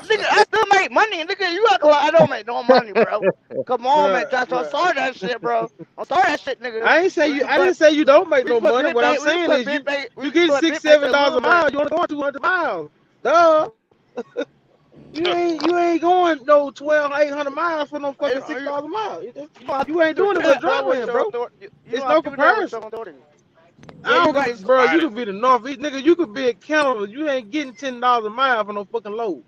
Nigga, I still make money. Nigga, you act like I don't make no money, bro. Come on, man, Joshua. I'm Bruh. sorry that shit, bro. I'm sorry that shit, nigga. I ain't say We you. can I put didn't say you don't make we can no put money. bit What I'm bait. We can saying put is bit bait. We you can get put six, bit bait seven a dollars little a mile. bit. You only going 200 miles, duh. You ain't going no 1,800 miles for no fucking $6 a mile. You gonna have You ain't to doing do it but that, bro. With driving, your bro. authority. You It's gonna have no to do that with your comparison. authority. Yeah, I you don't got. give, bro. You could be the Northeast, nigga. You could be in Canada. You ain't getting $10 a mile for no fucking load.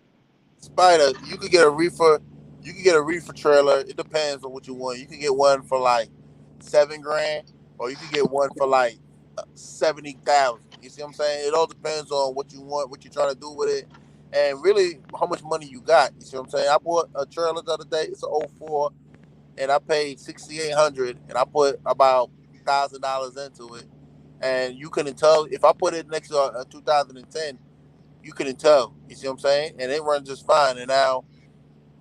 Spider, you could get a reefer. You could get a reefer trailer. It depends on what you want. You could get one for like $7,000, or you could get one for like 70,000. You see what I'm saying? It all depends on what you want, what you're trying to do with it, and really how much money you got. You see what I'm saying? I bought a trailer the other day. It's an '04, and I paid $6,800, and I put about $1,000 into it, and you couldn't tell if I put it next to a 2010. You couldn't tell. You see what I'm saying? And it runs just fine. And now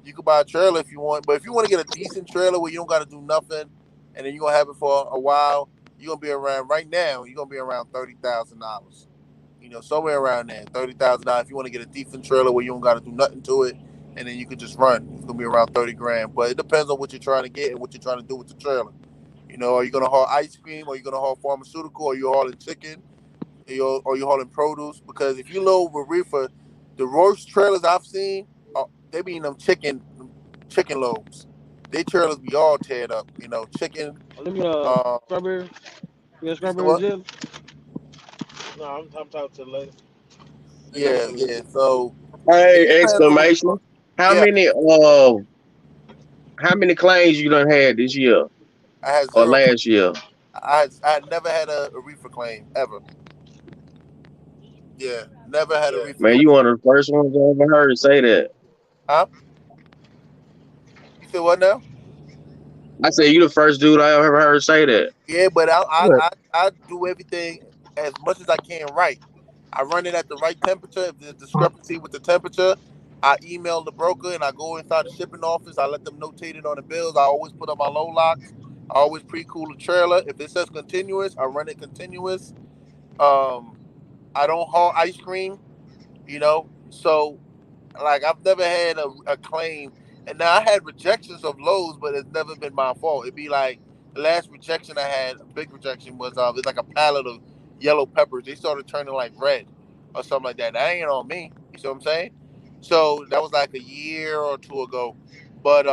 you could buy a trailer if you want, but if you want to get a decent trailer where you don't got to do nothing, and then you're gonna have it for a while, you're gonna be around right now. You're gonna be around $30,000. Somewhere around there, $30,000. If you want to get a decent trailer where you don't got to do nothing to it, and then you could just run, it's gonna be around 30 grand. But it depends on what you're trying to get and what you're trying to do with the trailer. Are you gonna haul ice cream, or you gonna haul pharmaceutical, or you hauling chicken, or you hauling produce? Because if you load with reefer, the worst trailers I've seen, they be in them chicken loads. They trailers be all teared up. Chicken. Let me strawberry. You got You said strawberry what? jelly? No, I'm talking to the lady. I got Yeah, some. yeah. So it Hey, depends on what you exclamation. want. Yeah, How many claims you done had this year I had or zero. last year? I had never had a reefer claim ever. Yeah, never had a reefer Man, claim. you one of the first ones I ever heard say that. Huh? You said what now? I said you the first dude I ever heard say that. Yeah, but What? I do everything as much as I can right. I run it at the right temperature. If there's discrepancy with the temperature, I email the broker and I go inside the shipping office. I let them notate it on the bills. I always put on my low locks. I always pre-cool the trailer. If it says continuous, I run it continuous. Um, I don't haul ice cream, So like I've never had a claim, and now I had rejections of loads, but it's never been my fault. It'd be like the last rejection I had, a big rejection was it's like a pallet of yellow peppers. They started turning like red or something like that. That ain't on me. You see what I'm saying? So that was like a year or two ago, but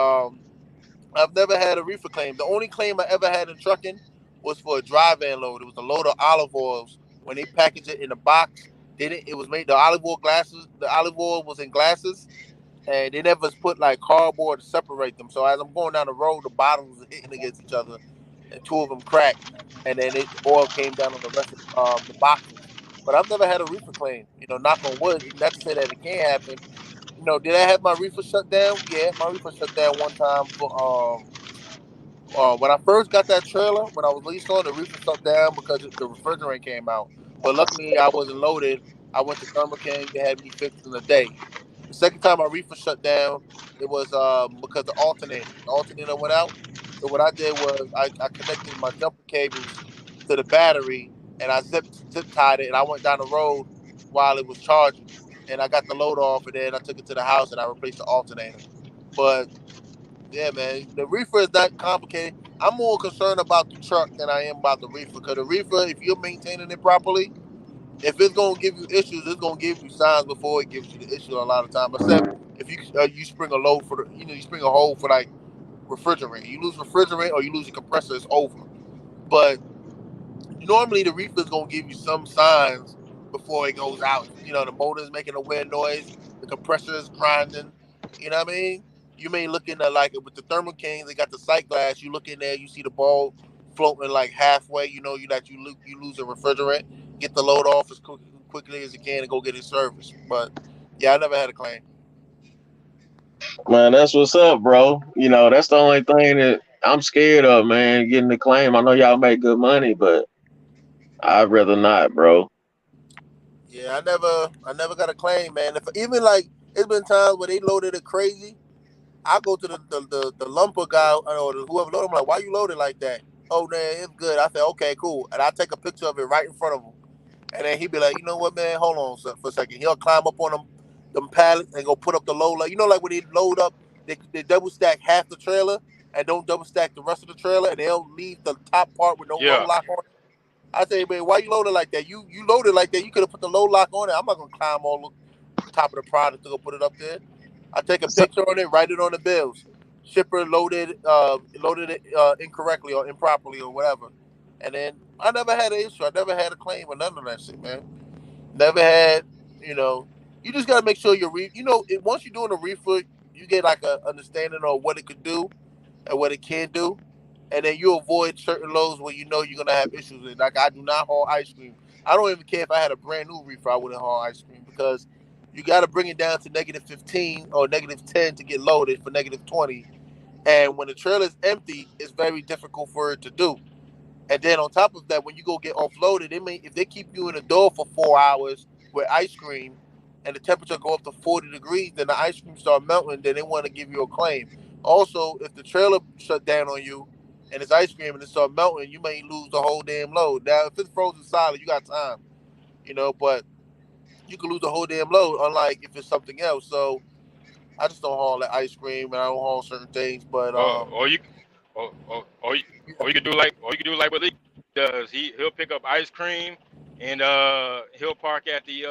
I've never had a reefer claim. The only claim I ever had in trucking was for a dry van load. It was a load of olive oils. When they packaged it in a box, it was made the olive oil glasses. The olive oil was in glasses, and they never put like cardboard to separate them. So as I'm going down the road, the bottles are hitting against each other, and two of them cracked, and then the oil came down on the rest of the boxes. But I've never had a reefer claim. Knock on wood. Not to say that it can't happen. Did I have my reefer shut down? Yeah, my reefer shut down one time for when I first got that trailer, when I was leased on, the reefer shut down because the refrigerant came out. But luckily, I wasn't loaded. I went to Thermo King. They had me fixed in a day. The second time my reefer shut down, it was because the alternator went out. So what I did was I connected my jumper cables to the battery, and I zip tied it, and I went down the road while it was charging. And I got the load off, and then I took it to the house and I replaced the alternator. But yeah, man, the reefer is not complicated. I'm more concerned about the truck than I am about the reefer. Because the reefer, if you're maintaining it properly, if it's gonna give you issues, it's gonna give you signs before it gives you the issue a lot of time. Except if you spring a load for you spring a hole for like refrigerant. You lose refrigerant or you lose your compressor, it's over. But normally the reefer is gonna give you some signs before it goes out. The motor is making a weird noise, the compressor is grinding. You know what I mean? You may look in there like with the Thermo Kings, they got the sight glass. You look in there, you see the bulb floating like halfway. You lose a refrigerant. Get the load off as quickly as you can and go get it serviced. But yeah, I never had a claim. Man, that's what's up, bro. That's the only thing that I'm scared of, man, getting the claim. I know y'all make good money, but I'd rather not, bro. Yeah, I never got a claim, man. If even like it's been times where they loaded it crazy. I go to the lumper guy or whoever loaded. I'm like, why you loaded like that? Oh man, it's good. I said, okay, cool. And I take a picture of it right in front of him. And then he'd be like, you know what, man? Hold on for a second. He'll climb up on them pallets and go put up the load. Like, you know, like when they load up, they double stack half the trailer and don't double stack the rest of the trailer, and they'll leave the top part with no load lock on it. I say, man, why you loaded like that? You loaded like that. You could have put the load lock on it. I'm not gonna climb all the top of the product to go put it up there. I take a picture on it, write it on the bills. Shipper loaded it incorrectly or improperly or whatever. And then I never had an issue. I never had a claim or none of that shit, man. Never had, you know. You just gotta make sure once you're doing a reefer, you get like a understanding of what it could do and what it can do, and then you avoid certain loads where you know you're gonna have issues with. Like I do not haul ice cream. I don't even care if I had a brand new reefer, I wouldn't haul ice cream because you got to bring it down to -15 or -10 to get loaded for -20. And when the trailer is empty, it's very difficult for it to do. And then on top of that, when you go get offloaded, if they keep you in the door for 4 hours with ice cream and the temperature go up to 40 degrees, then the ice cream start melting, then they want to give you a claim. Also, if the trailer shut down on you and it's ice cream and it start melting, you may lose the whole damn load. Now, if it's frozen solid, you got time, but you can lose the whole damn load, unlike if it's something else. So I just don't haul that ice cream and I don't haul certain things. But Or you could do like what Lee does. He'll pick up ice cream and he'll park at the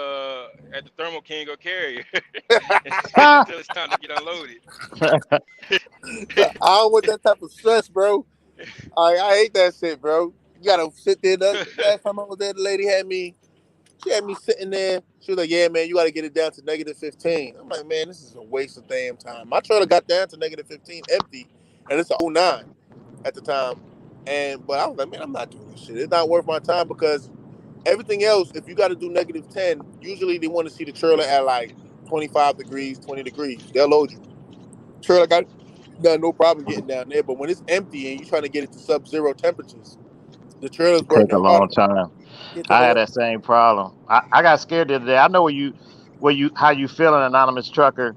Thermo King or Carrier until it's time to get unloaded. I don't want that type of stress, bro. I hate that shit, bro. You gotta sit there. Last time I was there, the lady had me sitting there. She was like, "Yeah, man, you gotta get it down to -15." I'm like, "Man, this is a waste of damn time." My trailer got down to -15 empty, and it's a 09 at the time. But I was like, "Man, I'm not doing this shit. It's not worth my time because everything else, if you got to do -10, usually they want to see the trailer at like 25 degrees, 20 degrees. They'll load you. Trailer got no problem getting down there, but when it's empty and you're trying to get it to sub-zero temperatures, the trailer's Take a working long harder. time. It take I a had long that same problem. I got scared the other day. I know how you feeling, anonymous trucker.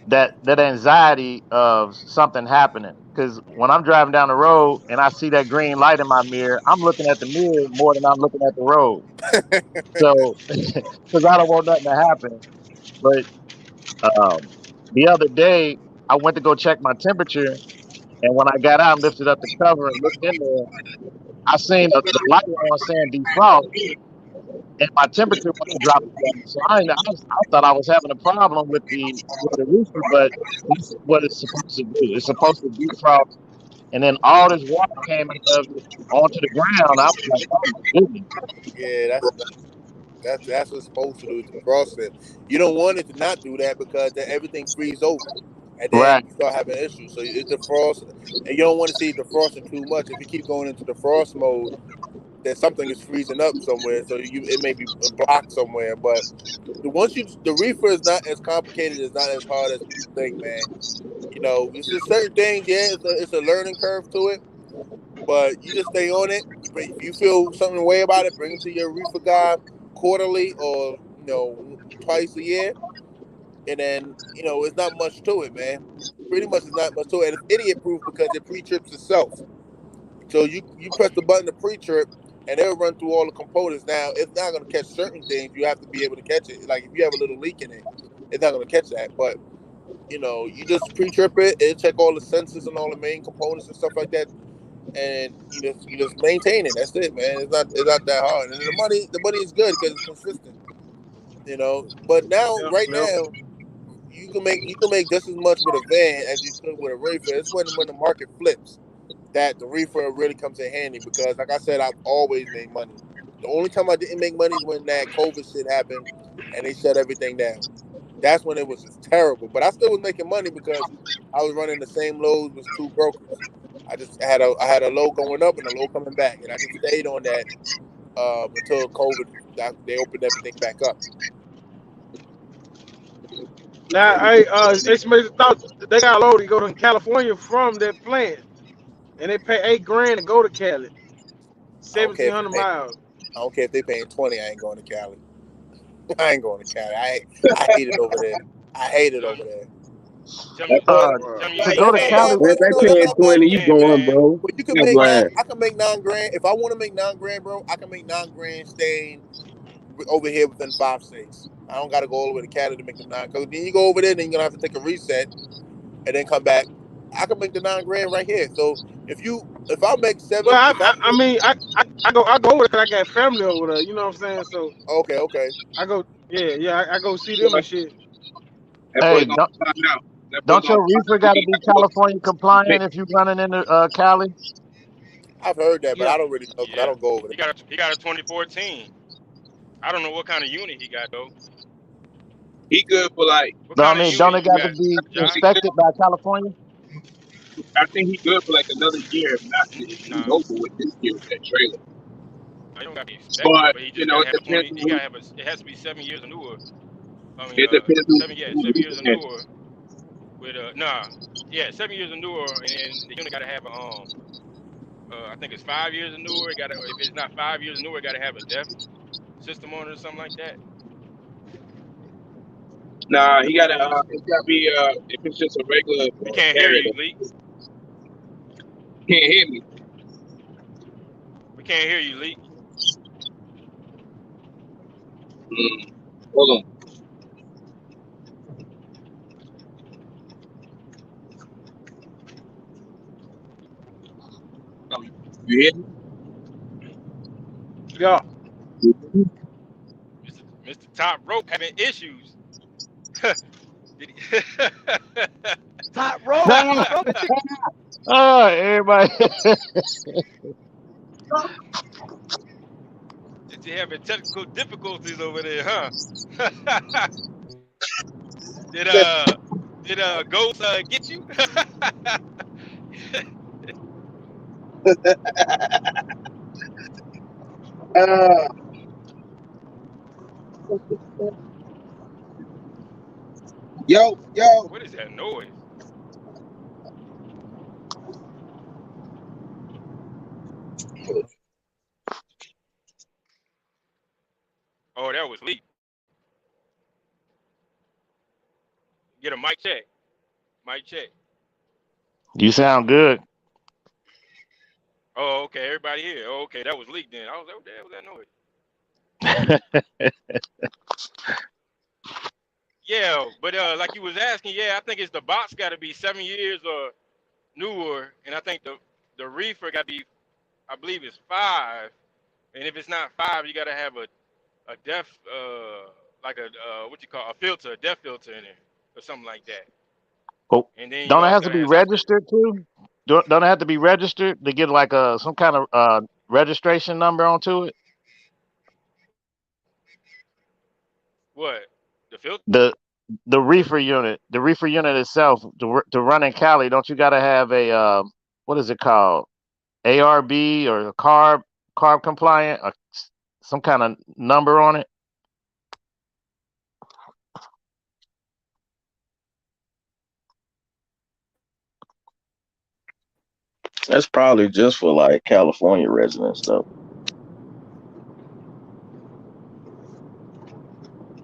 That anxiety of something happening. Because when I'm driving down the road and I see that green light in my mirror, I'm looking at the mirror more than I'm looking at the road. So, because I don't want nothing to happen. But the other day, I went to go check my temperature, and when I got out and lifted up the cover and looked in there, I seen the light on saying defrost, and my temperature wasn't dropping down. So I thought I was having a problem with the roofer, but this is what it's supposed to do. It's supposed to defrost, and then all this water came out of it onto the ground. I was like, oh my goodness. Yeah, that's what's supposed to do to defrost it. You don't want it to not do that because then everything freezes over, and then Right. you start having issues. So it's defrost, and you don't want to see it defrosting too much. If you keep going into defrost mode, then something is freezing up somewhere. So it may be blocked somewhere. But the reefer is not as complicated. It's not as hard as people think, man. It's just certain things. Yeah, it's a learning curve to it, but you just stay on it. If you feel something way about it, bring it to your reefer guy quarterly or twice a year, and then it's not much to it, man. Pretty much, it's not much to it. And it's idiot proof because it pre-trips itself. So you press the button to pre-trip, and it'll run through all the components. Now it's not going to catch certain things. You have to be able to catch it. Like if you have a little leak in it, it's not going to catch that. But you just pre-trip it and check all the sensors and all the main components and stuff like that, and you just maintain it. That's it, man. It's not that hard, and the money is good because it's consistent. But now, right now, you can make just as much with a van as you could with a reefer. It's when the market flips that the reefer really comes in handy because, like I said, I've always made money. The only time I didn't make money is when that COVID shit happened and they shut everything down. That's when it was just terrible. But I still was making money because I was running the same loads with two brokers. I had a load going up and a load coming back, and I just stayed on that until COVID. They opened everything back up. Now, So, hey, estimated thought they got loaded to go to California from that plant, and they pay $8,000 to go to Cali, I don't care if 1,700 miles. I don't care if they paying 20. I ain't going to Cali. I ain't going to Cali. I hate it over there. I hate it over there. Tell me, That's tell me you To ain't go to paying. Cali, If they Tell me paying you 20, ain't you paying, going, man. bro. But you can That's make lying. I can make 9 grand. If I want to make 9 grand, bro, I can make 9 grand staying over here within 5 states. I don't got to go all the way to Canada to make them 9. Because then you go over there, then you're gonna have to take a reset and then come back. I can make the 9 grand right here. So if I make Well, seven, if I I mean, I go over there 'cause I got family over there. You know what I'm saying? So okay. I go, yeah, I go see them and shit. That boy hey, gonna find out. That boy don't gonna your find reefer out. got to be California compliant if you running into Cali? I've heard that, but Yeah, I don't really know because I Yeah, don't go over there. he got a 2014. I don't know what kind of unit he got though. He good for like, What No, I kind of mean, don't unit it you got to got, be Josh? inspected by California? I think he good for like another year. If not, he's Nah, over with this year with that trailer. he don't got to be inspected, But but he you just got know, to it have a depends 20. on He got to have a. It has to be 7 years or newer. I mean, it depends on 7 years or who newer with yeah, 7 years or newer, and then the unit got to have a I think it's 5 years or newer. It got to, if it's not 5 years or newer, it got to have a DEF system on it or something like that. Nah, That's he what gotta. it is. It's gotta be. If it's just a regular We can't hear you, Canada, Leak. can't hear me. We can't hear you, Leak. Hold on. You hear me? yeah. Mr. Top Rope having issues. Did he? Top rope. No. Top rope. Oh, everybody. Did you having technical difficulties over there, huh? did did Ghost get you? Uh, yo. What is that noise? Oh, that was Leak. Get a mic check. Mic check. You sound good. Oh, okay. Everybody here. Oh, okay. That was Leak then. I was like, what the hell was that noise? Yeah, but like you was asking, yeah, I think it's the box got to be 7 years or newer, and I think the reefer got to be, I believe it's 5, and if it's not 5, you got to have a def like a what you call a filter, a def filter in there or something like that, Oh, and then you don't it also have to got to be have something. registered too? Don't it have to be registered to get like some kind of registration number onto it? What? The filter? The reefer unit itself to run in Cali. Don't you got to have a what is it called? ARB or carb compliant or some kind of number on it? That's probably just for like California residents, though.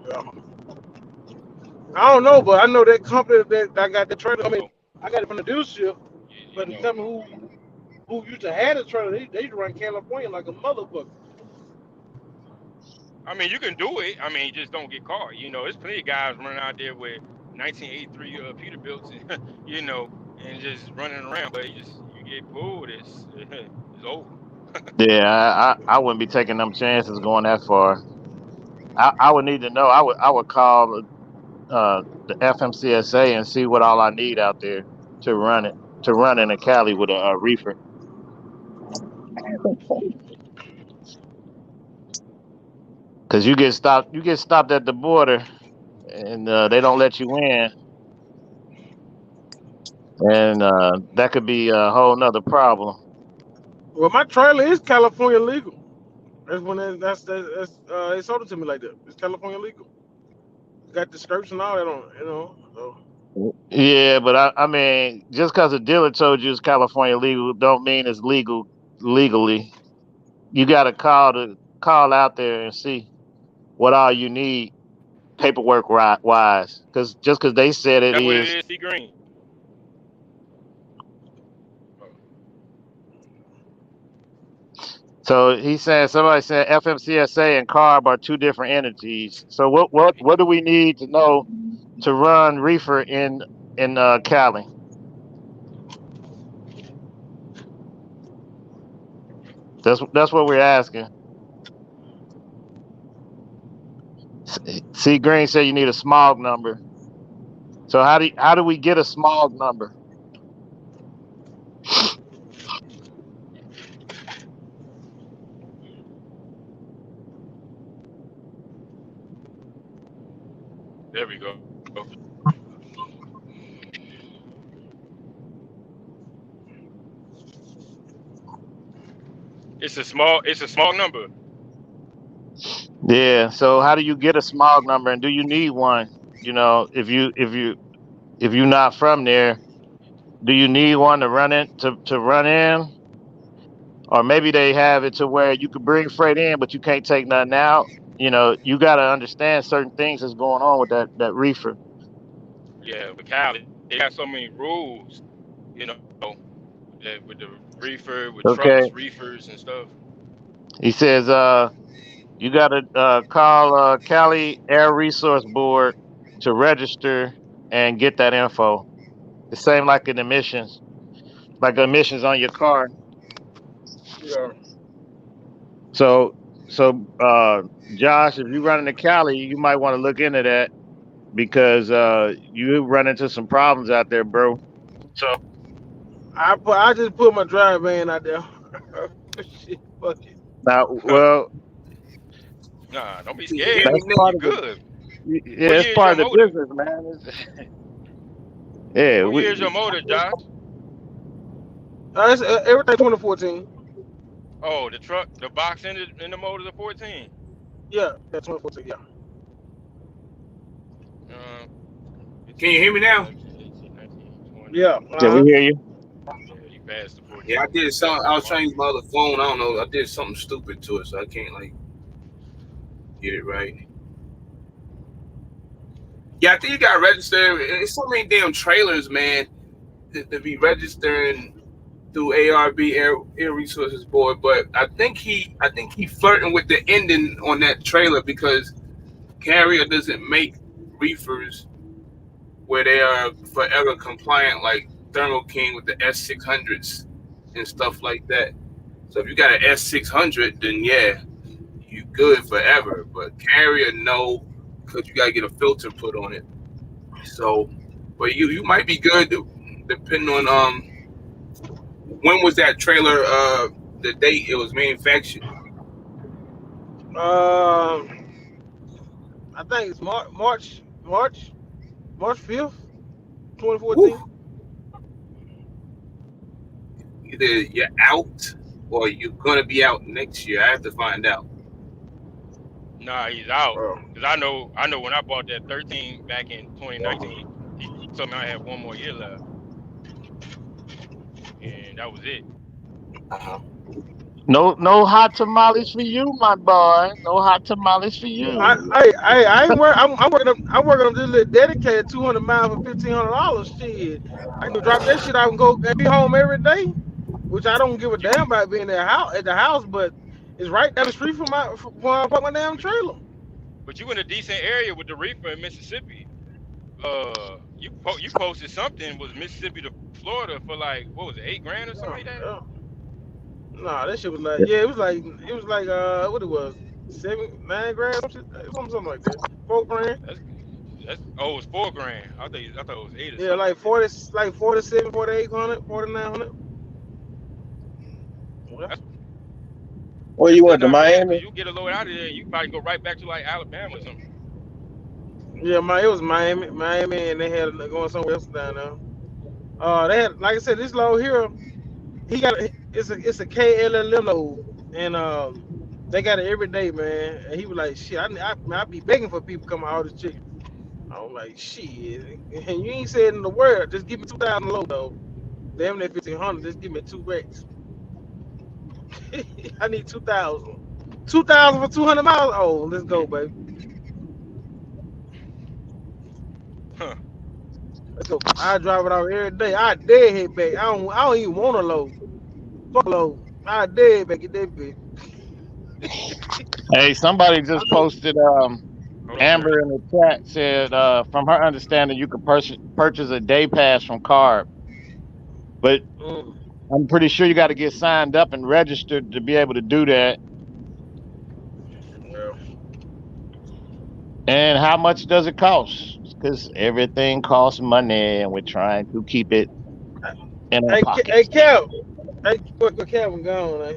Yeah. I don't know, but I know that company that I got the trailer. I mean, I got it from the dealership, but the company who used to have the trailer, they used to run California like a motherfucker. I mean, you can do it. I mean, just don't get caught. You know, there's plenty of guys running out there with 1983 Peterbilts, and you know, and just running around. But you get pulled, it's over. Yeah, I wouldn't be taking them chances going that far. I would need to know. I would call the FMCSA and see what all I need out there to run in a Cali with a reefer. Because you get stopped at the border, and they don't let you in, and that could be a whole nother problem. Well, my trailer is California legal. That's when they sold it to me like that. It's California legal. Got the skirts and all that on, you know. So. Yeah, but I mean, just because a dealer told you it's California legal, don't mean it's legal legally. You got to call out there and see what all you need. paperwork wise, because just because they said it That's what it is. is. See green. So he said somebody said FMCSA and CARB are two different entities. So what do we need to know to run reefer in Cali? That's what we're asking. C Green said you need a smog number. So how do we get a smog number? There we go. It's a small number. Yeah. So how do you get a smog number, and do you need one? If you're not from there, do you need one to run in? Or maybe they have it to where you could bring freight in, but you can't take nothing out. You got to understand certain things that's going on with that reefer. Yeah, but Cali, they got so many rules, you know, that with the reefer, with Okay. trucks, reefers and stuff. He says, you got to call Cali Air Resource Board to register and get that info. The same like in emissions, like emissions on your car. Yeah. So, Josh, if you run into Cali, you might want to look into that because you run into some problems out there, bro. So I just put my drive van out there. Shit, fuck it. Now, well, Nah, don't be Can you hear scared. me that's now? part You of the good. yeah, What it's year is your part of the motor? business, man. Yeah, What year is your motor, Josh? It's, everything 2014. Oh, the box in the motor, the 14. Yeah, that's 2014. Yeah. Uh, Can 15, you hear me 16, now? 17, 18, 19, 20. Yeah. yeah, we hear you. Yeah, you passed the Yeah, I 14. did You passed something. the I was mark. trying to use my other phone. I don't know. I did something stupid to it, so I can't like get it right. Yeah, I think you got to register. It's so many damn trailers, man, to be registering through ARB Air Resources Board. But I think he flirting with the ending on that trailer because Carrier doesn't make reefers where they are forever compliant, like Thermo King with the S600s and stuff like that. So if you got an S600, then yeah, you good forever. But Carrier, no, because you gotta get a filter put on it. So, but you might be good depending on when was that trailer the date it was manufactured. I think it's March 5th, 2014. Woo. Either you're out or you're gonna be out next year. I have to find out. Nah, he's out. Oh. Cause I know when I bought that 13 back in 2019, he told me I had one more year left, and that was it. Uh-huh. No hot tamales for you, my boy. No hot tamales for you. I ain't work. I'm working on this little dedicated 200 miles for $1,500. Shit, I can drop that shit out and go and be home every day, which I don't give a damn about being at the house, but it's right down the street from where I park my damn trailer. But you in a decent area with the reefer in Mississippi. You posted something was Mississippi to Florida for like what was it, $8,000 or something like that? Nah, that shit was like it was like what it was 7-9 grand something like that, $4 grand. That's oh, it's $4,000. I thought it was 8 or Yeah, something like like that. 47, 4800, 4900. That's Where that's you still went to not bad Miami? because you get a load out of there, you probably go right back to like Alabama or something. Yeah, it was Miami, and they had going somewhere else down there. They had, like I said, this load here, it's a KLLM load, and they got it every day, man. And he was like, shit, I be begging for people to come out this chicken. I was like, shit, and you ain't saying in the word, just give me 2,000 load though. Damn near 1,500, just give me 2 racks. I need 2,000. 2,000 for 200 miles. Oh, let's go, baby. Huh. Let's go. I drive it out every day. I dead head back. I don't even want to load. Fuck load. I dead back at that bitch. Hey, somebody I just know. posted. Hold on, Amber Shirley. in the chat said, from her understanding, you could purchase a day pass from Carb, but Mm. I'm pretty sure you got to get signed up and registered to be able to do that. Yeah. And how much does it cost? Because everything costs money, and we're trying to keep it in our Hey, pockets. Cal. Hey, what Calvin gone? Eh?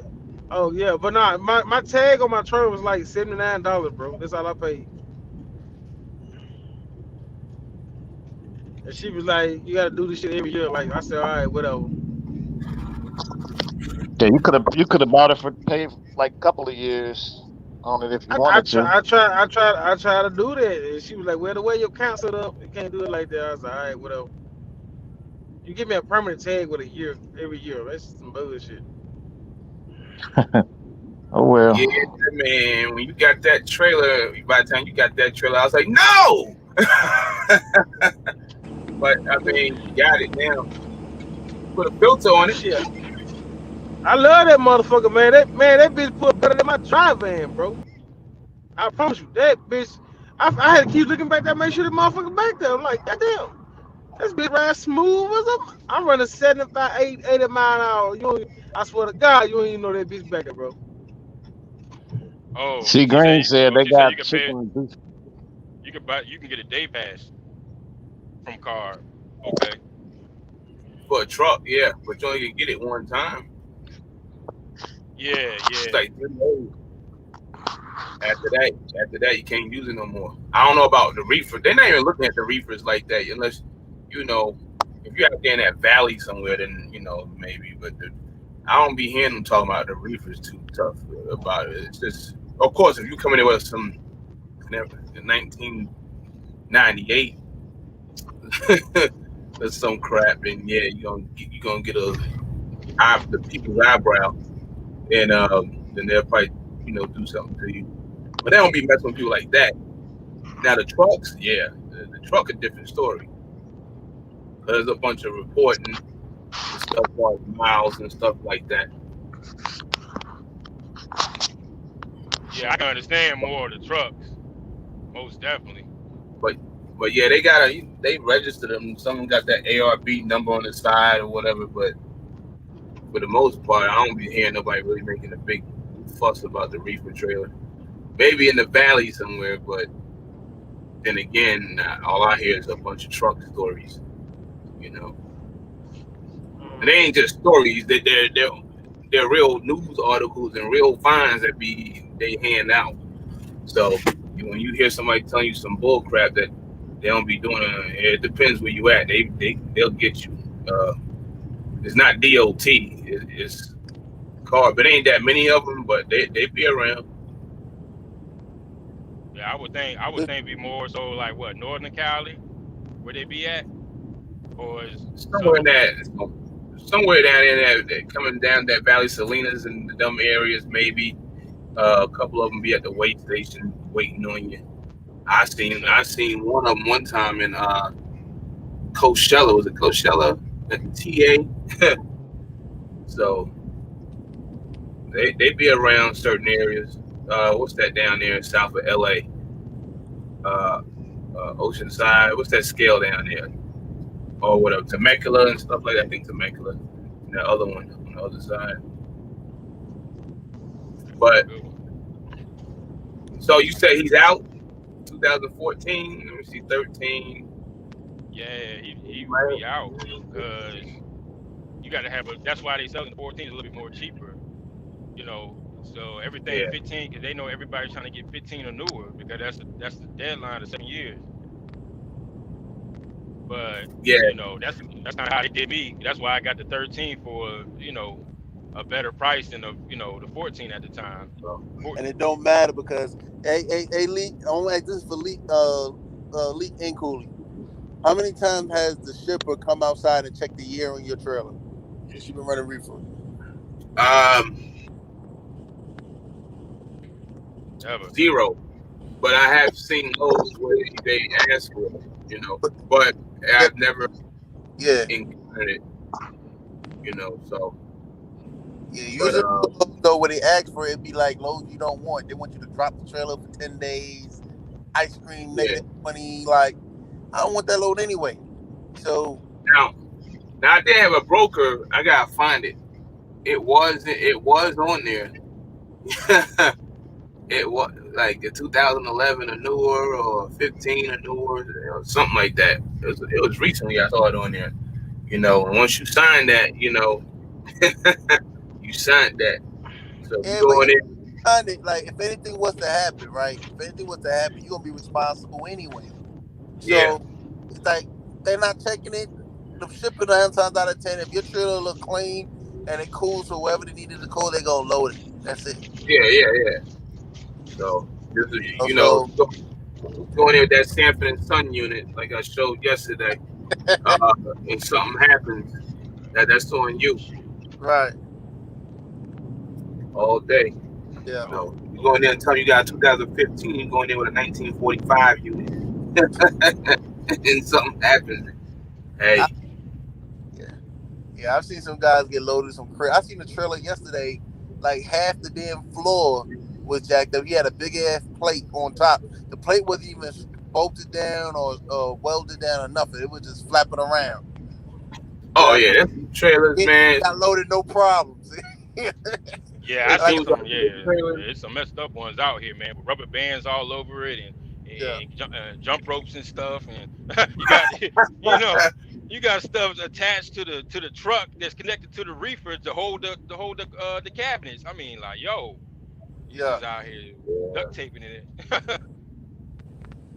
Oh yeah, but nah, my tag on my trailer was like $79, bro. That's all I paid. And she was like, "You gotta do this shit every year." Like I said, all right, whatever. Yeah, you could have bought it for pay like a couple of years on it if you wanted to. I try to do that, and she was like, "Well, the way your account set up, you can't do it like that." I was like, "All right, whatever." You give me a permanent tag with a year every year. That's some bullshit. Oh well. Yeah, man. When you got that trailer, by the time you got that trailer, I was like, no. But I mean, you got it now. Put a filter on it. Shit, I love that motherfucker, man. That bitch put better than my drive van, bro. I promise you, that bitch. I had to keep looking back there, make sure the motherfucker back there. I'm like, goddamn, this bitch ride smooth as a. I'm running 75, 80 mile an hour. I swear to God, you don't even know that bitch back there, bro. Oh, See, she said. Green said Oh, they she said you got can pay. chicken. You can get a day pass from Carb. Okay. For a truck, yeah, but you only can get it one time. Yeah, It's yeah. like 3 days. After that, you can't use it no more. I don't know about the reefer. They're not even looking at the reefers like that, unless if you're out there in that valley somewhere, then maybe. But I don't be hearing them talking about the reefers too tough about it. It's just, of course, if you come in there with some 1998 or some crap, and yeah, you're gonna get the people's eyebrow, and then they'll probably do something to you. But they don't be messing with people like that. Now the trucks, yeah, the truck a different story. There's a bunch of reporting and stuff like miles and stuff like that. Yeah, I can understand more of the trucks. Most definitely. But yeah, they registered them. Someone got that ARB number on the side or whatever. But for the most part, I don't be hearing nobody really making a big fuss about the reefer trailer. Maybe in the valley somewhere, but then again, all I hear is a bunch of truck stories. And they ain't just stories. They're real news articles and real finds that they hand out. So when you hear somebody telling you some bull crap that they don't be doing, it depends where you at. They'll get you. It's not DOT. It's car, but ain't that many of them. But they be around. Yeah, I would think be more so like what, Northern Cali, where they be at, or is Somewhere Southern? somewhere down in that coming down that Valley Salinas and them areas, maybe. A couple of them be at the weigh station waiting on you. I seen one of them one time in Coachella. Was it Coachella at the TA? So they be around certain areas. What's that down there south of LA? Oceanside. What's that scale down there? Or whatever, Temecula and stuff like that. I think Temecula. And the other one on the other side. But so you say he's out 2014. Let me see, 13. Yeah, he would be out because you got to have that's why they selling the 14 is a little bit more cheaper, So everything 15, because they know everybody's trying to get 15 or newer because that's the deadline of 7 years. But that's not how they did me. That's why I got the 13 for a better price than the 14 at the time. And it don't matter because Lee, I want to ask this for Lee and Cooley. How many times has the shipper come outside and check the year on your trailer since you've been running reefer? Ever. 0. But I have seen those where they ask for it. you know. But I've never Yeah. encountered it, you know. So Yeah, but usually though when they ask for it, it'd be like loads you don't want. They want you to drop the trailer for 10 days, ice cream yeah. -20. Like, I don't want that load anyway. So Now I did have a broker. I gotta find it. It was on there. It was like a 2011 or newer, or 15 or newer, or something like that. It was recently I saw it on there. You know, and once you sign that, you know, you signed that. So you yeah, but go in even there. behind it, like if anything was to happen, right? If anything was to happen, you're gonna be responsible anyway. Yeah, So it's like they're not checking it. The shipping 9 times out of 10, if your trailer look clean and it cool, so wherever they needed to go, they gonna load it. That's it. yeah. So this is, you know, So go in there with that Sanford and Son unit, like I showed yesterday, and something happens, that's on you right, all day. yeah. You know, you go in there and tell you got 2015, you go in there with a 1945 unit, and something happens. Hey, Yeah, I've seen some guys get loaded some crap. I seen a trailer yesterday, like half the damn floor was jacked up. He had a big ass plate on top. The plate wasn't even bolted down or welded down or nothing. It was just flapping around. oh But yeah, that's trailers, it man. got loaded, no problems. Yeah, I Like, seen some. Yeah, Trailers. it's some messed up ones out here, man, with rubber bands all over it and yeah, jump ropes and stuff. And you got, you know, you got stuff attached to the truck that's connected to the reefer to hold the cabinets. I mean, like, yo, you yeah. just out here duct taping it.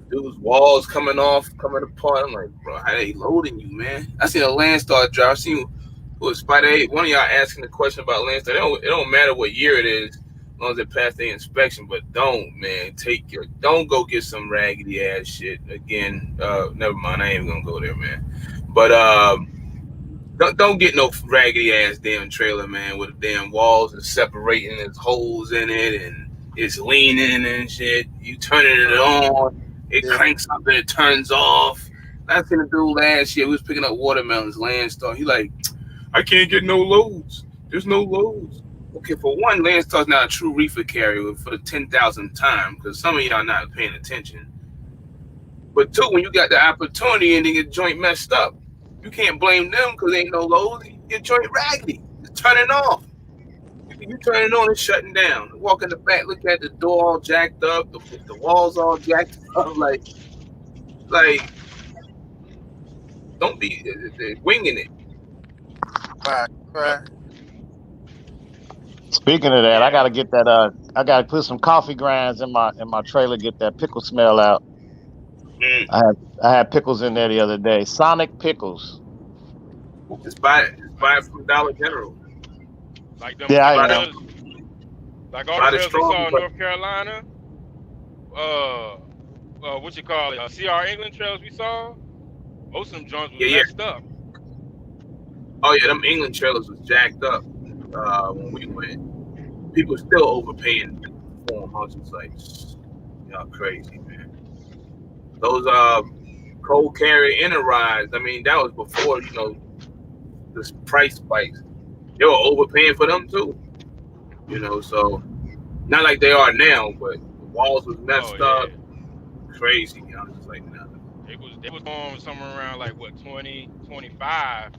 Dude's walls coming apart. I'm like, bro, how they loading you, man? I seen a Landstar drive. I seen who was Spider 8. One of y'all asking the question about Landstar. It don't matter what year it is, as long as it passed the inspection. But don't go get some raggedy ass shit again. Never mind. I ain't even gonna go there, man. But don't get no raggedy ass damn trailer, man, with the damn walls and separating. There's holes in it and it's leaning and shit. You turning it on, it Yeah. cranks up and it turns off. I seen a dude last year. We was picking up watermelons, Landstar. He like, I can't get no loads. There's no loads. Okay, for one, Landstar's not a true reefer carrier for the 10,000th time because some of y'all not paying attention. But two, when you got the opportunity and then your joint messed up, you can't blame them because ain't no loads. Your joint raggedy. It's turning off. You turn it on and shutting down. Walk in the back, look at the door all jacked up, the walls all jacked up. Like, don't be winging it. Right. Speaking of that, I gotta get that. I gotta put some coffee grinds in my trailer. Get that pickle smell out. I had pickles in there the other day. Sonic pickles. Just buy it from Dollar General. Like them Yeah, I am. trailers, like all the trailers we saw in North Carolina. What you call it? CR England trailers we saw. Most of them joints was messed up. Oh yeah, them England trailers was jacked up when we went. People still overpaying for them. I was just like, y'all crazy, man. Those cold carrier Enterprise. I mean, that was before this price spikes. They were overpaying for them too. So not like they are now, but the walls was messed up. Crazy. I was just like, nah. It was going somewhere around like what 20, 25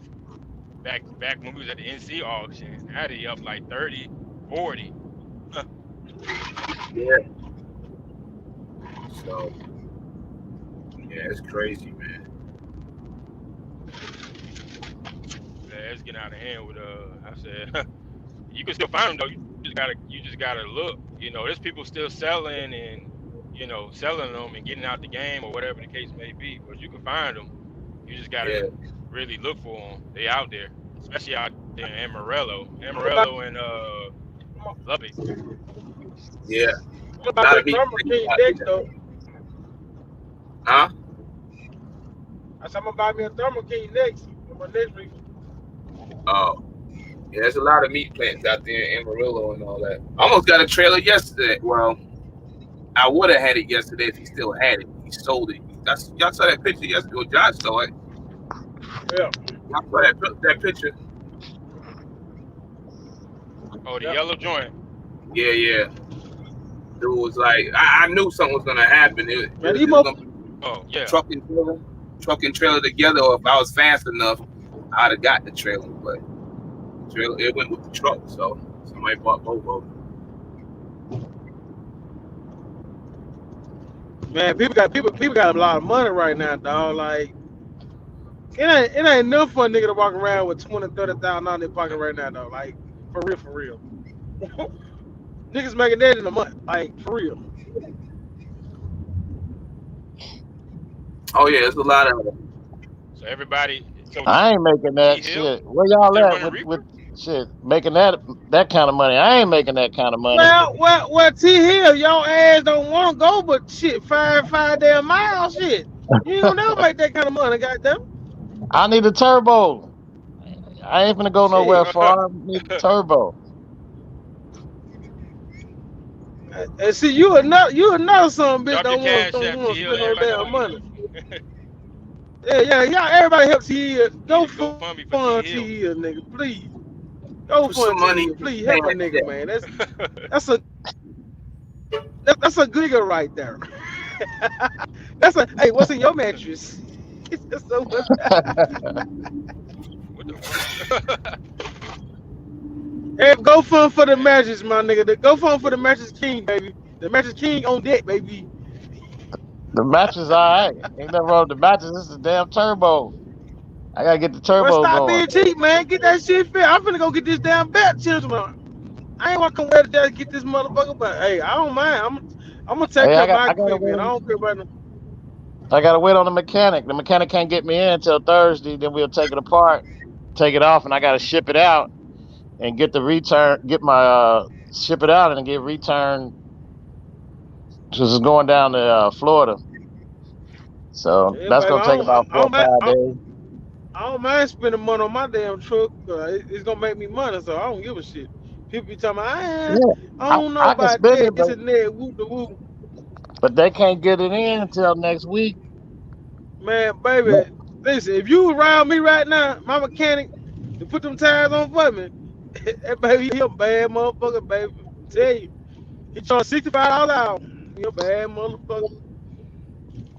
back when we was at the NC auction. Now they up like 30, 40. Yeah. So yeah, it's crazy, man. Yeah, it's getting out of hand with I said you can still find them though. You just gotta look. There's people still selling and selling them and getting out the game or whatever the case may be. But you can find them. You just gotta really look for them. They out there, especially out there in Amarillo and Lubbock. Yeah. What about the Thermo King next though? Huh? I said I'm gonna buy me a Thermo King next for my next week. Oh. Yeah, there's a lot of meat plants out there in Amarillo and all that. I almost got a trailer yesterday. Well, I would have had it yesterday if he still had it. He sold it. Y'all saw that picture yesterday. Well, Josh saw it. Yeah. Y'all saw that picture. Oh, the yellow joint. Yeah. It was like I knew something was gonna happen. It was gonna be truck and trailer together. Or if I was fast enough, I'd have got the trailer. But it went with the truck, so somebody bought both of them. Man, people got a lot of money right now, dog. Like it ain't enough for a nigga to walk around with $20,000-$30,000 in their pocket right now, though. Like for real. Niggas making that in a month, like for real. Oh yeah, there's a lot of them. So everybody. So I ain't making that shit. Where y'all at with shit making that kind of money? I ain't making that kind of money. Well, T Hill, your ass don't want to go, but shit, five damn miles, shit. You don't never make that kind of money, goddamn. I need a turbo. I ain't finna go nowhere far. I need a turbo. And see, you another son bitch Drop your don't want cash to app, T Hill. spend no Everybody know damn who you money. is. Yeah, everybody help T Hill. Go Go fund me for fund T T Hill. Hill, nigga, please. Go Put some fund T money Hill, in please. the Help a cash nigga, app. man. That's a good nigga right there. Hey, what's in your mattress? So what the fuck? Hey, go fund for the mattress, my nigga. Go fund for the mattress king, baby. The mattress king on deck, baby. The mattress, alright. Ain't nothing wrong with the mattress. This is a damn turbo. I gotta get the Well, turbo stop going. being cheap, man. Get that shit fit. I'm finna go get this damn belt, children. I ain't want to come wear to get this motherfucker, but hey, I don't mind. I'm gonna take Hey, care I of my gotta equipment. I wait. don't care about no. I gotta wait on the mechanic. The mechanic can't get me in until Thursday. Then we'll take it apart, take it off, and I gotta ship it out and get the return. Get my ship it out and get returned. Because it's going down to Florida, so Yeah, that's baby, gonna take about 4 or 5 days. I don't mind spending money on my damn truck. It's gonna make me money, so I don't give a shit. People be talking about, Yeah, I don't know I can about spend that, it, this and that, whoop the whoop. but they can't get it in until next week. Man, baby, listen, if you around me right now, my mechanic, to put them tires on for me, that baby, he a bad motherfucker, baby. I tell you, he charge $65 out. He a bad motherfucker.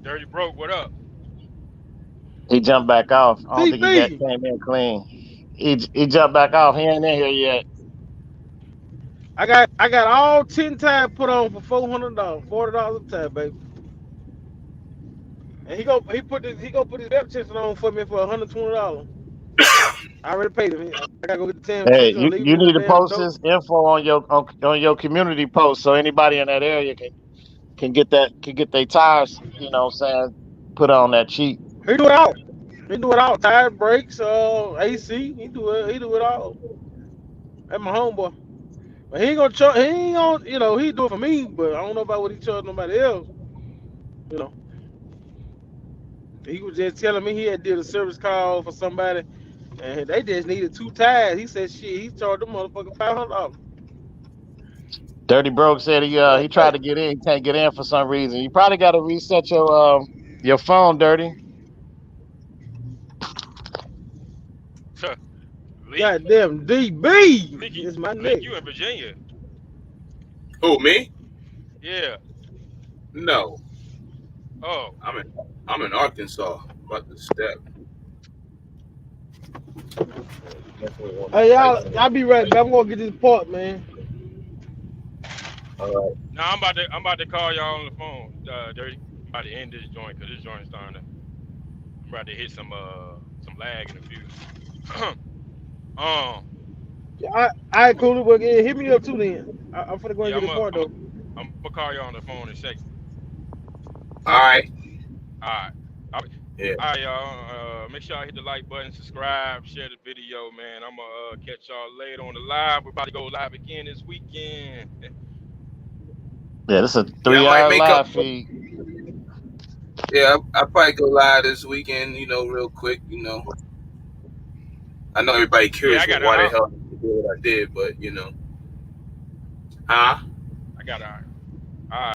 Dirty Broke, what up? He jumped back off. I don't think he TB, came in clean. He jumped back off. He ain't in here yet. I got all 10 tires put on for $400, $40 a tire, baby. And he gonna put his belt testing on for me for $120. I already paid him. I gotta go get the 10 for Hey, he's gonna leave you it in the need to damn post dope. this info on your community post so anybody in that area can get their tires. You know what I'm saying? Put on that cheap. He do it all. He do it all. Tire, brakes, AC. He do it all. That's my homeboy. But he ain't gonna charge. He ain't gonna. He do it for me. But I don't know about what he charge nobody else. You know. He was just telling me he had did a service call for somebody, and they just needed 2 tires. He said, shit, he charged them motherfucker $500. Dirty Broke said he tried to get in. He can't get in for some reason. You probably got to reset your phone, Dirty. Leak? Goddamn DB Leak, is my Leak, nigga. you in Virginia? Who, me? Yeah. No, Oh. I'm in Arkansas. About to step. Hey, y'all be right back. I'm gonna get this part, man. All right. Now I'm about to call y'all on the phone, Dirty. I'm about to end this joint because this joint is starting to. I'm about to hit some lag in a few. I Cooley, but yeah, hit me up too then. I'm finna go and Yeah, get this part though. I'm gonna call y'all on the phone in a second. All right. All right. Yeah. All right, y'all. Make sure y'all hit the like button, subscribe, share the video, man. I'm gonna catch y'all later on the live. We're about to go live again this weekend. Yeah, this is a Yeah, I might 3-hour make up. live feed. Yeah, I probably go live this weekend. Real quick. I know everybody Yeah, curious I got why the a. hell I did what I did, but huh? I got a. All right.